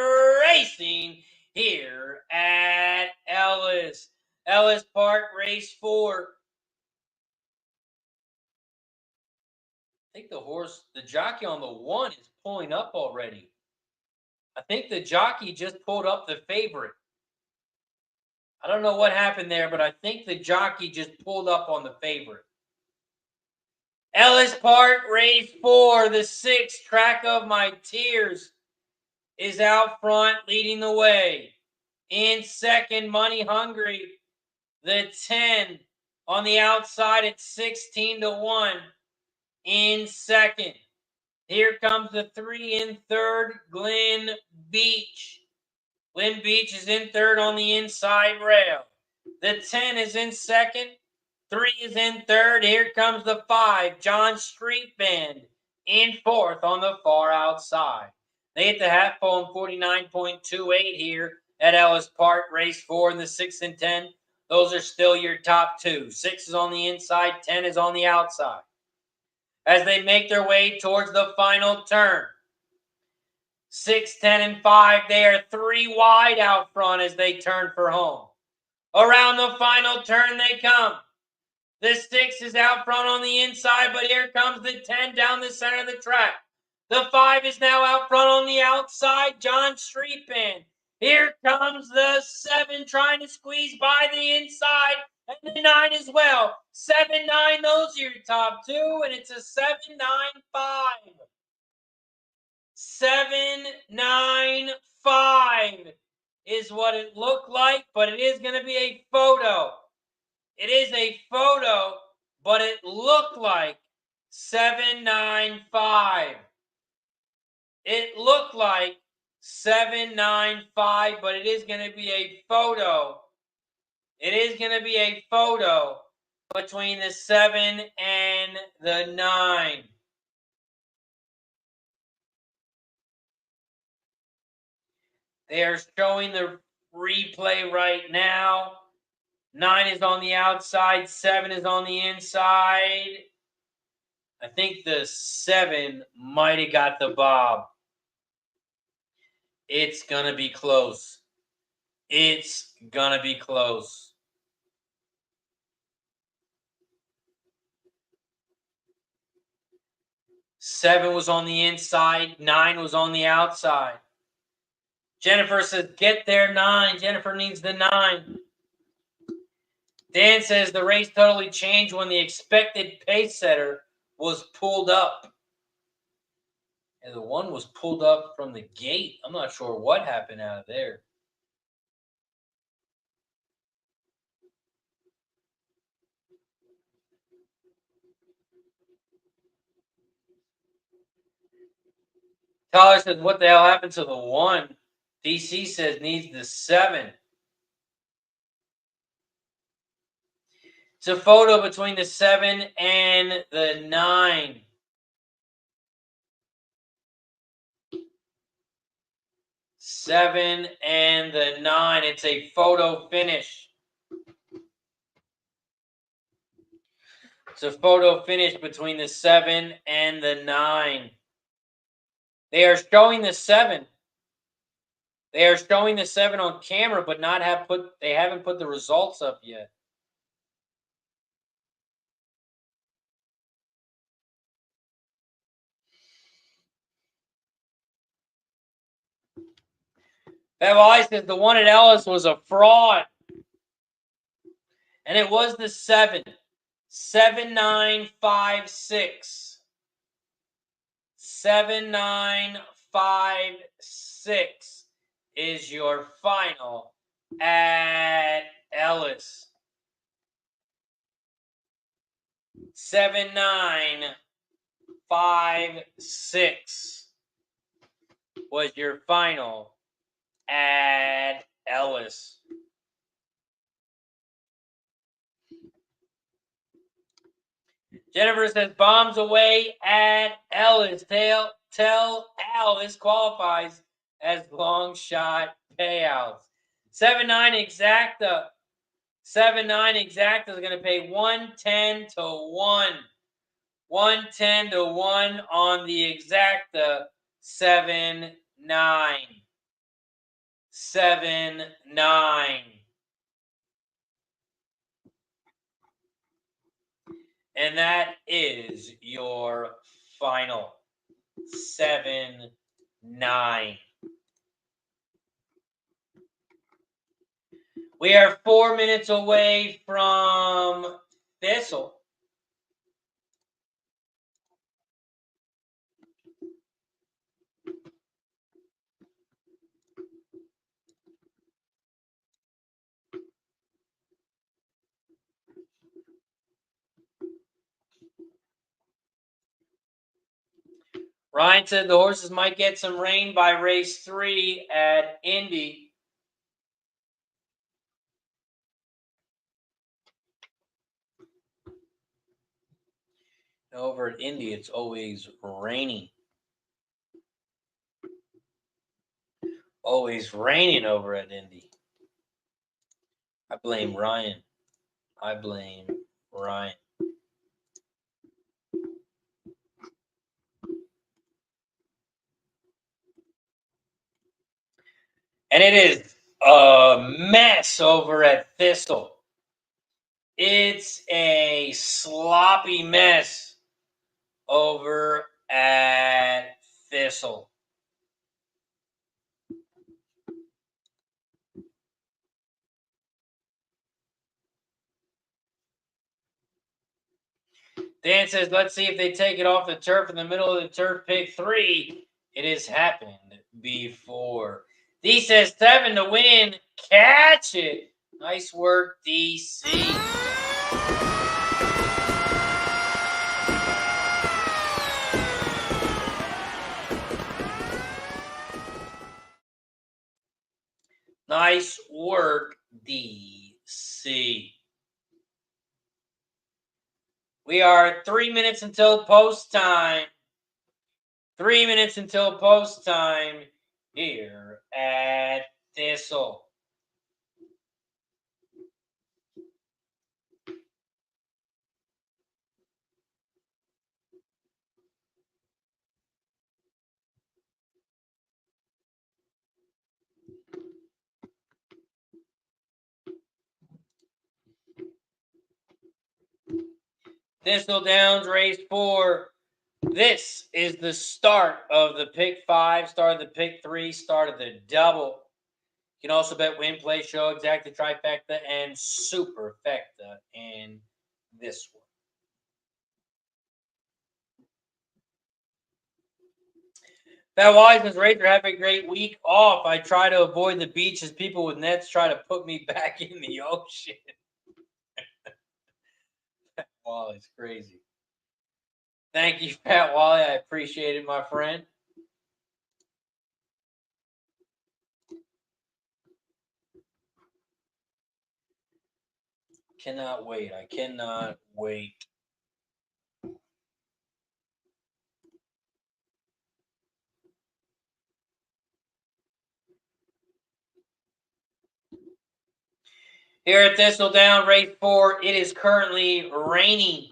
racing here at Ellis Park, race 4. I think the jockey on the 1 is pulling up already. I think the jockey just pulled up the favorite. I don't know what happened there, but I think the jockey just pulled up on the favorite. Ellis Park, race 4, the 6, Track of My Tears, is out front, leading the way. In second, Money Hungry. The 10 on the outside at 16-1 in second. Here comes the 3 in third, Glen Beach. Glen Beach is in third on the inside rail. The 10 is in second. 3 is in third. Here comes the 5, John Street Band, in fourth on the far outside. They hit the half pole in 49.28 here at Ellis Park, race 4, and the 6 and 10. Those are still your top 2. 6 is on the inside, 10 is on the outside. As they make their way towards the final turn, 6, 10, and 5, they are 3 wide out front as they turn for home. Around the final turn they come. The 6 is out front on the inside, but here comes the 10 down the center of the track. The 5 is now out front on the outside, John Street Band. Here comes the 7 trying to squeeze by the inside, and the 9 as well. 7, 9, those are your top 2, and it's a 7, 9, 5. 7, 9, 5 is what it looked like, but it is going to be a photo. It is a photo, but it looked like 7, 9, 5. It looked like 7, 9, 5, but it is going to be a photo. It is going to be a photo between the 7 and the 9. They are showing the replay right now. 9 is on the outside. 7 is on the inside. I think the 7 might have got the bob. It's going to be close. It's going to be close. Seven was on the inside. 9 was on the outside. Jennifer says, get there, 9. Jennifer needs the 9. Dan says the race totally changed when the expected pace setter was pulled up. And the 1 was pulled up from the gate. I'm not sure what happened out of there. Tyler says, what the hell happened to the 1? DC says needs the 7. It's a photo between the 7 and the 9. Seven and the 9. It's a photo finish. It's a photo finish between the 7 and the 9. They are showing the 7. They are showing the 7 on camera, but they haven't put the results up yet. Bev says the 1 at Ellis was a fraud. And it was the 7. 7, 9, 5, 6. 7, 9, 5, 6 is your final at Ellis. 7, 9, 5, 6 was your final at Ellis. Jennifer says, bombs away at Ellis. Tell Al this qualifies as long shot payouts. 7-9 exacta. 7-9 exacta is going to pay 110 to 1. 110 to 1 on the exacta. 7-9. 7-9. And that is your final. 7-9. We are 4 minutes away from Thistle. Ryan said the horses might get some rain by race 3 at Indy. Over at Indy, it's always raining. Always raining over at Indy. I blame Ryan. I blame Ryan. And it is a mess over at Thistle. It's a sloppy mess over at Thistle. Dan says, let's see if they take it off the turf in the middle of the turf. Pick 3. It has happened before. D says 7 to win. Catch it. Nice work, DC. Nice work, DC. We are 3 minutes until post time. 3 minutes until post time here at Thistle. Thistledowns race 4. This is the start of the pick 5, start of the pick 3, start of the double. You can also bet win, play, show, exacta, trifecta, and superfecta in this one. That Wiseman's Razor, have a great week off. I try to avoid the beach as people with nets try to put me back in the ocean. Wow, it's crazy. Thank you, Pat Wally. I appreciate it, my friend. Cannot wait. I cannot wait. Here at Thistledown, race 4, it is currently raining.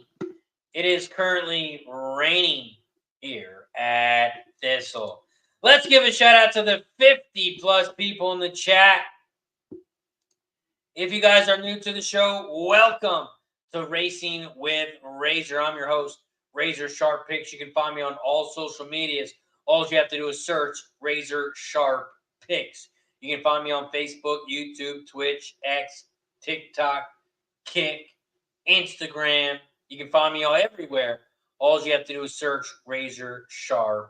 It is currently raining here at Thistle. Let's give a shout out to the 50+ people in the chat. If you guys are new to the show, welcome to Racing with Razor. I'm your host, RazorSharpPicks. You can find me on all social medias. All you have to do is search RazorSharpPicks. You can find me on Facebook, YouTube, Twitch, X, TikTok, Kick, Instagram. You can find me all everywhere. All you have to do is search RazorSharpPicks.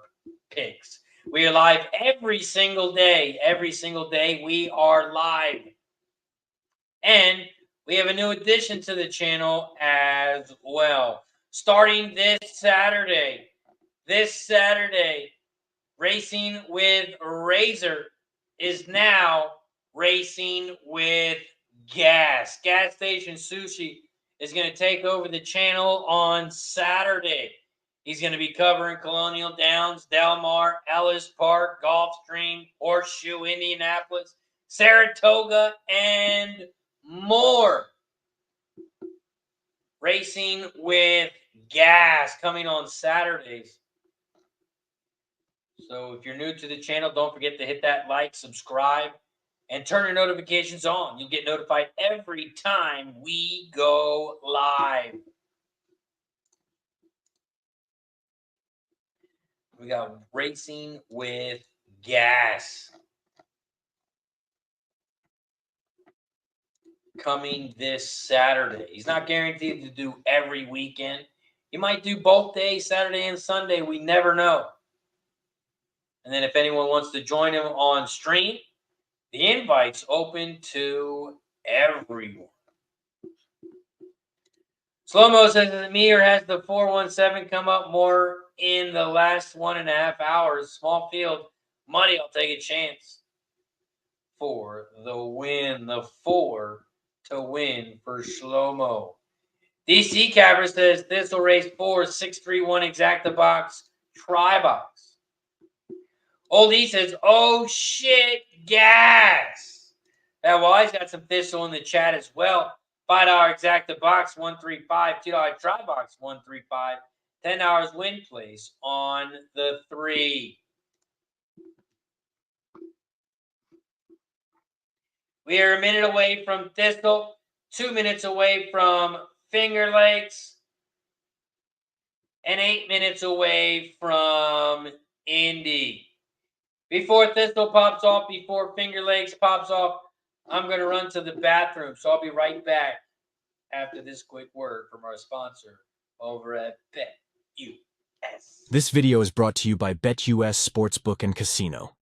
We are live every single day. Every single day we are live. And we have a new addition to the channel as well. Starting this Saturday, Racing with Razor is now Racing with Gas. Gas Station Sushi is going to take over the channel on Saturday. He's going to be covering Colonial Downs, Del Mar, Ellis Park, Gulfstream, Horseshoe, Indianapolis, Saratoga, and more. Racing with gas coming on Saturdays. So if you're new to the channel, don't forget to hit that like, subscribe, and turn your notifications on. You'll get notified every time we go live. We got Racing with Gas coming this Saturday. He's not guaranteed to do every weekend. He might do both days, Saturday and Sunday. We never know. And then if anyone wants to join him on stream, the invite's open to everyone. Slow-mo says, is it me or has the 417 come up more in the last 1.5 hours? Small field, muddy, I'll take a chance. For the win, the 4 to win for Slow-mo. DC Capper says, Thistle race 4, 631 exacta box, try box. Old E says, oh shit, gas. Now, well, he's got some Thistle in the chat as well. $5 exacta box, 135. $2 try box, 135. $10 win place on the 3. We are a minute away from Thistle, 2 minutes away from Finger Lakes, and 8 minutes away from Indy. Before Thistle pops off, before Finger Lakes pops off, I'm going to run to the bathroom, so I'll be right back after this quick word from our sponsor over at BetUS. This video is brought to you by BetUS Sportsbook and Casino.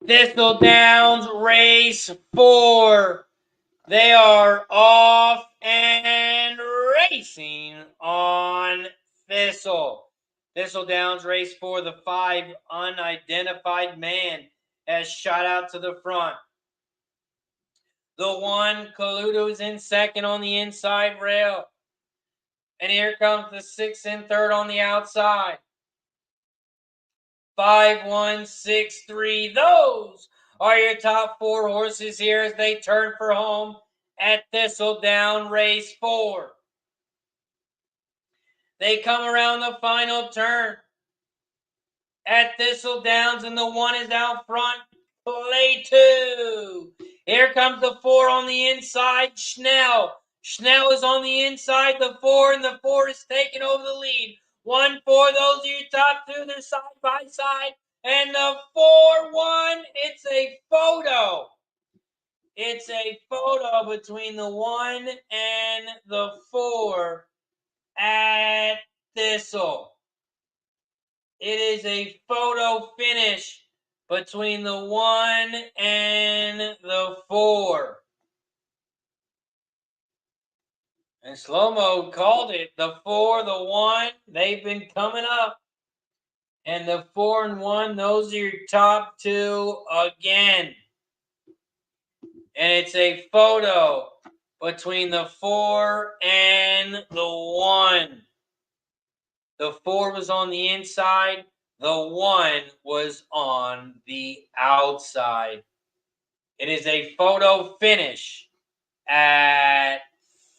Thistledowns race 4. They are off and racing on Thistle. Thistledowns race 4. The 5 unidentified man has shot out to the front. The 1, Coluto's in second on the inside rail. And here comes the 6 and third on the outside. 5, 1, 6, 3. Those are your top 4 horses here as they turn for home at Thistledown race 4. They come around the final turn at Thistledowns, and the 1 is out front. Play 2. Here comes the 4 on the inside, Schnell. Schnell is on the inside, the 4, and the 4 is taking over the lead. 1, 4, those are your top 2. They're side by side. And the 4, 1, it's a photo. It's a photo between the 1 and the 4 at Thistle. It is a photo finish between the 1 and the 4. And Slow-mo called it. The 4, the 1, they've been coming up. And the 4 and 1, those are your top two again. And it's a photo between the 4 and the 1. The 4 was on the inside. The 1 was on the outside. It is a photo finish at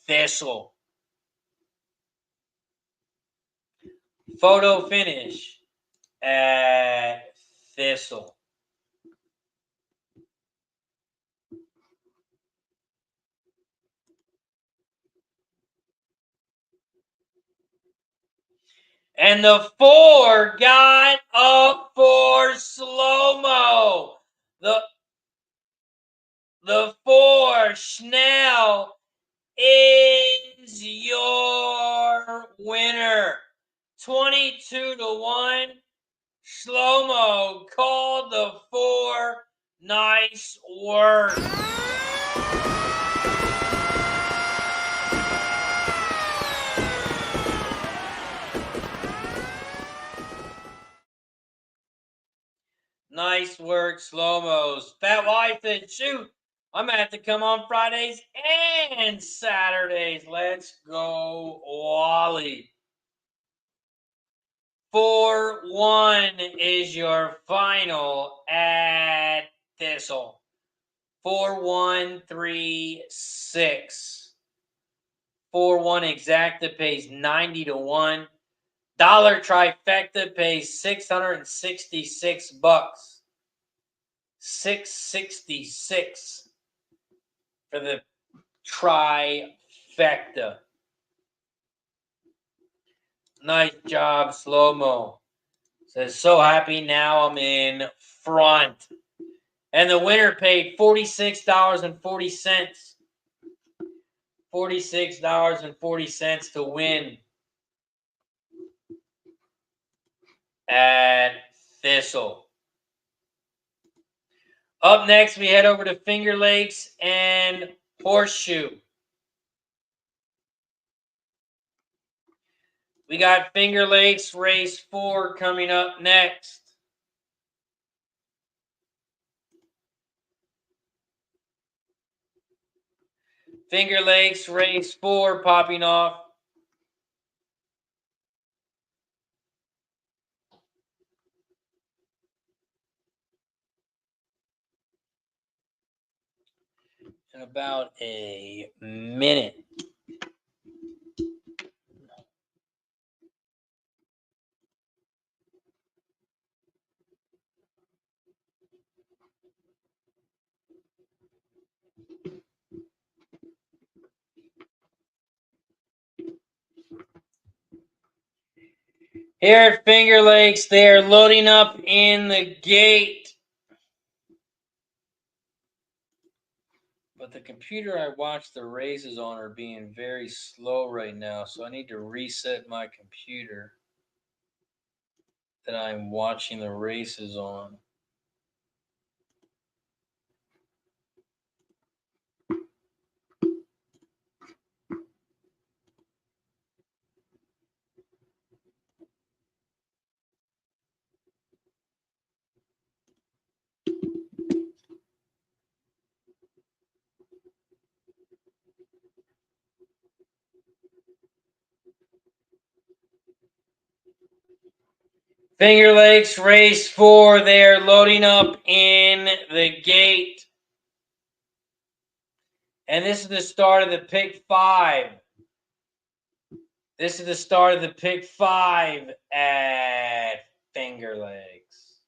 Thistle. Photo finish at Thistle. And the 4 got up for slow-mo. The 4, Schnell, is your winner. 22-1. Slow-mo called the 4. Nice work. Nice work, slow-mos. Fat Wife said, shoot, I'm going to have to come on Fridays and Saturdays. Let's go, Wally. 4-1 is your final at Thistle. 4-1-3-6. 4-1 exacta pays 90-1. Dollar trifecta pays $666. $666 for the trifecta. Nice job, slow-mo. Says, so happy now I'm in front. And the winner paid $46.40. $46.40 to win at Thistle. Up next, we head over to Finger Lakes and Horseshoe. We got Finger Lakes Race 4 coming up next. Finger Lakes Race 4 popping off. In about a minute. Here at Finger Lakes, they are loading up in the gate. But the computer I watch the races on are being very slow right now, so I need to reset my computer that I'm watching the races on. Finger Lakes Race 4, they are loading up in the gate. And this is the start of the pick 5. This is the start of the pick 5 at Finger Lakes.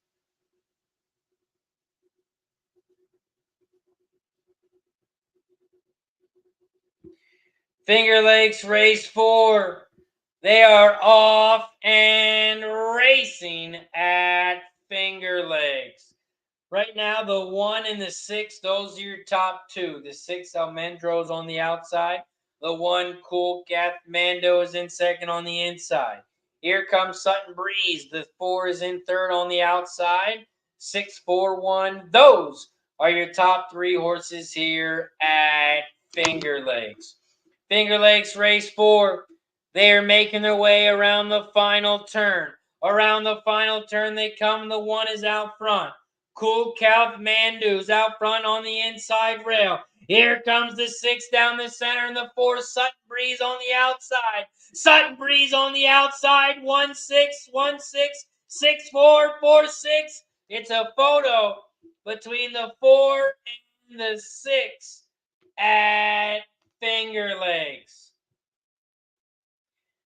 Finger Lakes Race 4. They are off and racing at Finger Lakes. Right now, the 1 and the 6, those are your top two. The 6, Almendro's on the outside. The 1, Cool Mando, is in second on the inside. Here comes Sutton Breeze. The 4 is in third on the outside. 6, 4, 1. Those are your top 3 horses here at Finger Lakes. Finger Lakes Race 4. They are making their way around the final turn. Around the final turn they come. The 1 is out front. Cool Calf Mandu's out front on the inside rail. Here comes the 6 down the center and the 4 Sutton Breeze on the outside. Sutton Breeze on the outside. 1 6 1 6 6 4 4 6. It's a photo between the 4 and the 6 at Finger Lakes.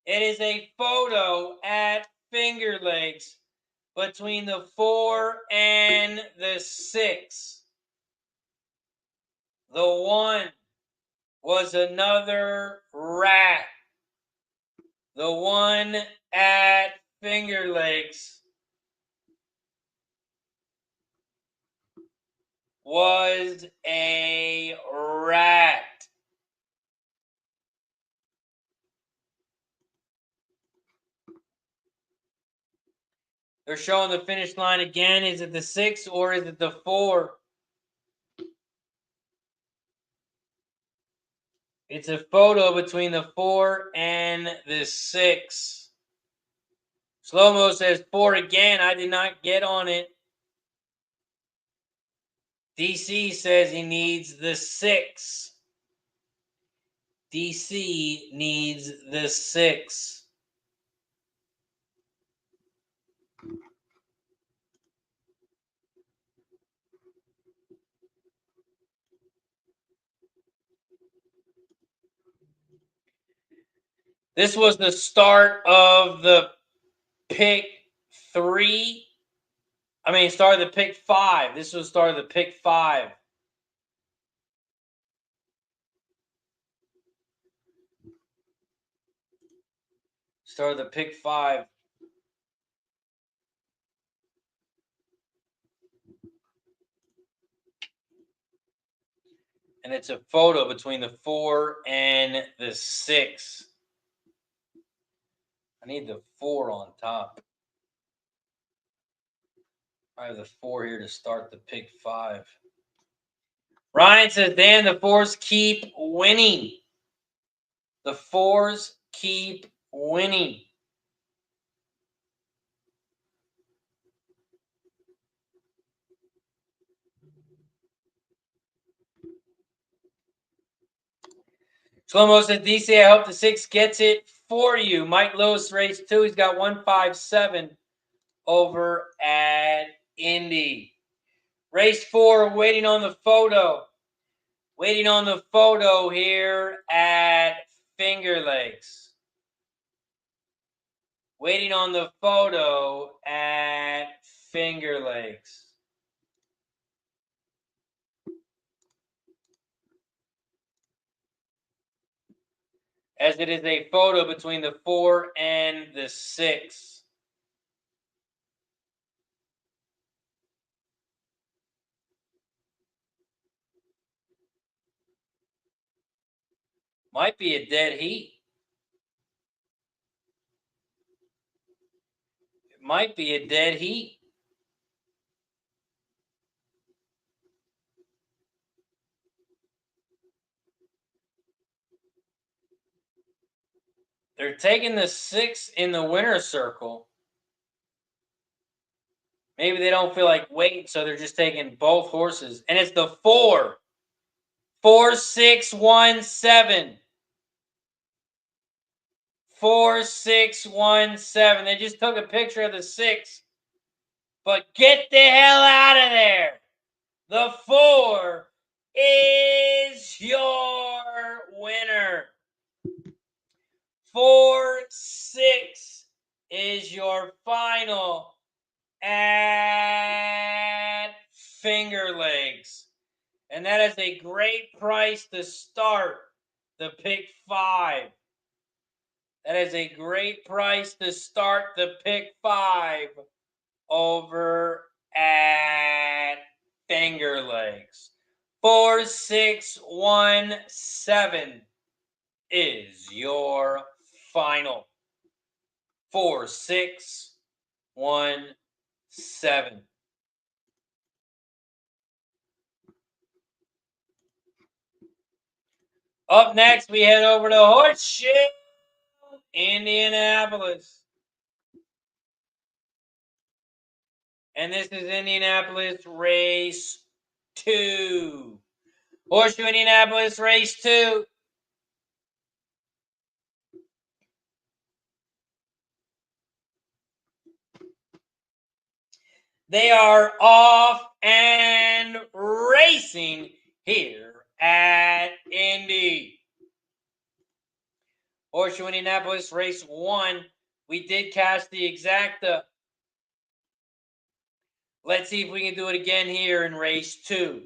It is a photo at Finger Lakes between the 4 and the 6. The 1 was another rat. The 1 at Finger Lakes was a rat. They're showing the finish line again. Is it the 6 or is it the 4? It's a photo between the 4 and the 6. Slow-mo says 4 again. I did not get on it. DC says he needs the 6. DC needs the 6. This was the start of the pick 3. Start of the pick 5. This was the start of the pick 5. Start of the pick 5. And it's a photo between the 4 and the 6. I need the 4 on top. I have the 4 here to start the pick 5. Ryan says, Dan, the 4s keep winning. The 4s keep winning. Shlomo says, DC, I hope the 6 gets it for you. Mike Lewis, race 2. He's got 157 over at Indy. Race 4, waiting on the photo. Waiting on the photo here at Finger Lakes. Waiting on the photo at Finger Lakes. As it is a photo between the 4 and the 6. Might be a dead heat. It might be a dead heat. They're taking the 6 in the winner's circle. Maybe they don't feel like waiting, so they're just taking both horses. And it's the 4. 4, 6, 1, 7. 4, 6, 1, 7. They just took a picture of the 6. But get the hell out of there. The 4 is your winner. 4, 6 is your final at Finger Lakes. And that is a great price to start the pick 5. That is a great price to start the pick 5 over at Finger Lakes. 4, 6, 1, 7 is your final. 4, 6, 1, 7. Up next, we head over to Horseshoe Indianapolis. And this is Indianapolis Race 2. Horseshoe Indianapolis Race 2. They are off and racing here at Indy. Horseshoe Indianapolis Race 1. We did cast the exacta. Let's see if we can do it again here in Race 2.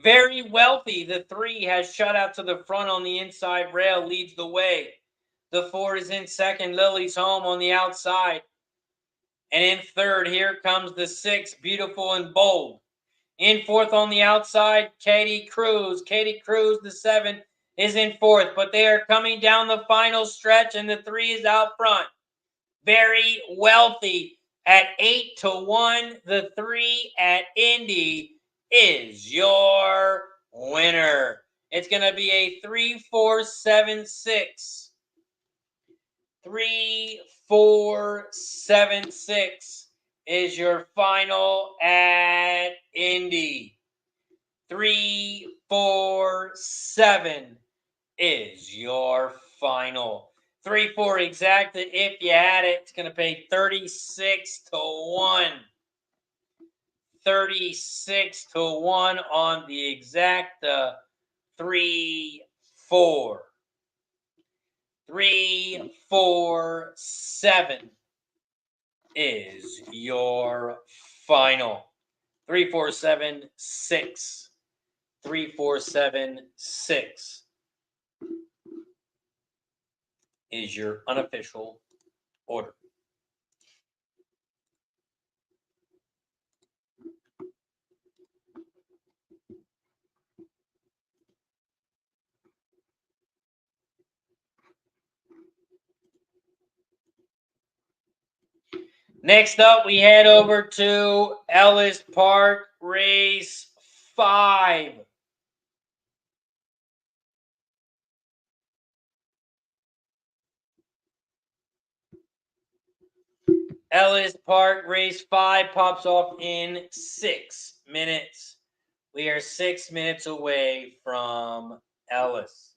Very Wealthy, the 3 has shut out to the front on the inside rail, leads the way. The 4 is in second, Lily's Home on the outside. And in third, here comes the 6, Beautiful and Bold. In fourth on the outside, Katie Cruz. Katie Cruz, the 7, is in fourth, but they are coming down the final stretch, and the 3 is out front. Very Wealthy at 8-1. The 3 at Indy is your winner. It's going to be a 3-4-7-6. 3-4-7-6 is your final at Indy. 3-4-7 is your final. 3-4 exact. If you had it, it's going to pay 36-1. 36-1 on the exact 3-4. 3-4-7 is your final. 3-4-7-6. 3-4-7-6 is your unofficial order. Next up, we head over to Ellis Park, Race 5. Ellis Park, Race 5 pops off in 6 minutes. We are 6 minutes away from Ellis.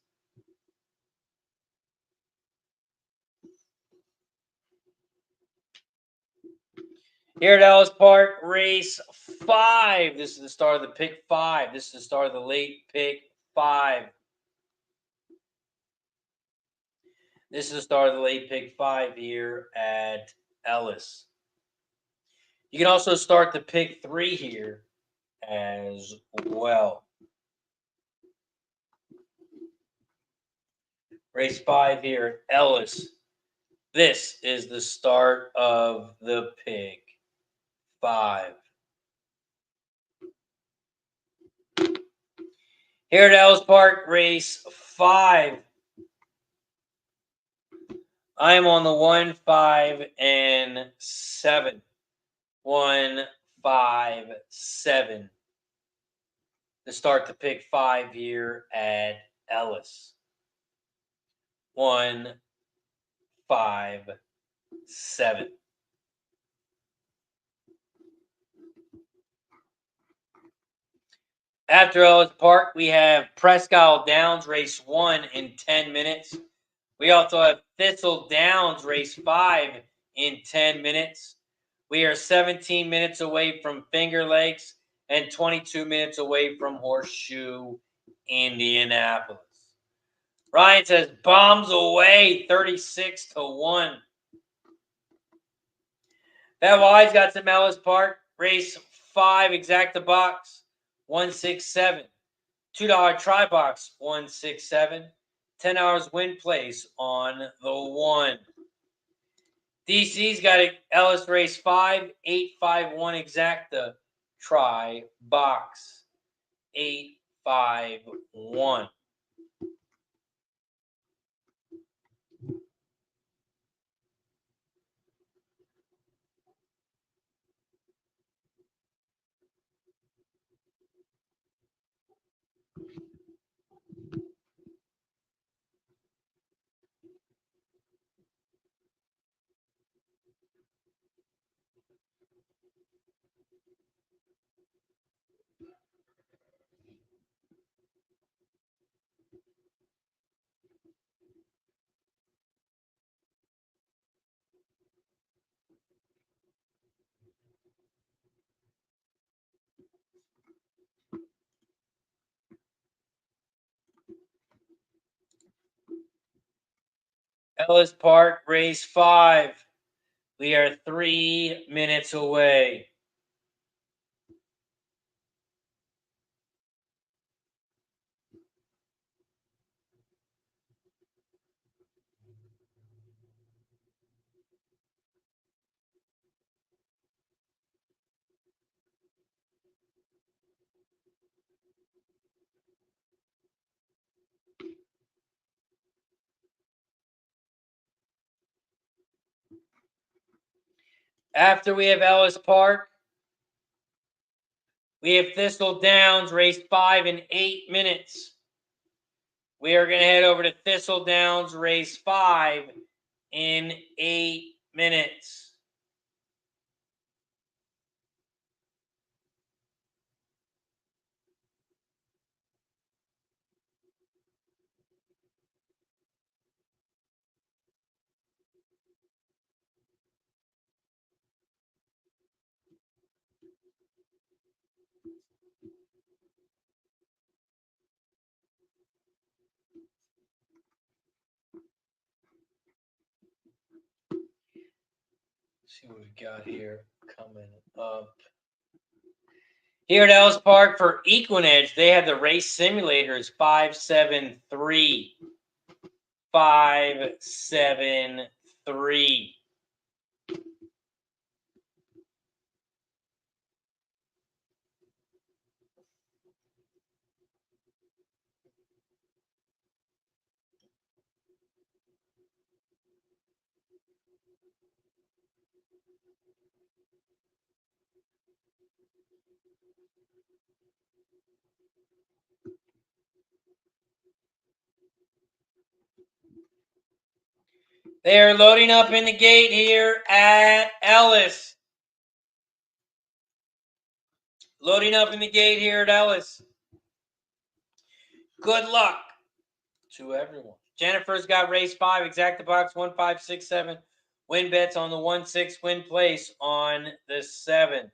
Here at Ellis Park, Race 5. This is the start of the pick 5. This is the start of the late pick 5. This is the start of the late pick 5 here at Ellis. You can also start the pick 3 here as well. Race 5 here at Ellis. This is the start of the pick 5. Here at Ellis Park, Race 5. I am on the 1, 5, and 7. 1, 5, 7. To start the pick 5 here at Ellis. 1, 5, 7. After Ellis Park, we have Presque Isle Downs, Race 1 in 10 minutes. We also have Thistledown, Race 5 in 10 minutes. We are 17 minutes away from Finger Lakes and 22 minutes away from Horseshoe Indianapolis. Ryan says bombs away 36-1. That Wise got some Ellis Park. Race 5 exacta box 167. $2 try box 167. 10 hours win place on the 1. DC's got a Ellis Race 5, 851 exacta try box 851. Ellis Park, race 5. We are 3 minutes away. After we have Ellis Park, we have Thistledowns, race 5 in 8 minutes. We are going to head over to Thistledowns, race 5 in 8 minutes. See what we got here coming up. Here at Ellis Park for Equinedge, they have the race simulators 573. 573. They are loading up in the gate here at Ellis. Loading up in the gate here at Ellis. Good luck to everyone. Jennifer's got race 5, exact the box 1567. Win bets on the 1-6, win place on the 7.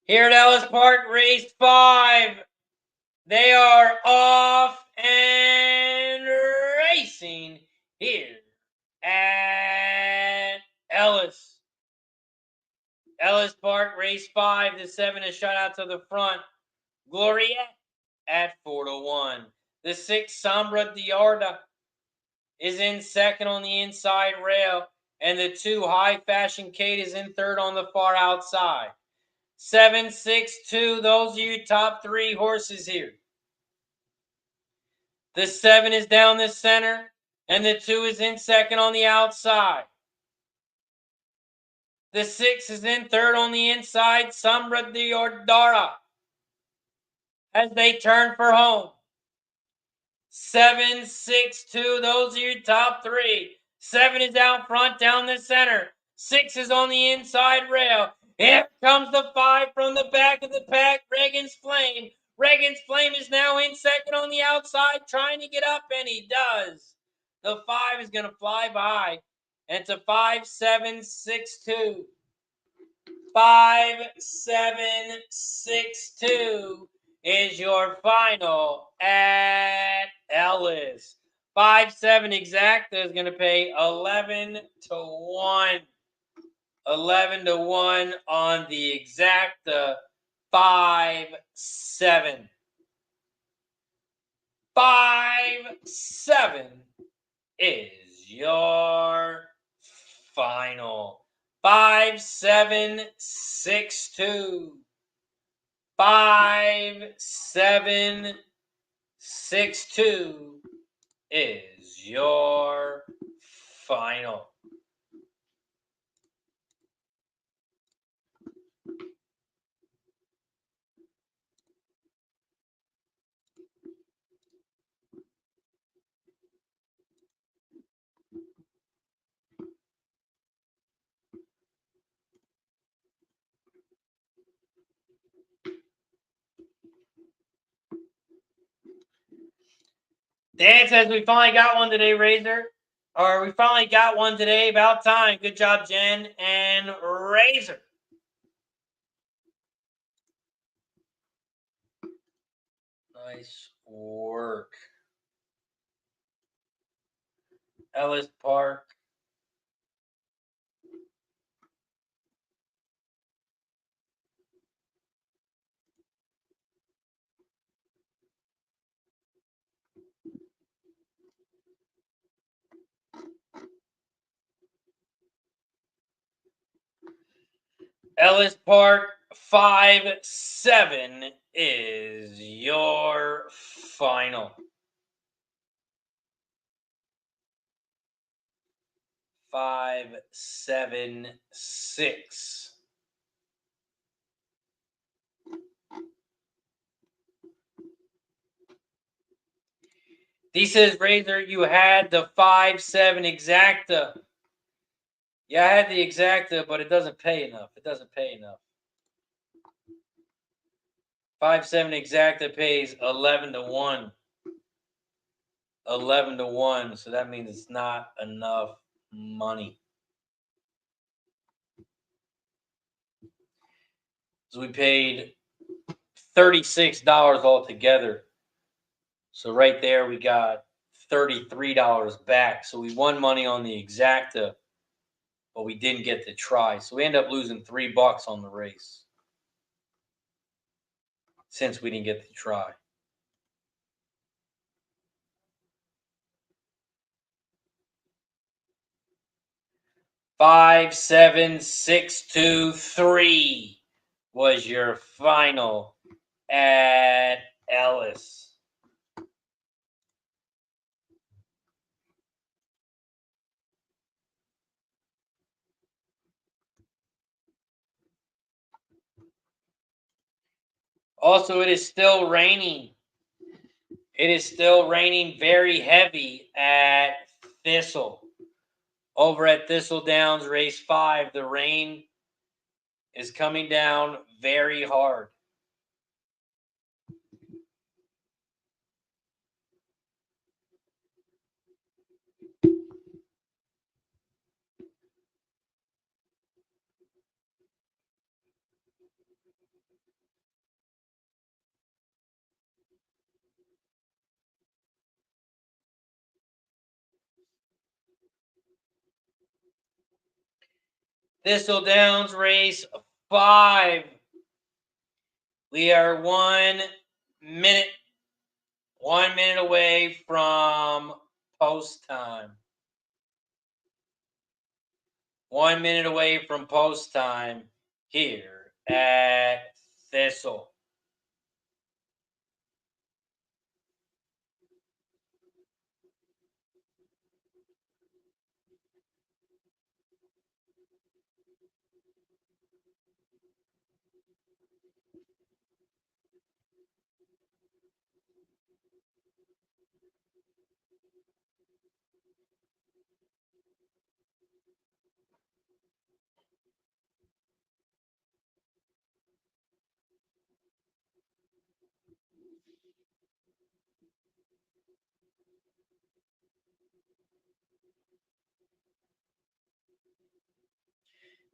Here at Ellis Park, race 5. They are off and racing here at Ellis. Ellis Park, race 5. The 7 is shot out to the front. Gloriette at 4-1. The 6, Sombra Diarda, is in second on the inside rail. And the 2, High Fashion Kate, is in third on the far outside. 7, 6, 2. Those are your top 3 horses here. The 7 is down the center, and the 2 is in second on the outside. The 6 is in third on the inside, Sombra Diordara, as they turn for home. 7, 6, 2. Those are your top 3. 7 is out front down the center. 6 is on the inside rail. Here comes the 5 from the back of the pack, Reagan's Flame. Reagan's Flame is now in second on the outside, trying to get up, and he does. The 5 is going to fly by. And it's a 5, 7, 6, 2. 5, 7, 6, 2 is your final at Ellis. 5-7 exacta is going to pay 11 to 1. 11 to 1 on the exacta. 5-7. 5-7 is your final. 5-7-6-2. 5762 is your final. Dan says we finally got one today, Razor. Or we finally got one today. About time. Good job, Jen and Razor. Nice work. Ellis Park. Ellis Park 5-7 is your final. 5-7-6. He says, Razor, you had the 5-7 exacta. Yeah, I had the exacta, but it doesn't pay enough. It doesn't pay enough. 5-7 exacta pays 11-1. 11-1, so that means it's not enough money. So we paid $36 altogether. So right there we got $33 back. So we won money on the exacta, but we didn't get to try. So we end up losing $3 on the race since we didn't get to try. Five, 7, 6, 2, 3 was your final at Ellis. Also, it is still raining. It is still raining very heavy at Thistle. Over at Thistledowns, race 5, the rain is coming down very hard. Thistledowns, race 5. We are 1 minute away from post time. 1 minute away from post time here at Thistle.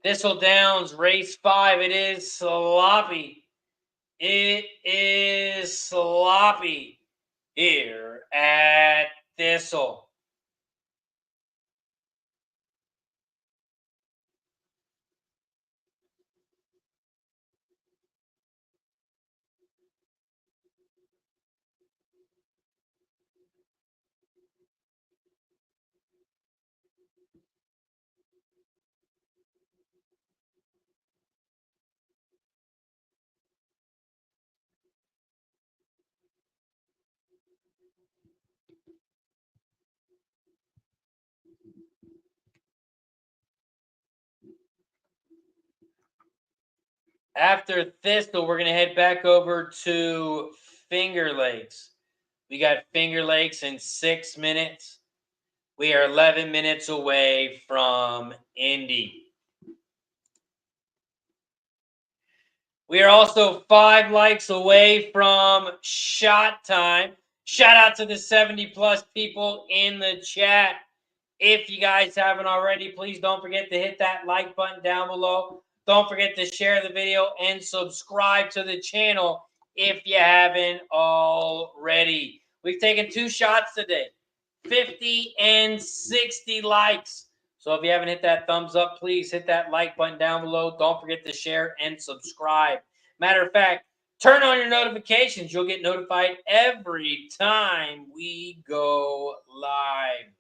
Thistledowns, race 5. It is sloppy. It is sloppy here at Thistle. After Thistle, we're going to head back over to Finger Lakes. We got Finger Lakes in 6 minutes. We are 11 minutes away from Indy. We are also 5 likes away from shot time. Shout out to the 70+ people in the chat. If you guys haven't already, please don't forget to hit that like button down below. Don't forget to share the video and subscribe to the channel if you haven't already. We've taken 2 shots today, 50 and 60 likes. So if you haven't hit that thumbs up, please hit that like button down below. Don't forget to share and subscribe. Matter of fact, turn on your notifications. You'll get notified every time we go live.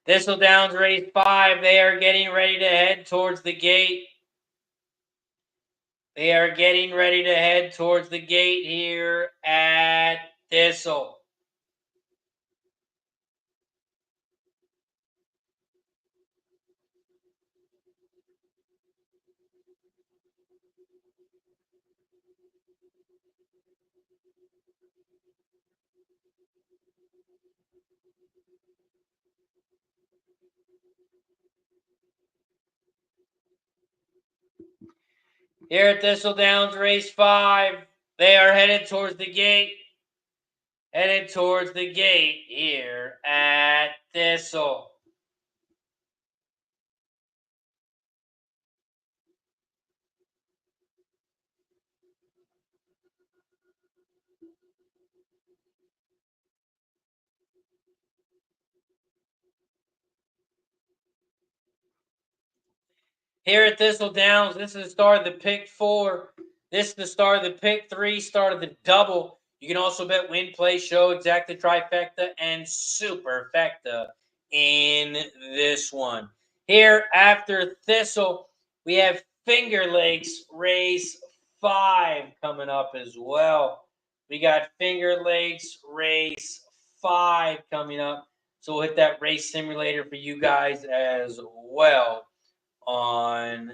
Thistledowns race 5. They are getting ready to head towards the gate. They are getting ready to head towards the gate here at Thistle. Here at Thistledowns race 5, they are headed towards the gate. Headed towards the gate here at Thistle. Here at Thistledowns, this is the start of the pick 4. This is the start of the pick 3, start of the double. You can also bet win, play, show, exacta, trifecta, and superfecta in this one. Here after Thistle, we have Finger Lakes race 5 coming up as well. We got Finger Lakes race 5 coming up. So we'll hit that race simulator for you guys as well on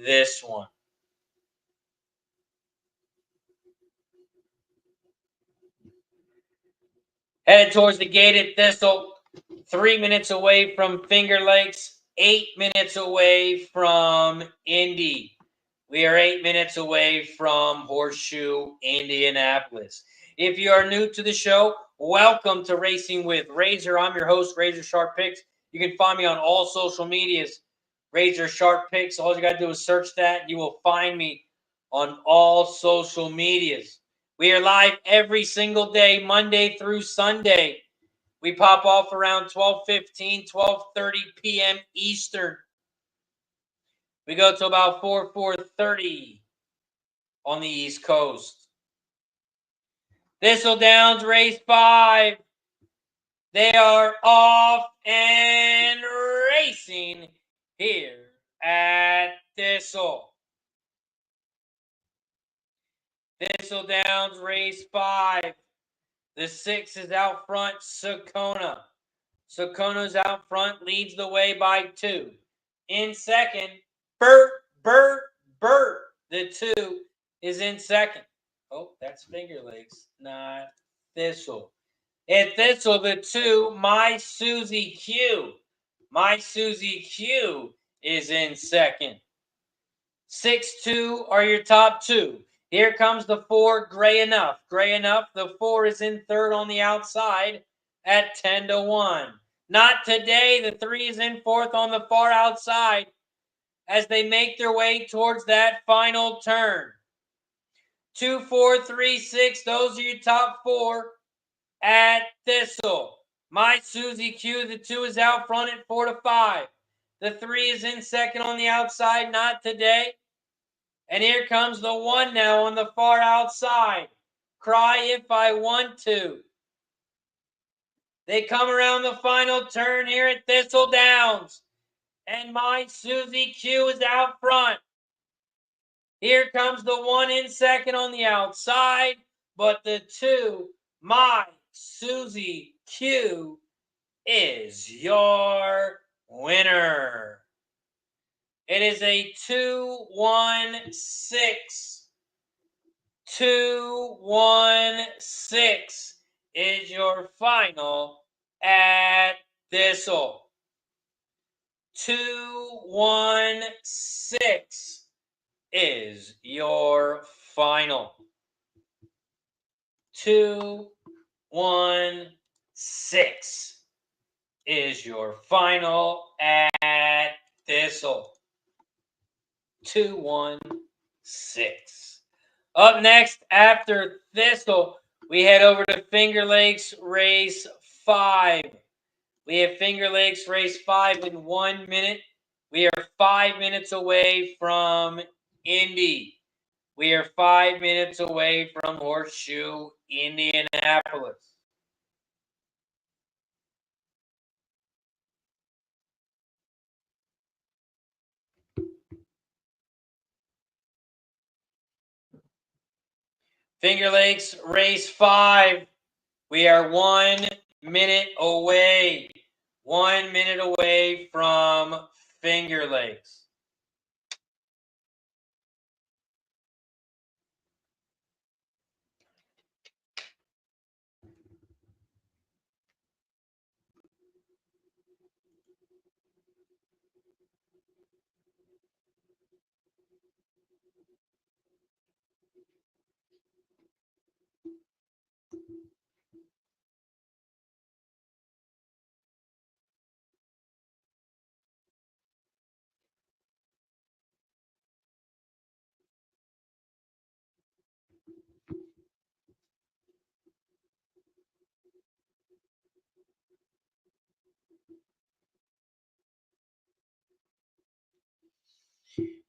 this one. Headed towards the gate at Thistle, 3 minutes away from Finger Lakes, 8 minutes away from Indy. We are 8 minutes away from Horseshoe Indianapolis. If you are new to the show, welcome to Racing with Razor. I'm your host, RazorSharpPicks. You can find me on all social medias, RazorSharpPicks. All you got to do is search that. You will find me on all social medias. We are live every single day, Monday through Sunday. We pop off around 12:15, 12:30 p.m. Eastern. We go to about 4:30 on the East Coast. Thistledowns race 5. They are off and racing here at Thistle. Thistledowns race 5. The 6 is out front, Sakona. Sakona's out front, leads the way by 2. In second, Bert. The 2 is in second. Oh, that's Finger Lakes, not Thistle. At Thistle, the 2, My Susie Q. My Susie Q is in second. 6-2 are your top 2. Here comes the 4, Gray Enough. Gray Enough, the 4 is in third on the outside at 10-1. Not today. The 3 is in fourth on the far outside as they make their way towards that final turn. 2, 4, 3, 6. Those are your top 4 at Thistle. My Susie Q, the 2 is out front at 4-5. The 3 is in second on the outside. Not today. And here comes the 1 now on the far outside. Cry If I Want To. They come around the final turn here at Thistledowns. And My Susie Q is out front. Here comes the 1 in second on the outside. But the 2, My Susie Q is your winner. It is a 2-1-6. 2-1-6 is your final at Thistle. 2-1-6 is your final. 2-1-6 is your final at Thistle. 2-1-6. Up next, after Thistle, we head over to Finger Lakes Race 5. We have Finger Lakes Race 5 in 1 minute. We are 5 minutes away from Indy. We are 5 minutes away from Horseshoe Indianapolis. Finger Lakes Race 5. We are 1 minute away. 1 minute away from Finger Lakes.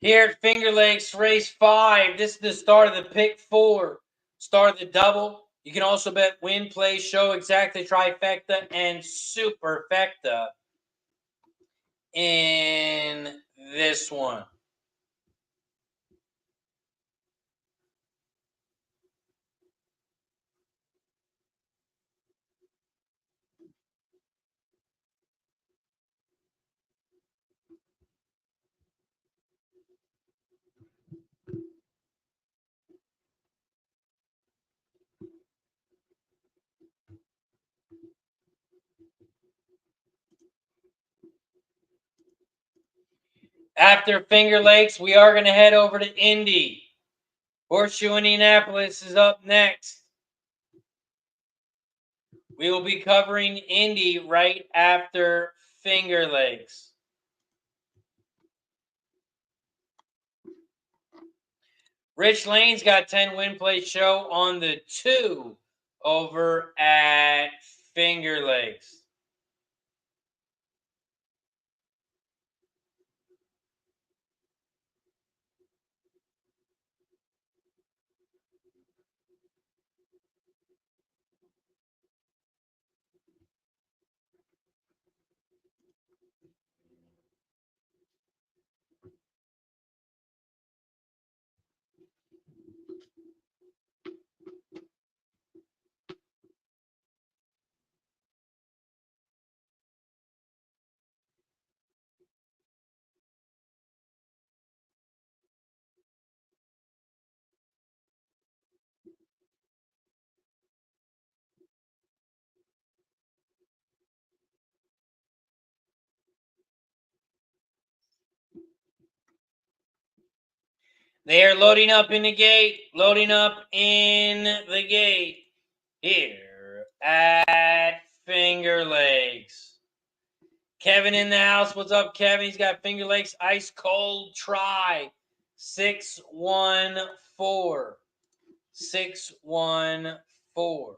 Here at Finger Lakes Race 5, this is the start of the Pick 4, start of the double. You can also bet win, play, show, exactly, trifecta, and superfecta in this one. After Finger Lakes, we are going to head over to Indy. Horseshoe Indianapolis is up next. We will be covering Indy right after Finger Lakes. Rich Lane's got 10 win play show on the 2 over at Finger Lakes. They are loading up in the gate, here at Finger Lakes. Kevin in the house. What's up, Kevin? He's got Finger Lakes Ice Cold Try. 614. 614.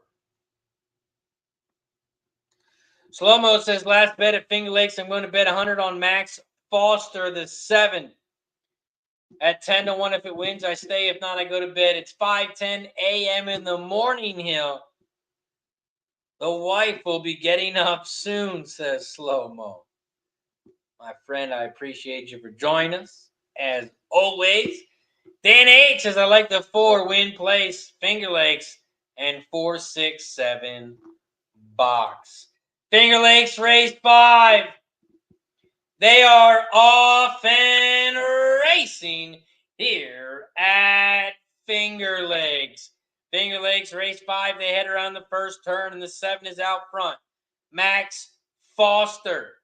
Slow-mo says, last bet at Finger Lakes, I'm going to bet 100 on Max Foster, the 7. At 10-1, if it wins, I stay. If not, I go to bed. It's 5:10 a.m. in the morning, Hill. The wife will be getting up soon, says Slow-mo. My friend, I appreciate you for joining us, as always. Dan H says, I like the 4 win place, Finger Lakes, and 4, 6, 7 box. Finger Lakes Race 5. They are off and racing here at Finger Lakes. Finger Lakes Race 5, they head around the first turn, and the 7 is out front. Max Foster.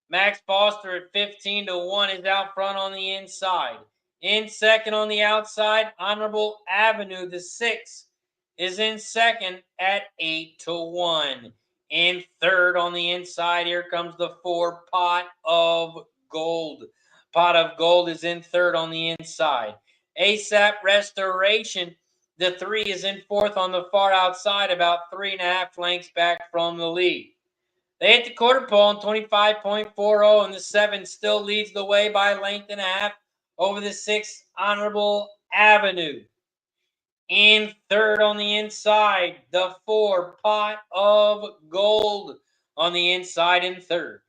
Max Foster at 15-1 is out front on the inside. In second on the outside, Honorable Avenue, the 6, is in second at 8-1. In third on the inside, here comes the 4, Pot of Gold. Pot of Gold is in third on the inside. ASAP Restoration, the 3, is in fourth on the far outside, about 3.5 lengths back from the lead. They hit the quarter pole in 25.40, and the 7 still leads the way by a length and a half over the 6, Honorable Avenue. In third on the inside, the 4, Pot of Gold on the inside in third.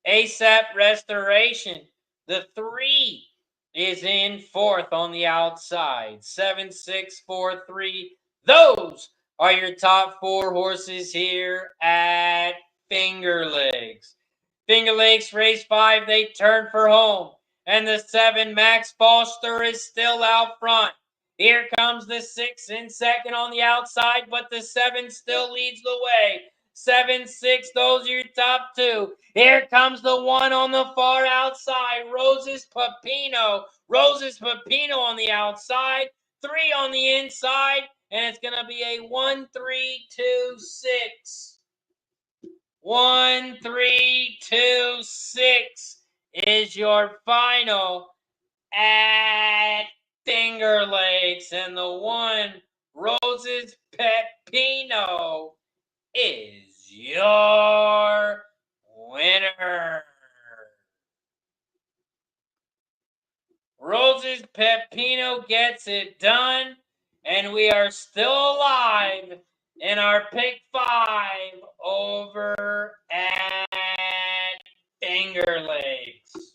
ASAP Restoration, the 3, is in fourth on the outside. 7, 6, 4, 3. Those are your top 4 horses here at Finger Lakes. Finger Lakes Race 5, they turn for home. And the 7, Max Foster, is still out front. Here comes the 6 in second on the outside, but the 7 still leads the way. 7, 6, those are your top 2. Here comes the 1 on the far outside, Roses Pepino. Roses Pepino on the outside, 3 on the inside, and it's going to be a 1, 3, 2, 6. 1, 3, 2, 6 is your final at Finger Lakes, and the 1, Roses Pepino, is your winner. Roses Pepino gets it done, and we are still alive in our pick 5 over at Finger Lakes.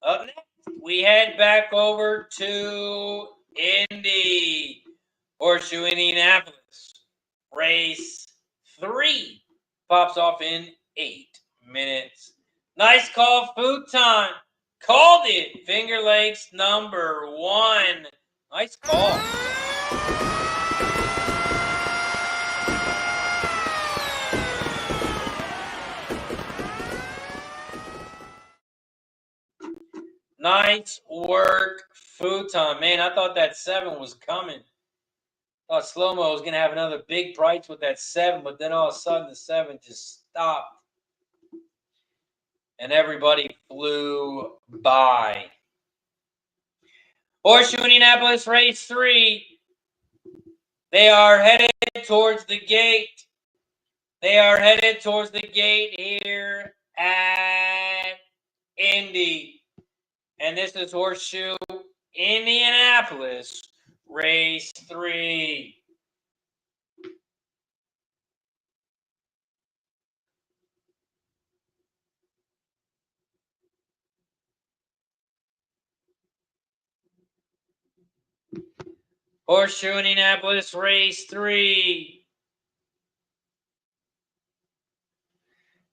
Up next, we head back over to Indy. Horseshoe Indianapolis. Race 3 pops off in 8 minutes. Nice call, Futon. Called it. Finger Lakes number 1. Nice call. Nice work, Futon. Man, I thought that 7 was coming. I thought Slow-Mo was going to have another big price with that 7, but then all of a sudden the 7 just stopped. And everybody flew by. Horseshoe Indianapolis Race 3. They are headed towards the gate. They are headed towards the gate here at Indy. And this is Horseshoe Indianapolis Race 3. Horseshoe Indianapolis Race 3.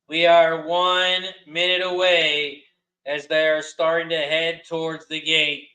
We are 1 minute away as they are starting to head towards the gate.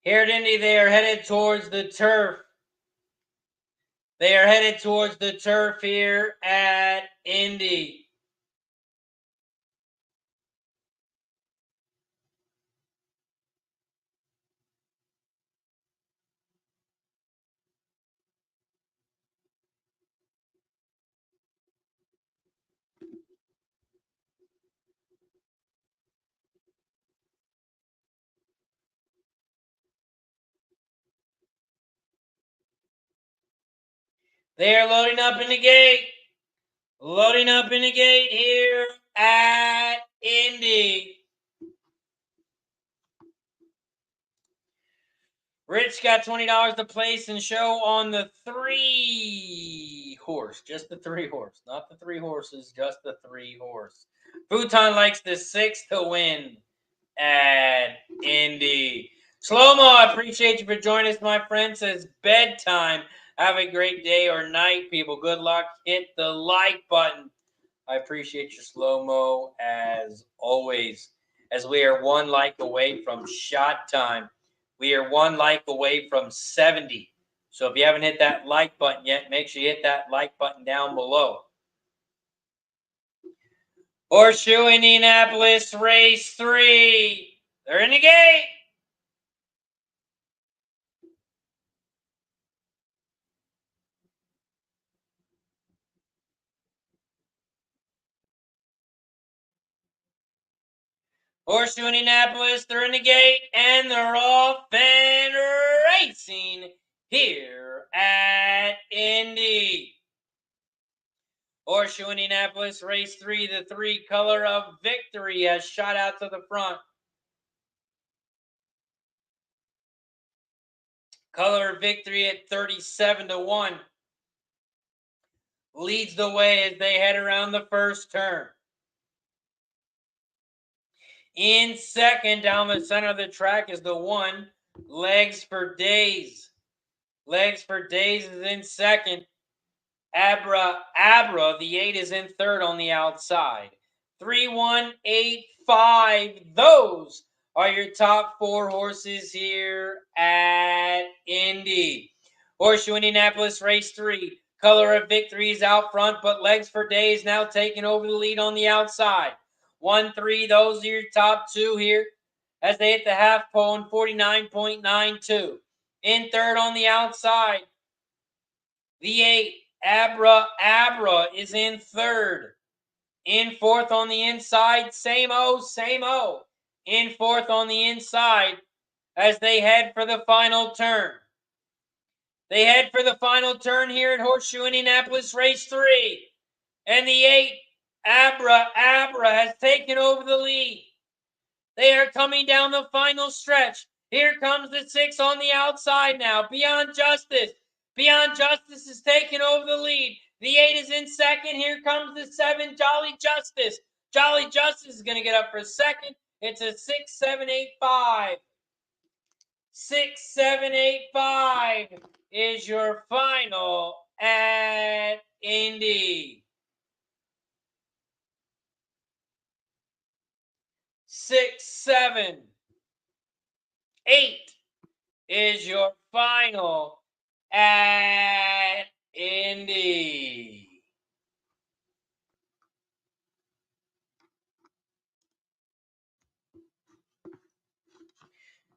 Here at Indy, they are headed towards the turf. They are headed towards the turf here at Indy. They are loading up in the gate. Loading up in the gate here at Indy. Rich got $20 to place and show on the 3 horse. Just the 3 horse. Not the 3 horses, just the 3 horse. Futon likes the 6 to win at Indy. Slow-mo, I appreciate you for joining us, my friend. Says bedtime. Have a great day or night, people. Good luck. Hit the like button. I appreciate your slow-mo as always, as we are 1 like away from shot time. We are 1 like away from 70. So if you haven't hit that like button yet, make sure you hit that like button down below. Horseshoe Indianapolis, race 3. They're in the gate. Horseshoe Indianapolis, they're in the gate, and they're off and racing here at Indy. Horseshoe Indianapolis, race 3, the 3 color of victory has shot out to the front. Color of victory at 37-1. Leads the way as they head around the first turn. In second, down the center of the track is the 1, Legs for Days. Legs for Days is in second. Abra, the 8 is in third on the outside. 3, 1, 8, 5. Those are your top 4 horses here at Indy. Horseshoe Indianapolis, race 3. Color of victory is out front, but Legs for Days now taking over the lead on the outside. 1, 3, those are your top 2 here as they hit the half pole in 49.92. In third on the outside, the 8, Abra is in third. In fourth on the inside, same-o. In fourth on the inside as they head for the final turn. They head for the final turn here at Horseshoe Indianapolis, race 3. And the 8, Abra has taken over the lead. They are coming down the final stretch. Here comes the 6 on the outside now. Beyond Justice. Beyond Justice is taking over the lead. The 8 is in second. Here comes the 7, Jolly Justice. Jolly Justice is going to get up for second. It's a 6-7-8-5. 6-7-8-5 is your final at Indy. 6-7-8 is your final at Indy.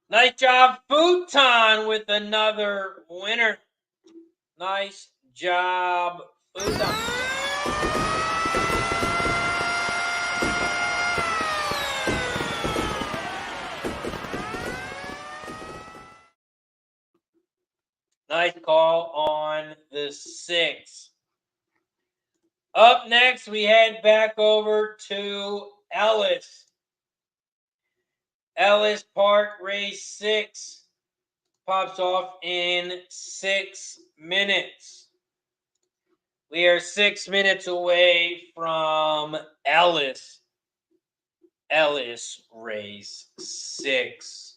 Nice job, Futon, with another winner. Nice job, Futon. Nice call on the 6. Up next, we head back over to Ellis. Ellis Park, race 6, pops off in 6 minutes. We are 6 minutes away from Ellis. Ellis, race 6.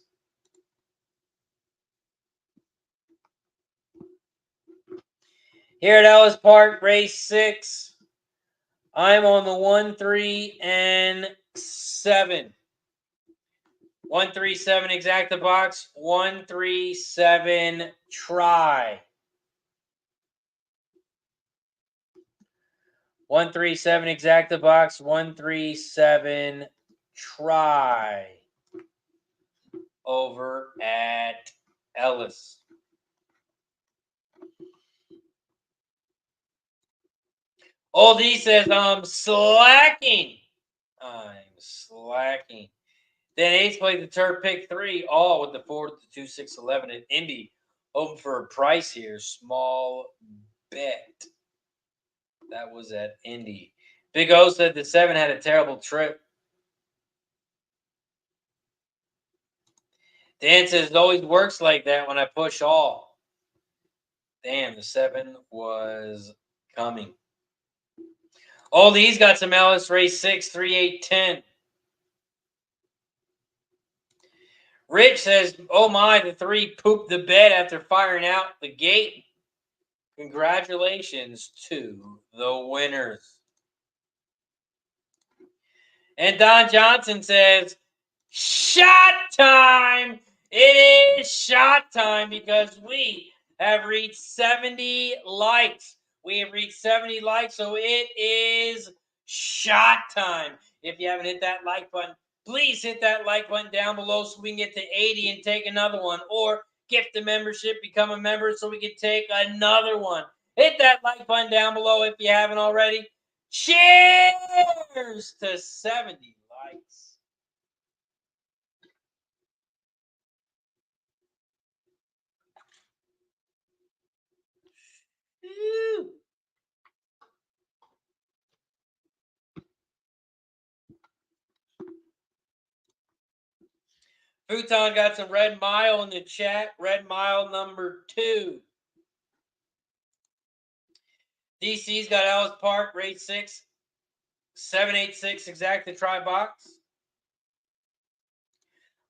Here at Ellis Park, race 6, I'm on the 1, 3, and 7. 137 exacta box, 137 try. 137 exacta box, 137 try. Over at Ellis. Old E says, I'm slacking. Then Ace played the turf pick 3, all with the 4 to 2, 6, 11 at Indy. Hoping for a price here. Small bet. That was at Indy. Big O said the 7 had a terrible trip. Dan says it always works like that when I push all. Damn, the 7 was coming. All these got some Ellis race 6, 3, 8, 10. Rich says, oh my, the 3 pooped the bed after firing out the gate. Congratulations to the winners. And Don Johnson says, shot time! It is shot time because we have reached 70 likes. We have reached 70 likes, so it is shot time. If you haven't hit that like button, please hit that like button down below so we can get to 80 and take another one. Or gift the membership, become a member so we can take another one. Hit that like button down below if you haven't already. Cheers to 70 likes. Woo. Futon got some Red Mile in the chat. Red Mile number 2. DC's got Ellis Park, race 6, 786 exact to try box.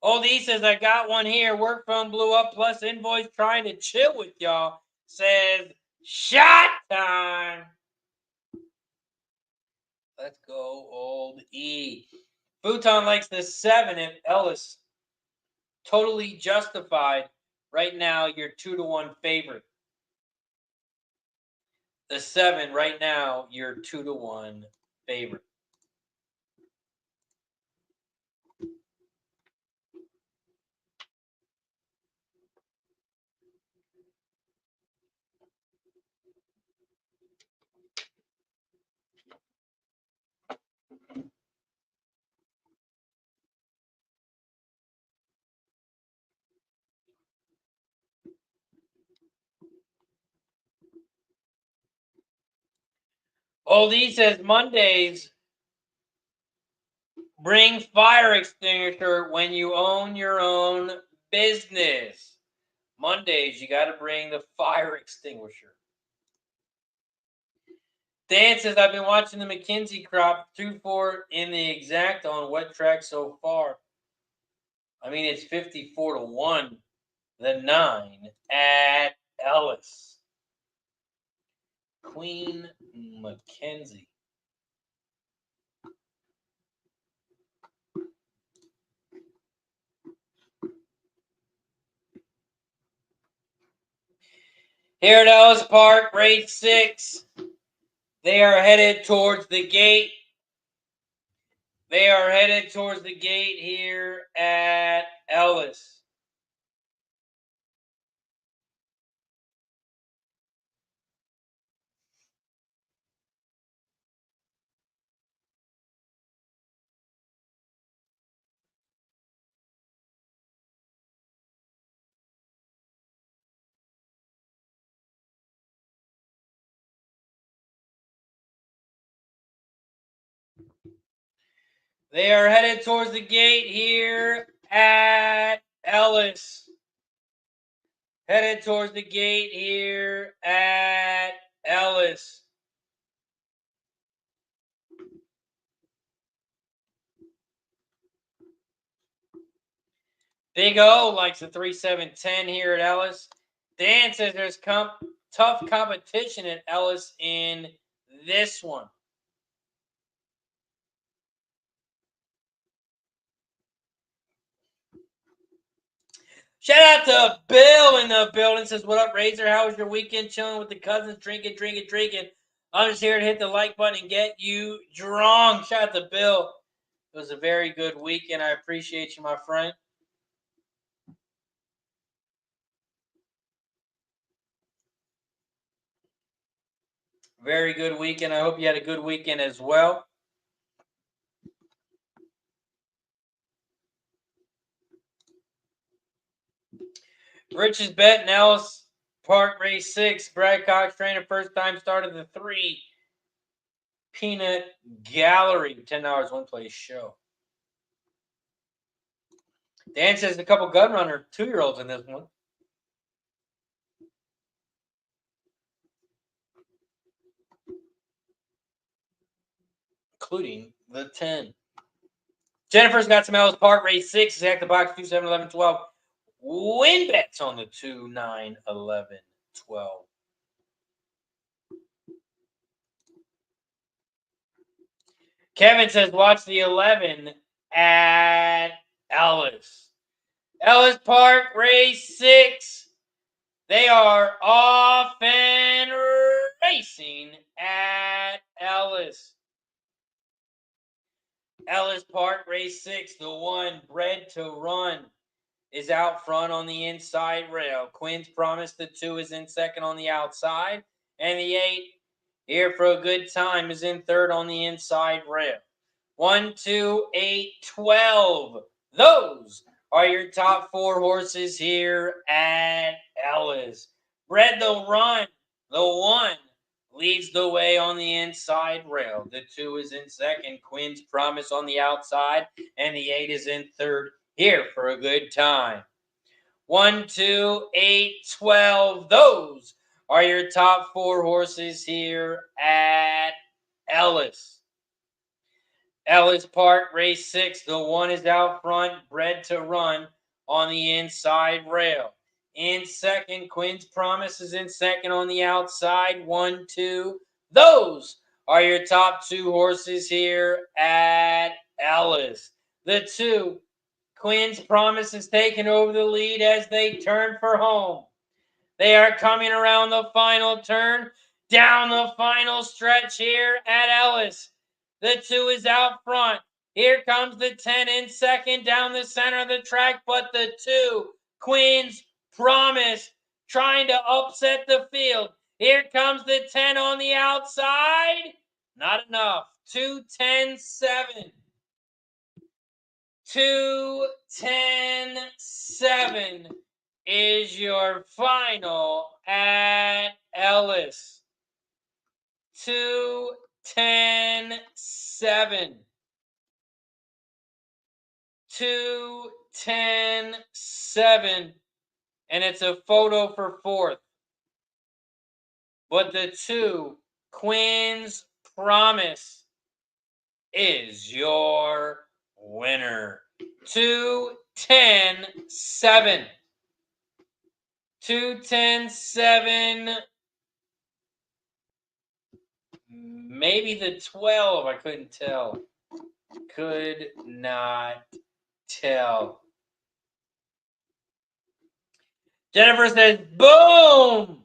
Old E says, I got one here. Work phone blew up, plus invoice trying to chill with y'all. Says, shot time. Let's go, Old E. Futon likes the 7 at Ellis. Totally justified. Right now, you're 2-1 favorite. The 7 right now, you're 2-1 favorite. Old E says Mondays bring fire extinguisher when you own your own business. Mondays, you got to bring the fire extinguisher. Dan says, I've been watching the McKenzie crop 2-4 in the exact on wet track so far. I mean, it's 54-1, the 9 at Ellis. Queen McKenzie. Here at Ellis Park, race 6. They are headed towards the gate. They are headed towards the gate here at Ellis. They are headed towards the gate here at Ellis. Headed towards the gate here at Ellis. Big O likes the 3-7-10 here at Ellis. Dan says there's tough competition at Ellis in this one. Shout out to Bill in the building. Says, what up, Razor? How was your weekend? Chilling with the cousins, drinking. I'm just here to hit the like button and get you drunk. Shout out to Bill. It was a very good weekend. I appreciate you, my friend. Very good weekend. I hope you had a good weekend as well. Rich's bet and Ellis Park, race 6. Brad Cox trainer, first time start of the 3. Peanut Gallery, $10 one place show. Dan says a couple gun runner 2-year-olds in this one. Including the 10. Jennifer's got some Ellis Park, race 6. Exact the box 2, 7, 11, 12. Win bets on the 2, 9, 11, 12. Kevin says, watch the 11 at Ellis. Ellis Park, race 6. They are off and racing at Ellis. Ellis Park, race 6. The 1, Bred to Run, is out front on the inside rail. Quinn's Promise, the 2, is in second on the outside. And the 8, Here for a Good Time, is in third on the inside rail. 1, 2, 8, 12. Those are your top 4 horses here at Ellis. Bred to Run, the 1, leads the way on the inside rail. The 2 is in second. Quinn's Promise on the outside. And the 8 is in third. Here for a Good Time. 1, 2, 8, 12. Those are your top 4 horses here at Ellis. Ellis Park, race 6. The 1 is out front, Bred to Run on the inside rail. In second, Quinn's Promise is in second on the outside. 1, 2. Those are your top 2 horses here at Ellis. The 2, Quinn's Promise, is taking over the lead as they turn for home. They are coming around the final turn, down the final stretch here at Ellis. The 2 is out front. Here comes the 10 in second down the center of the track, but the 2, Quinn's Promise, trying to upset the field. Here comes the 10 on the outside. Not enough. 2, 10, 7. 2, 10, 7 is your final at Ellis. 2, 10, 7. 2, 10, 7. And it's a photo for 4th. But the 2, Quinn's Promise, is your winner. 2, 10, 7. 2, 10, 7. Maybe the 12. I couldn't tell. Could not tell. Jennifer says, boom!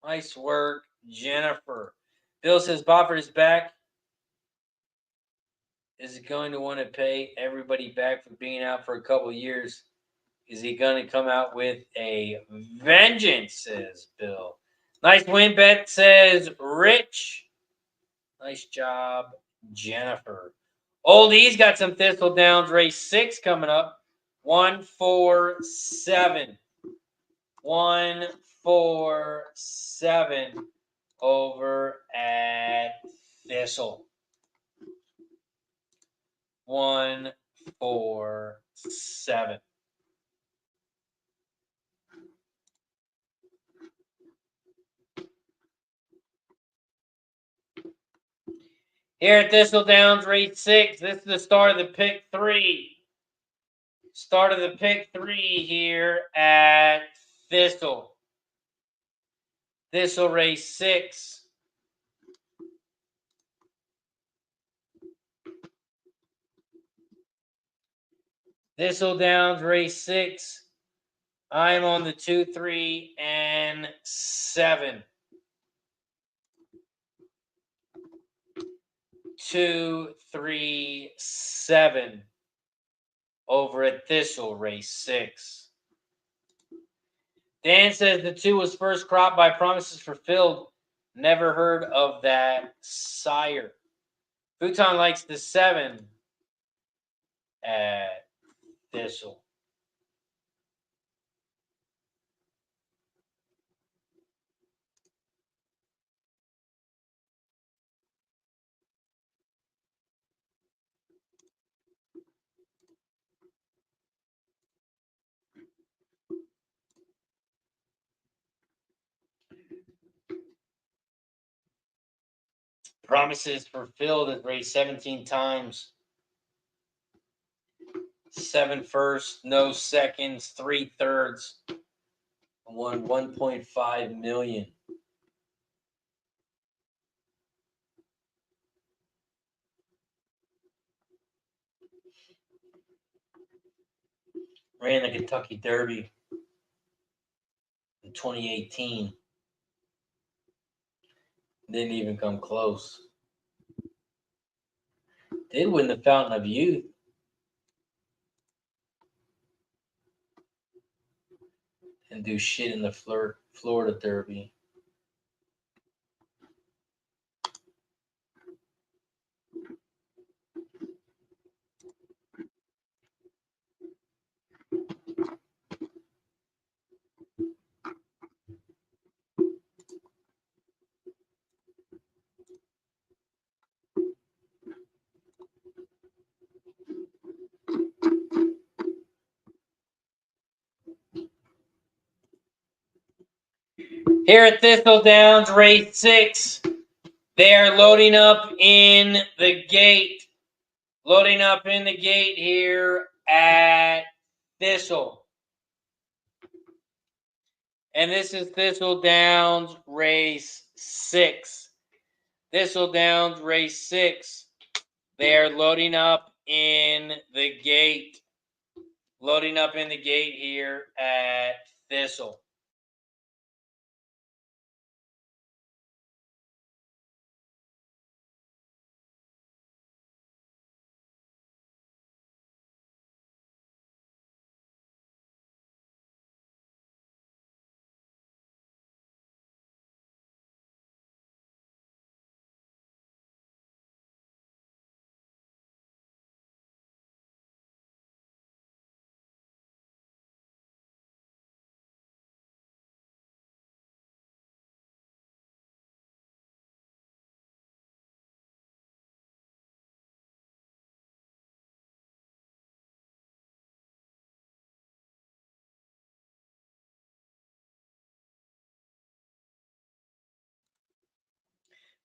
Nice work, Jennifer. Bill says, Bofford is back. Is he going to want to pay everybody back for being out for a couple of years? Is he going to come out with a vengeance, says Bill. Nice win bet, says Rich. Nice job, Jennifer. Oldie's got some Thistledowns, race 6 coming up. 1, 4, 7. 1, 4, 7 over at Thistle. 1, 4, 7. Here at Thistledowns, race 6. This is the start of the pick 3. Start of the pick 3 here at Thistle. Thistle race 6. Thistledowns race 6. I'm on the 2, 3, and 7. 2, 3, 7 over at Thistle race 6. Dan says the 2 was first cropped by Promises Fulfilled. Never heard of that sire. Futon likes the 7 at Thistle. Promises Fulfilled has raced 17 times. 7 firsts, no seconds, 3 thirds. Won $1.5 million. Ran the Kentucky Derby in 2018. Didn't even come close. Did win the Fountain of Youth. And do shit in the Florida Derby. Here at Thistledowns, race 6. They are loading up in the gate. Loading up in the gate here at Thistle. And this is Thistledowns race 6. Thistledowns race 6. They are loading up in the gate. Loading up in the gate here at Thistle.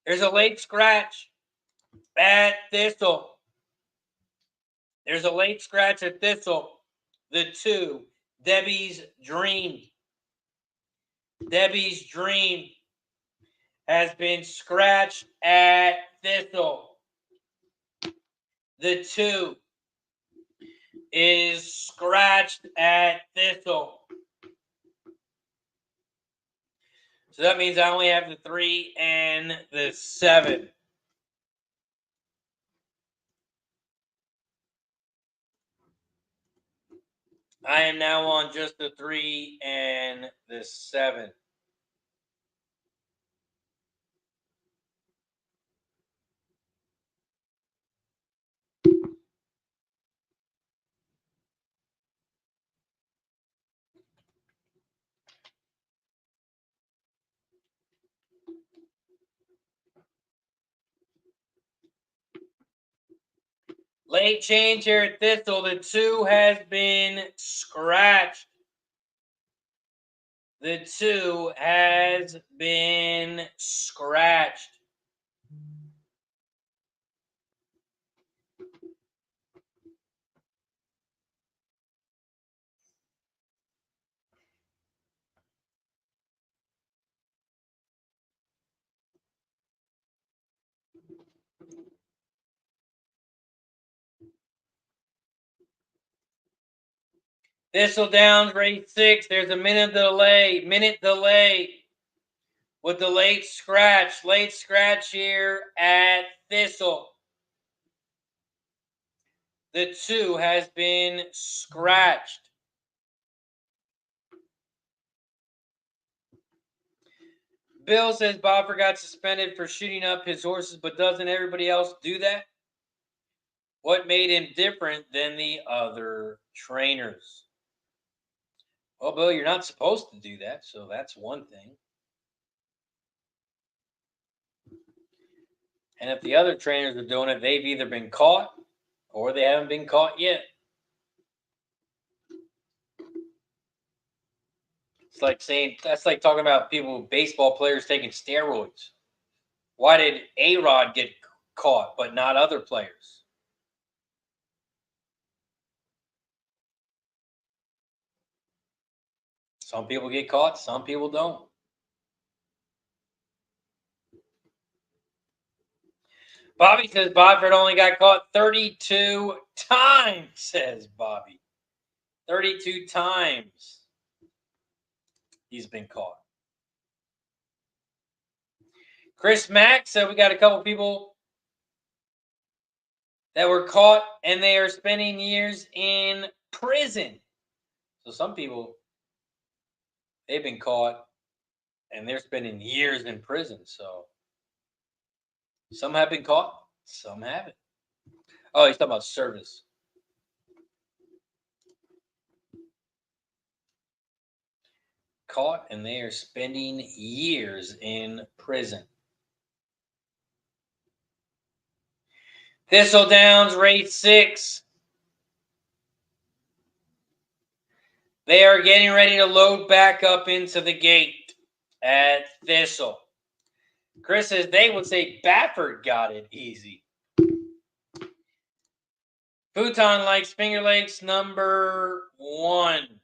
There's a late scratch at Thistle. There's a late scratch at Thistle. The 2, Debbie's Dream. Debbie's Dream has been scratched at Thistle. The 2 is scratched at Thistle. So that means I only have the 3 and the 7. I am now on just the 3 and the 7. Late change here at Thistle. The 2 has been scratched. The 2 has been scratched. Thistledowns race 6. There's a minute delay. With the late scratch. Late scratch here at Thistle. The 2 has been scratched. Bill says Boffer got suspended for shooting up his horses, but doesn't everybody else do that? What made him different than the other trainers? Well, Bill, you're not supposed to do that, so that's one thing. And if the other trainers are doing it, they've either been caught or they haven't been caught yet. It's like saying, that's like talking about people, baseball players taking steroids. Why did A-Rod get caught, but not other players? Some people get caught, some people don't. Bobby says Bodford only got caught 32 times, says Bobby. 32 times he's been caught. Chris Mack said we got a couple people that were caught and they are spending years in prison. So some people, they've been caught and they're spending years in prison. So some have been caught, some haven't. Oh, he's talking about service. Caught and they are spending years in prison. Thistledowns, race 6. They are getting ready to load back up into the gate at Thistle. Chris says they would say Baffert got it easy. Futon likes Finger Lakes number 1.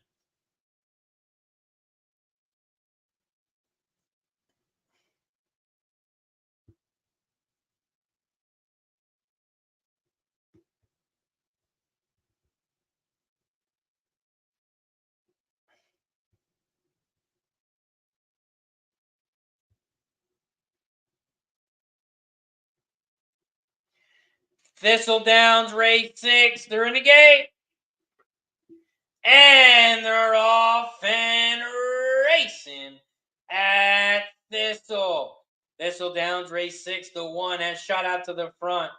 Thistledowns, race 6. They're in the gate. And they're off and racing at Thistle. Thistledowns, race 6. The 1 has shot out to the front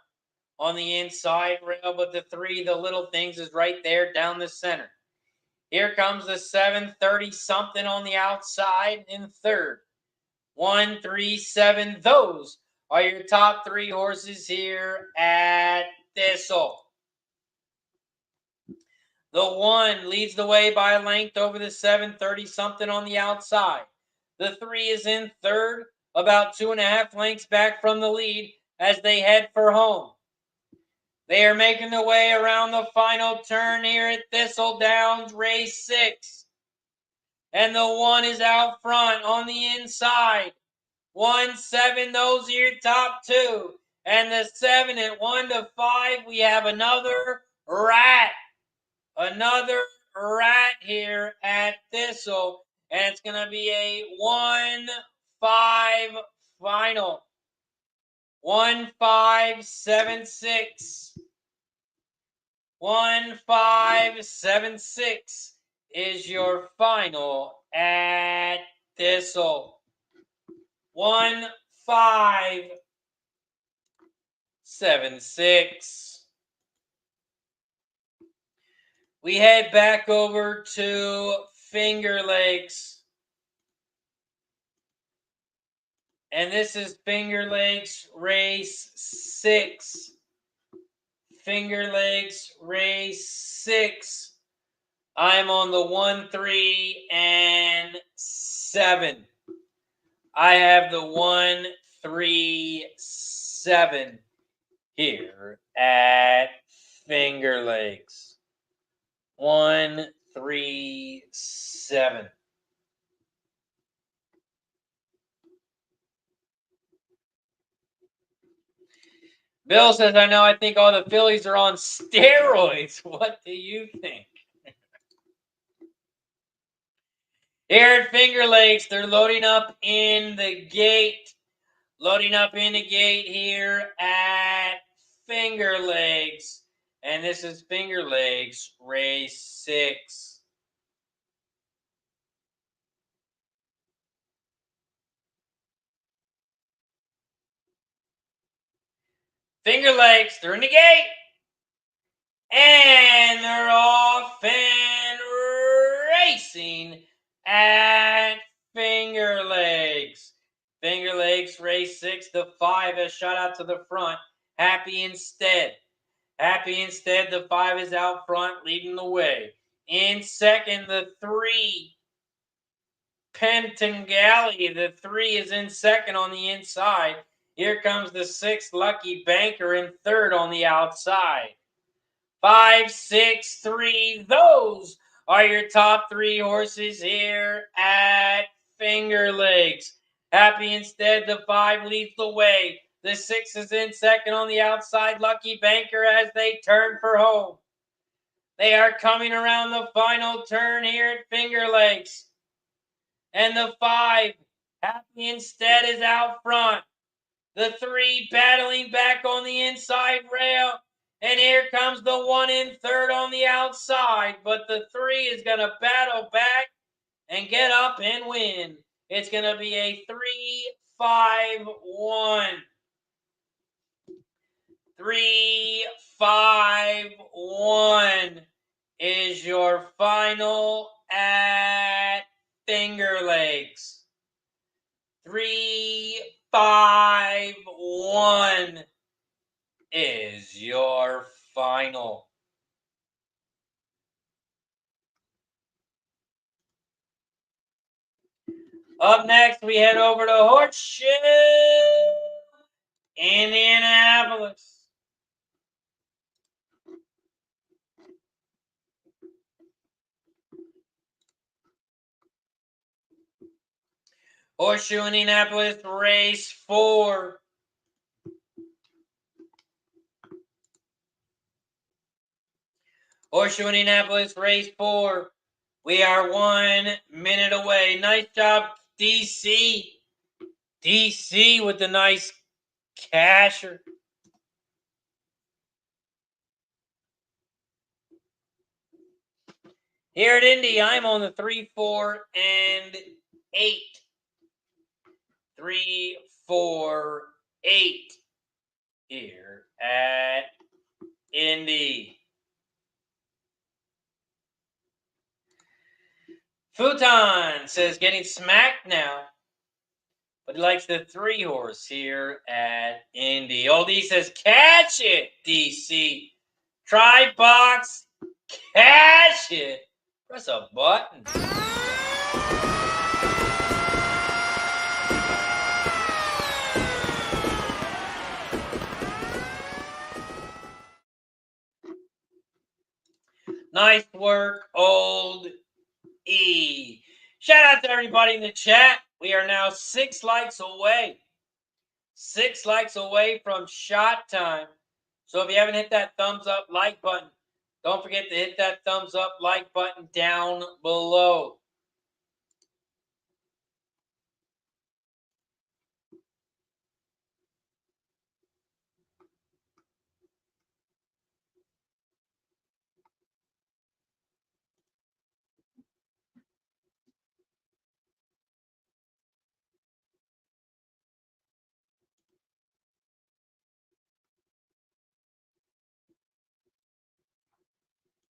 on the inside rail, but the 3, the little things, is right there down the center. Here comes the 730 something on the outside in third. 1, 3, 7. Those are your top 3 horses here at Thistle. The 1 leads the way by a length over the 730 something on the outside. The 3 is in third, about 2.5 lengths back from the lead as they head for home. They are making their way around the final turn here at Thistledowns, race 6. And the 1 is out front on the inside. 1, 7, those are your top 2. And the 7 at 1 to 5, we have another rat. Another rat here at Thistle. And it's going to be a 1-5 final. 1-5-7-6. 1-5-7-6 is your final at Thistle. 1-5-7-6. We head back over to Finger Lakes. And this is Finger Lakes race 6. Finger Lakes race 6. I'm on the 1, 3, and 7. I have the 1, 3, 7 here at Finger Lakes. 1, 3, 7. Bill says, I think all the fillies are on steroids. What do you think? Here at Finger Lakes, they're loading up in the gate. Loading up in the gate here at Finger Lakes. And this is Finger Lakes race 6. Finger Lakes, they're in the gate. And they're off and racing at Finger Lakes. Finger Lakes race 6. The 5 has shot out to the front. Happy Instead. Happy Instead, the 5 is out front, leading the way. In second, the 3, Pentangali. The 3 is in second on the inside. Here comes the 6th Lucky Banker in 3rd on the outside. 5, 6, 3. Those are your top 3 horses here at Finger Lakes. Happy Instead, the 5 leads the way. The 6 is in 2nd on the outside. Lucky Banker as they turn for home. They are coming around the final turn here at Finger Lakes. And the 5, Happy Instead, is out front. The 3 battling back on the inside rail. And here comes the 1 in 3rd on the outside. But the 3 is going to battle back and get up and win. It's going to be a 3-5-1. 3-5-1 is your final at Finger Lakes. 3-5-1 is your final. Up next, we head over to Horseshoe Indianapolis. Horseshoe Indianapolis, race 4. Horseshoe Indianapolis, race 4. We are 1 minute away. Nice job, DC. DC with the nice casher. Here at Indy, I'm on the 3, 4, and 8. 3, 4, 8 here at Indy. Futon says getting smacked now, but he likes the 3 horse here at Indy. Old D says catch it, DC. Try box, catch it. Press a button. Nice work, Old E. Shout out to everybody in the chat. We are now 6 likes away. 6 likes away from shot time. So if you haven't hit that thumbs up like button, don't forget to hit that thumbs up like button down below.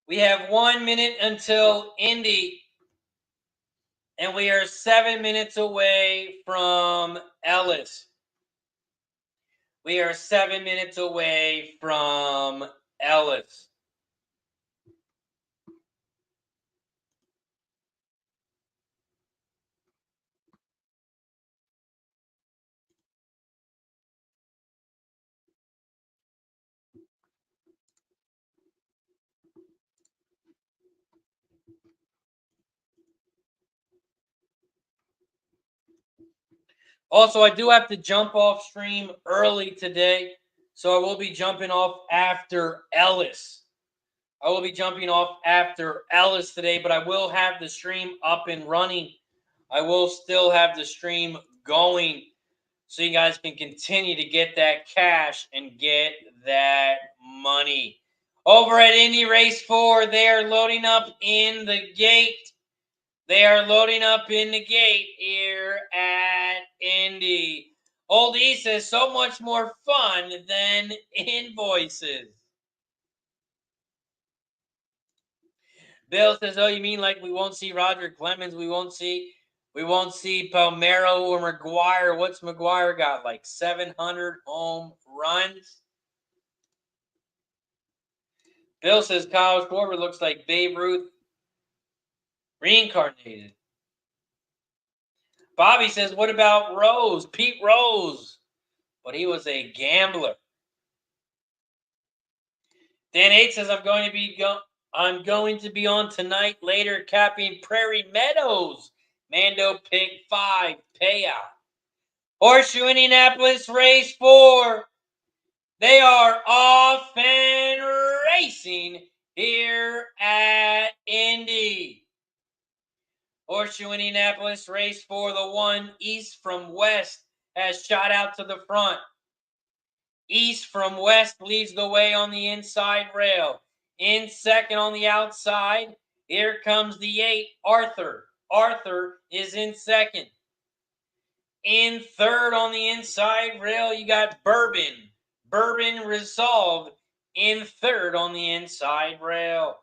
We have 1 minute until Indy, and we are 7 minutes away from Ellis. We are 7 minutes away from Ellis. Also, I do have to jump off stream early today, so I will be jumping off after Ellis. I will be jumping off after Ellis today, but I will have the stream up and running. I will still have the stream going so you guys can continue to get that cash and get that money. Over at Indy Race 4, they are loading up in the gate. They are loading up in the gate here at Indy. Old E says so much more fun than invoices. Bill says, oh, you mean like we won't see Roger Clemens? We won't see Palmero or McGuire. What's McGuire got? Like 700 home runs? Bill says Kyle Schwarber looks like Babe Ruth reincarnated. Bobby says, what about Rose? Pete Rose. but he was a gambler. Dan 8 says, I'm going to be on tonight, later capping Prairie Meadows. Mando pick 5 payout. Horseshoe Indianapolis race 4. They are off and racing here at Indy. Horseshoe Indianapolis race 4. The 1 east from west has shot out to the front. East from west leads the way on the inside rail. In second on the outside, here comes the 8, Arthur. Arthur is in second. In third on the inside rail, you got Bourbon. Bourbon Resolved in third on the inside rail.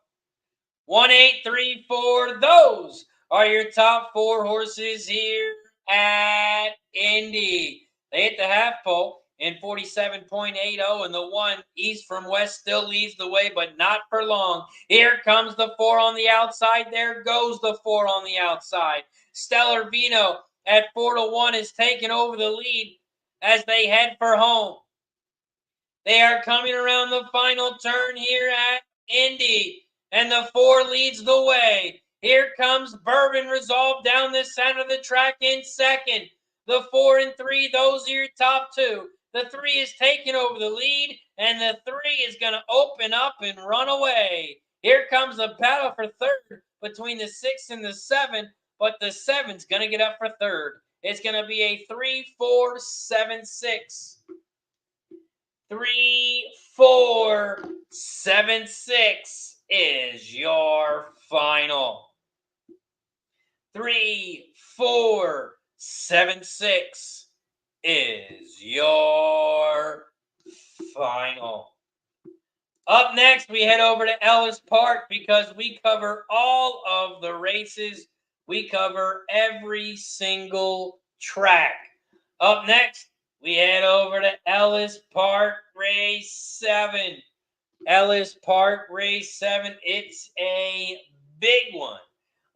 1, 8, 3, 4. Those are your top 4 horses here at Indy. They hit the half pole in 47.80, and the 1 east from west still leads the way, but not for long. Here comes the 4 on the outside. There goes the 4 on the outside. Stellar Vino at 4-1 is taking over the lead as they head for home. They are coming around the final turn here at Indy, and the 4 leads the way. Here comes Bourbon Resolve down the center of the track in second. The 4 and 3, those are your top 2. The 3 is taking over the lead, and the 3 is going to open up and run away. Here comes a battle for third between the 6 and the 7, but the 7's going to get up for third. It's going to be a 3-4-7-6. 3-4-7-6 is your final. 3-4-7-6 is your final. Up next, we head over to Ellis Park because we cover all of the races. We cover every single track. Up next, we head over to Ellis Park Race 7. Ellis Park Race 7, it's a big one.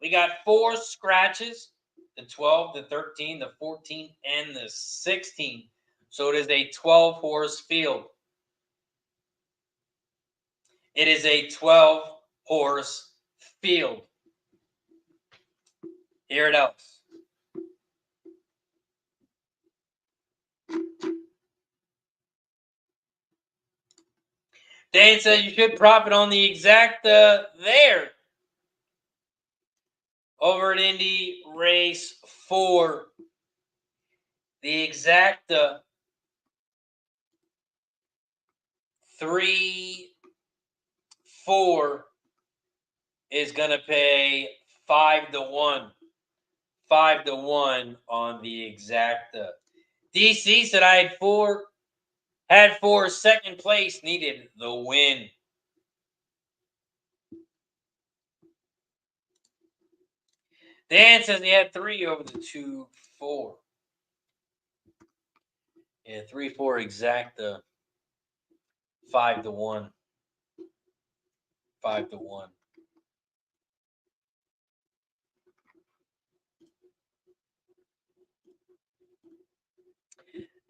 We got 4 scratches, the 12, the 13, the 14, and the 16. So it is a 12-horse field. It is a 12-horse field. Here it is. Dan says you should prop it on the exacta there. Over at Indy Race 4. The exacta 3-4 is going to pay 5-1. 5-1 on the exacta. DC said I had 4 second place, needed the win. Dan says he had 3 over the 2-4. Yeah, 3-4 exacta. 5-1. 5-1.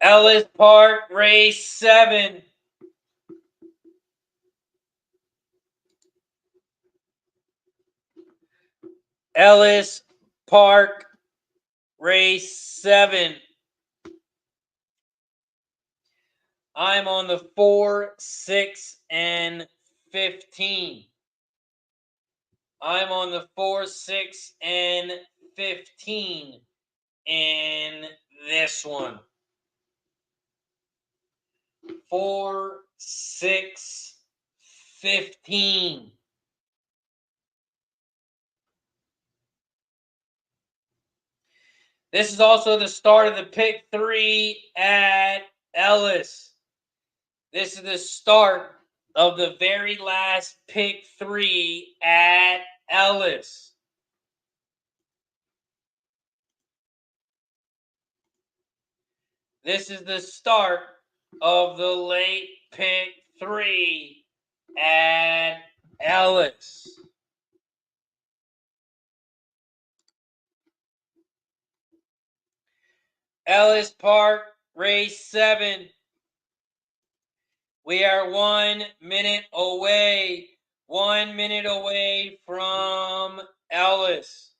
Ellis Park Race 7. Ellis Park Race 7. I'm on the 4, 6, and 15. I'm on the 4, 6, and 15 in this one. 4, 6, 15. This is also the start of the pick 3 at Ellis. This is the start of the very last pick 3 at Ellis. This is the start of the late pick 3 at Ellis. Ellis Park race 7. We are 1 minute away. 1 minute away from Ellis.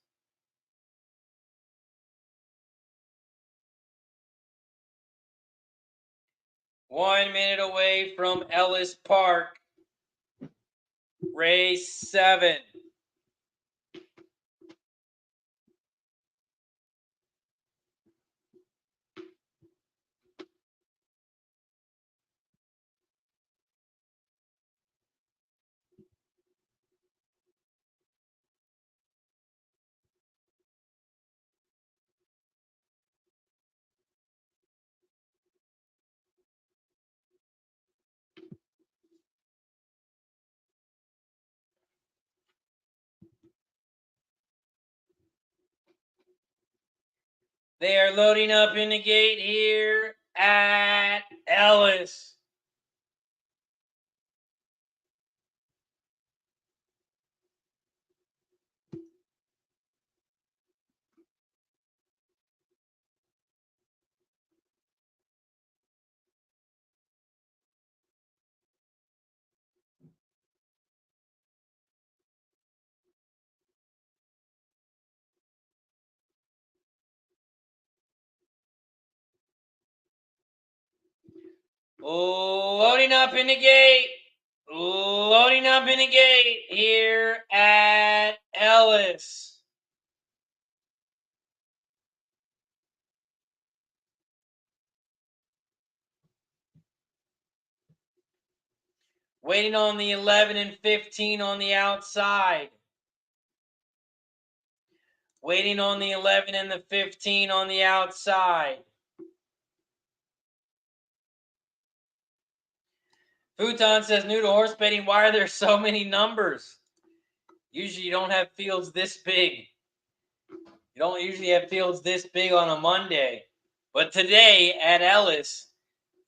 One minute away from Ellis Park. Race 7. They are loading up in the gate here at Ellis. Loading up in the gate. Loading up in the gate here at Ellis. Waiting on the 11 and 15 on the outside. Waiting on the 11 and the 15 on the outside. Futon says, new to horse betting, why are there so many numbers? Usually you don't have fields this big. You don't usually have fields this big on a Monday. But today at Ellis,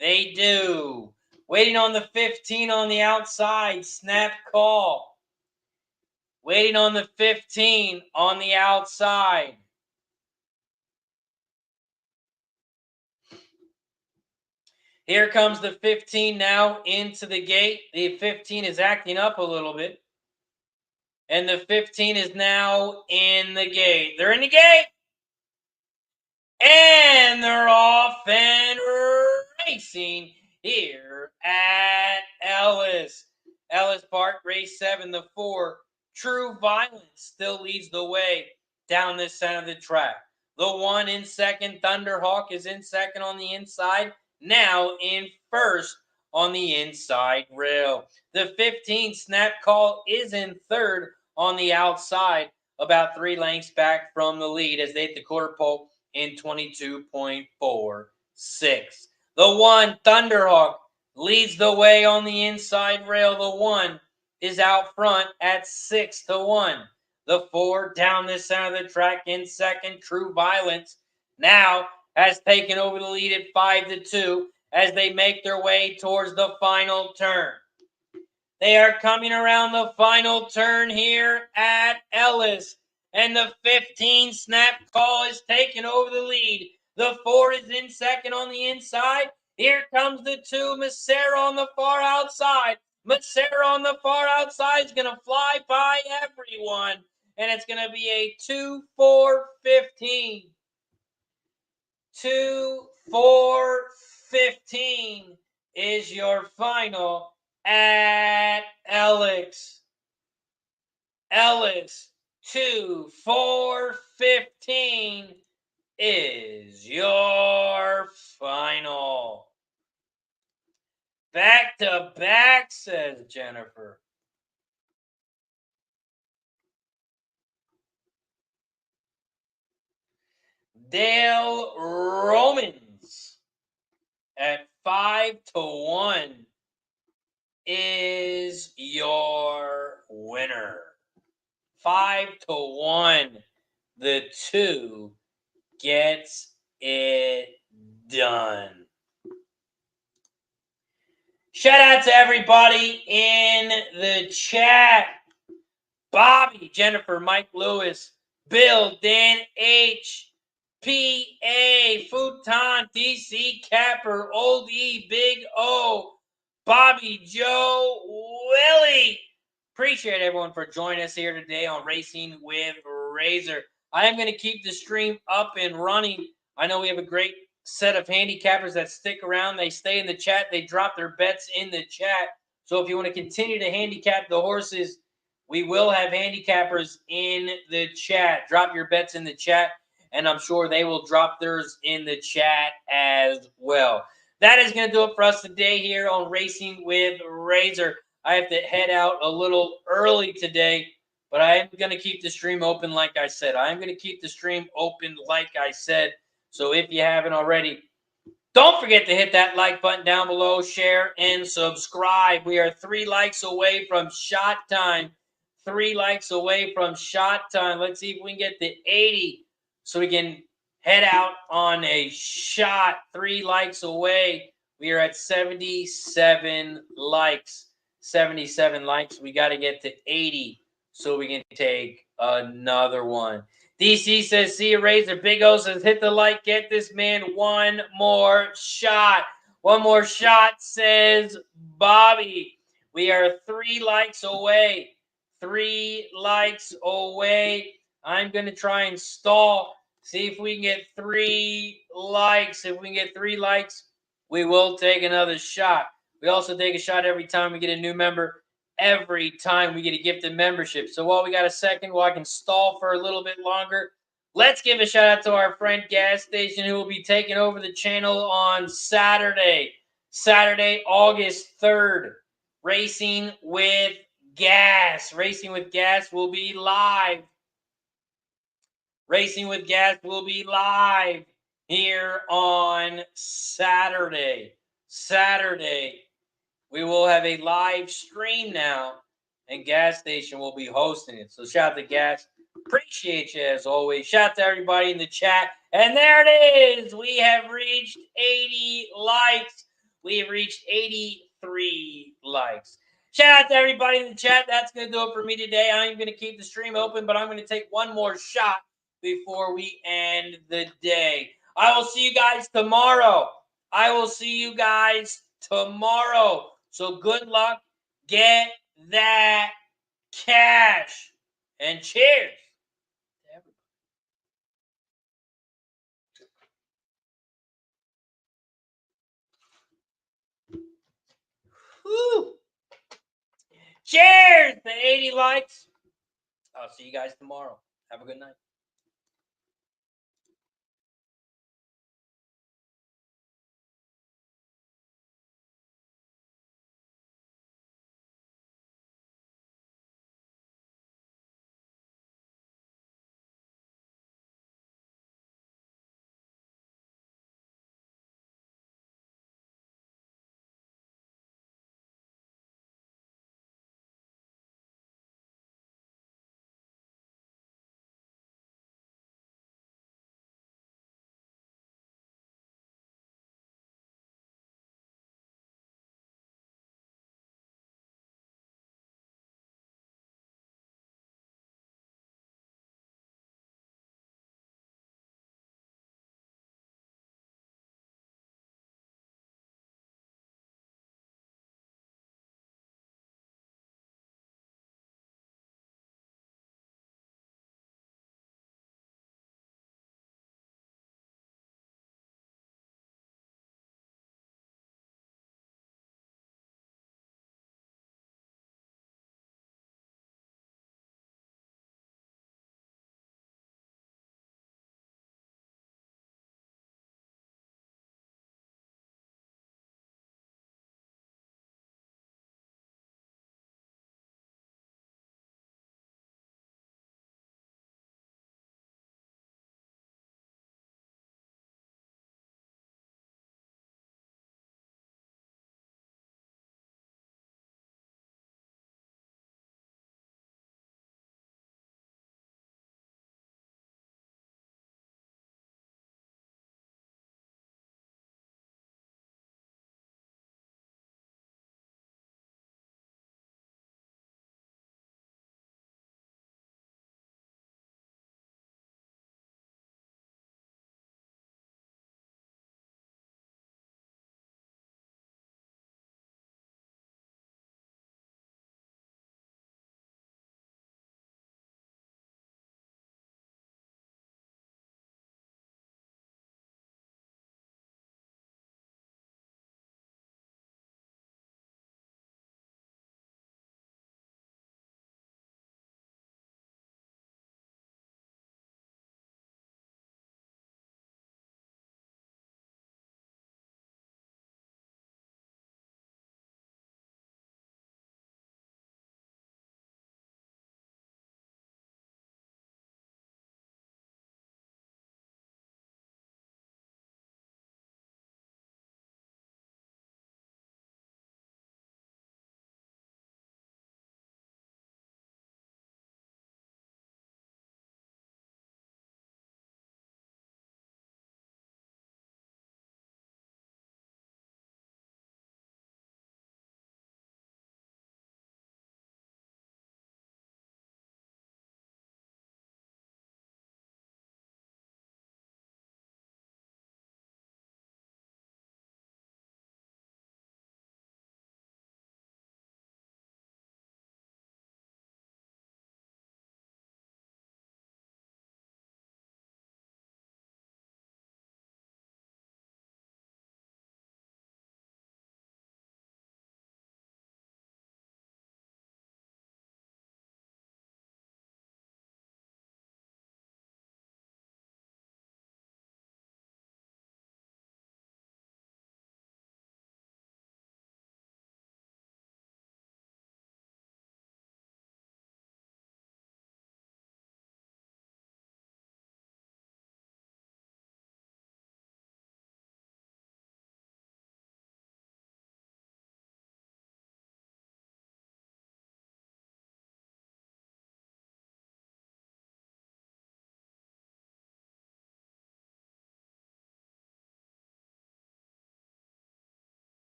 they do. Waiting on the 15 on the outside, snap call. Waiting on the 15 on the outside. Here comes the 15 now into the gate. The 15 is acting up a little bit. And the 15 is now in the gate. They're in the gate. And they're off and racing here at Ellis. Ellis Park, race 7, the 4. True Violence still leads the way down this center of the track. The 1 in second, Thunderhawk, is in second on the inside. Now in first on the inside rail. The 15 Snap Call is in third on the outside, about 3 lengths back from the lead as they hit the quarter pole in 22.46. The 1 Thunderhawk leads the way on the inside rail. The 1 is out front at 6-1. The 4 down the center of the track in second, True Violence, now has taken over the lead at 5-2 as they make their way towards the final turn. They are coming around the final turn here at Ellis, and the 15 Snap Call is taking over the lead. The 4 is in second on the inside. Here comes the 2, Macera on the far outside. Macera on the far outside is going to fly by everyone, and it's going to be a 2-4-15. 2-4-15 is your final at Ellis. Ellis 2-4-15 is your final. Back to back, says Jennifer. Dale Romans at 5-1 is your winner. 5-1. The 2 gets it done. Shout out to everybody in the chat. Bobby, Jennifer, Mike Lewis, Bill, Dan H., PA, Futon, DC, Capper, Old E, Big O, Bobby, Joe, Willie. Appreciate everyone for joining us here today on Racing with Razor. I am going to keep the stream up and running. I know we have a great set of handicappers that stick around. They stay in the chat. They drop their bets in the chat. So if you want to continue to handicap the horses, we will have handicappers in the chat. Drop your bets in the chat, and I'm sure they will drop theirs in the chat as well. That is going to do it for us today here on Racing with Razor. I have to head out a little early today, but I am going to keep the stream open like I said. I am going to keep the stream open like I said. So if you haven't already, don't forget to hit that like button down below, share, and subscribe. We are 3 likes away from shot time. 3 likes away from shot time. Let's see if we can get to 80 so we can head out on a shot. 3 likes away. We are at 77 likes. 77 likes. We got to get to 80 so we can take another one. DC says, see you, Razor. Big O says, hit the like. Get this man one more shot. One more shot, says Bobby. We are 3 likes away. 3 likes away. I'm going to try and stall. See if we can get 3 likes. If we can get 3 likes, we will take another shot. We also take a shot every time we get a new member. Every time we get a gifted membership. So while we got a second, while I can stall for a little bit longer, let's give a shout out to our friend Gas Station, who will be taking over the channel on Saturday, August 3rd. Racing with Gas. Racing with Gas will be live. Racing with Gas will be live here on Saturday. We will have a live stream now, and Gas Station will be hosting it. So shout out to Gas. Appreciate you as always. Shout out to everybody in the chat. And there it is. We have reached 80 likes. We have reached 83 likes. Shout out to everybody in the chat. That's going to do it for me today. I'm going to keep the stream open, but I'm going to take one more shot before we end the day. I will see you guys tomorrow. So good luck. Get that cash. And cheers to everybody. Woo. Cheers to 80 likes. I'll see you guys tomorrow. Have a good night.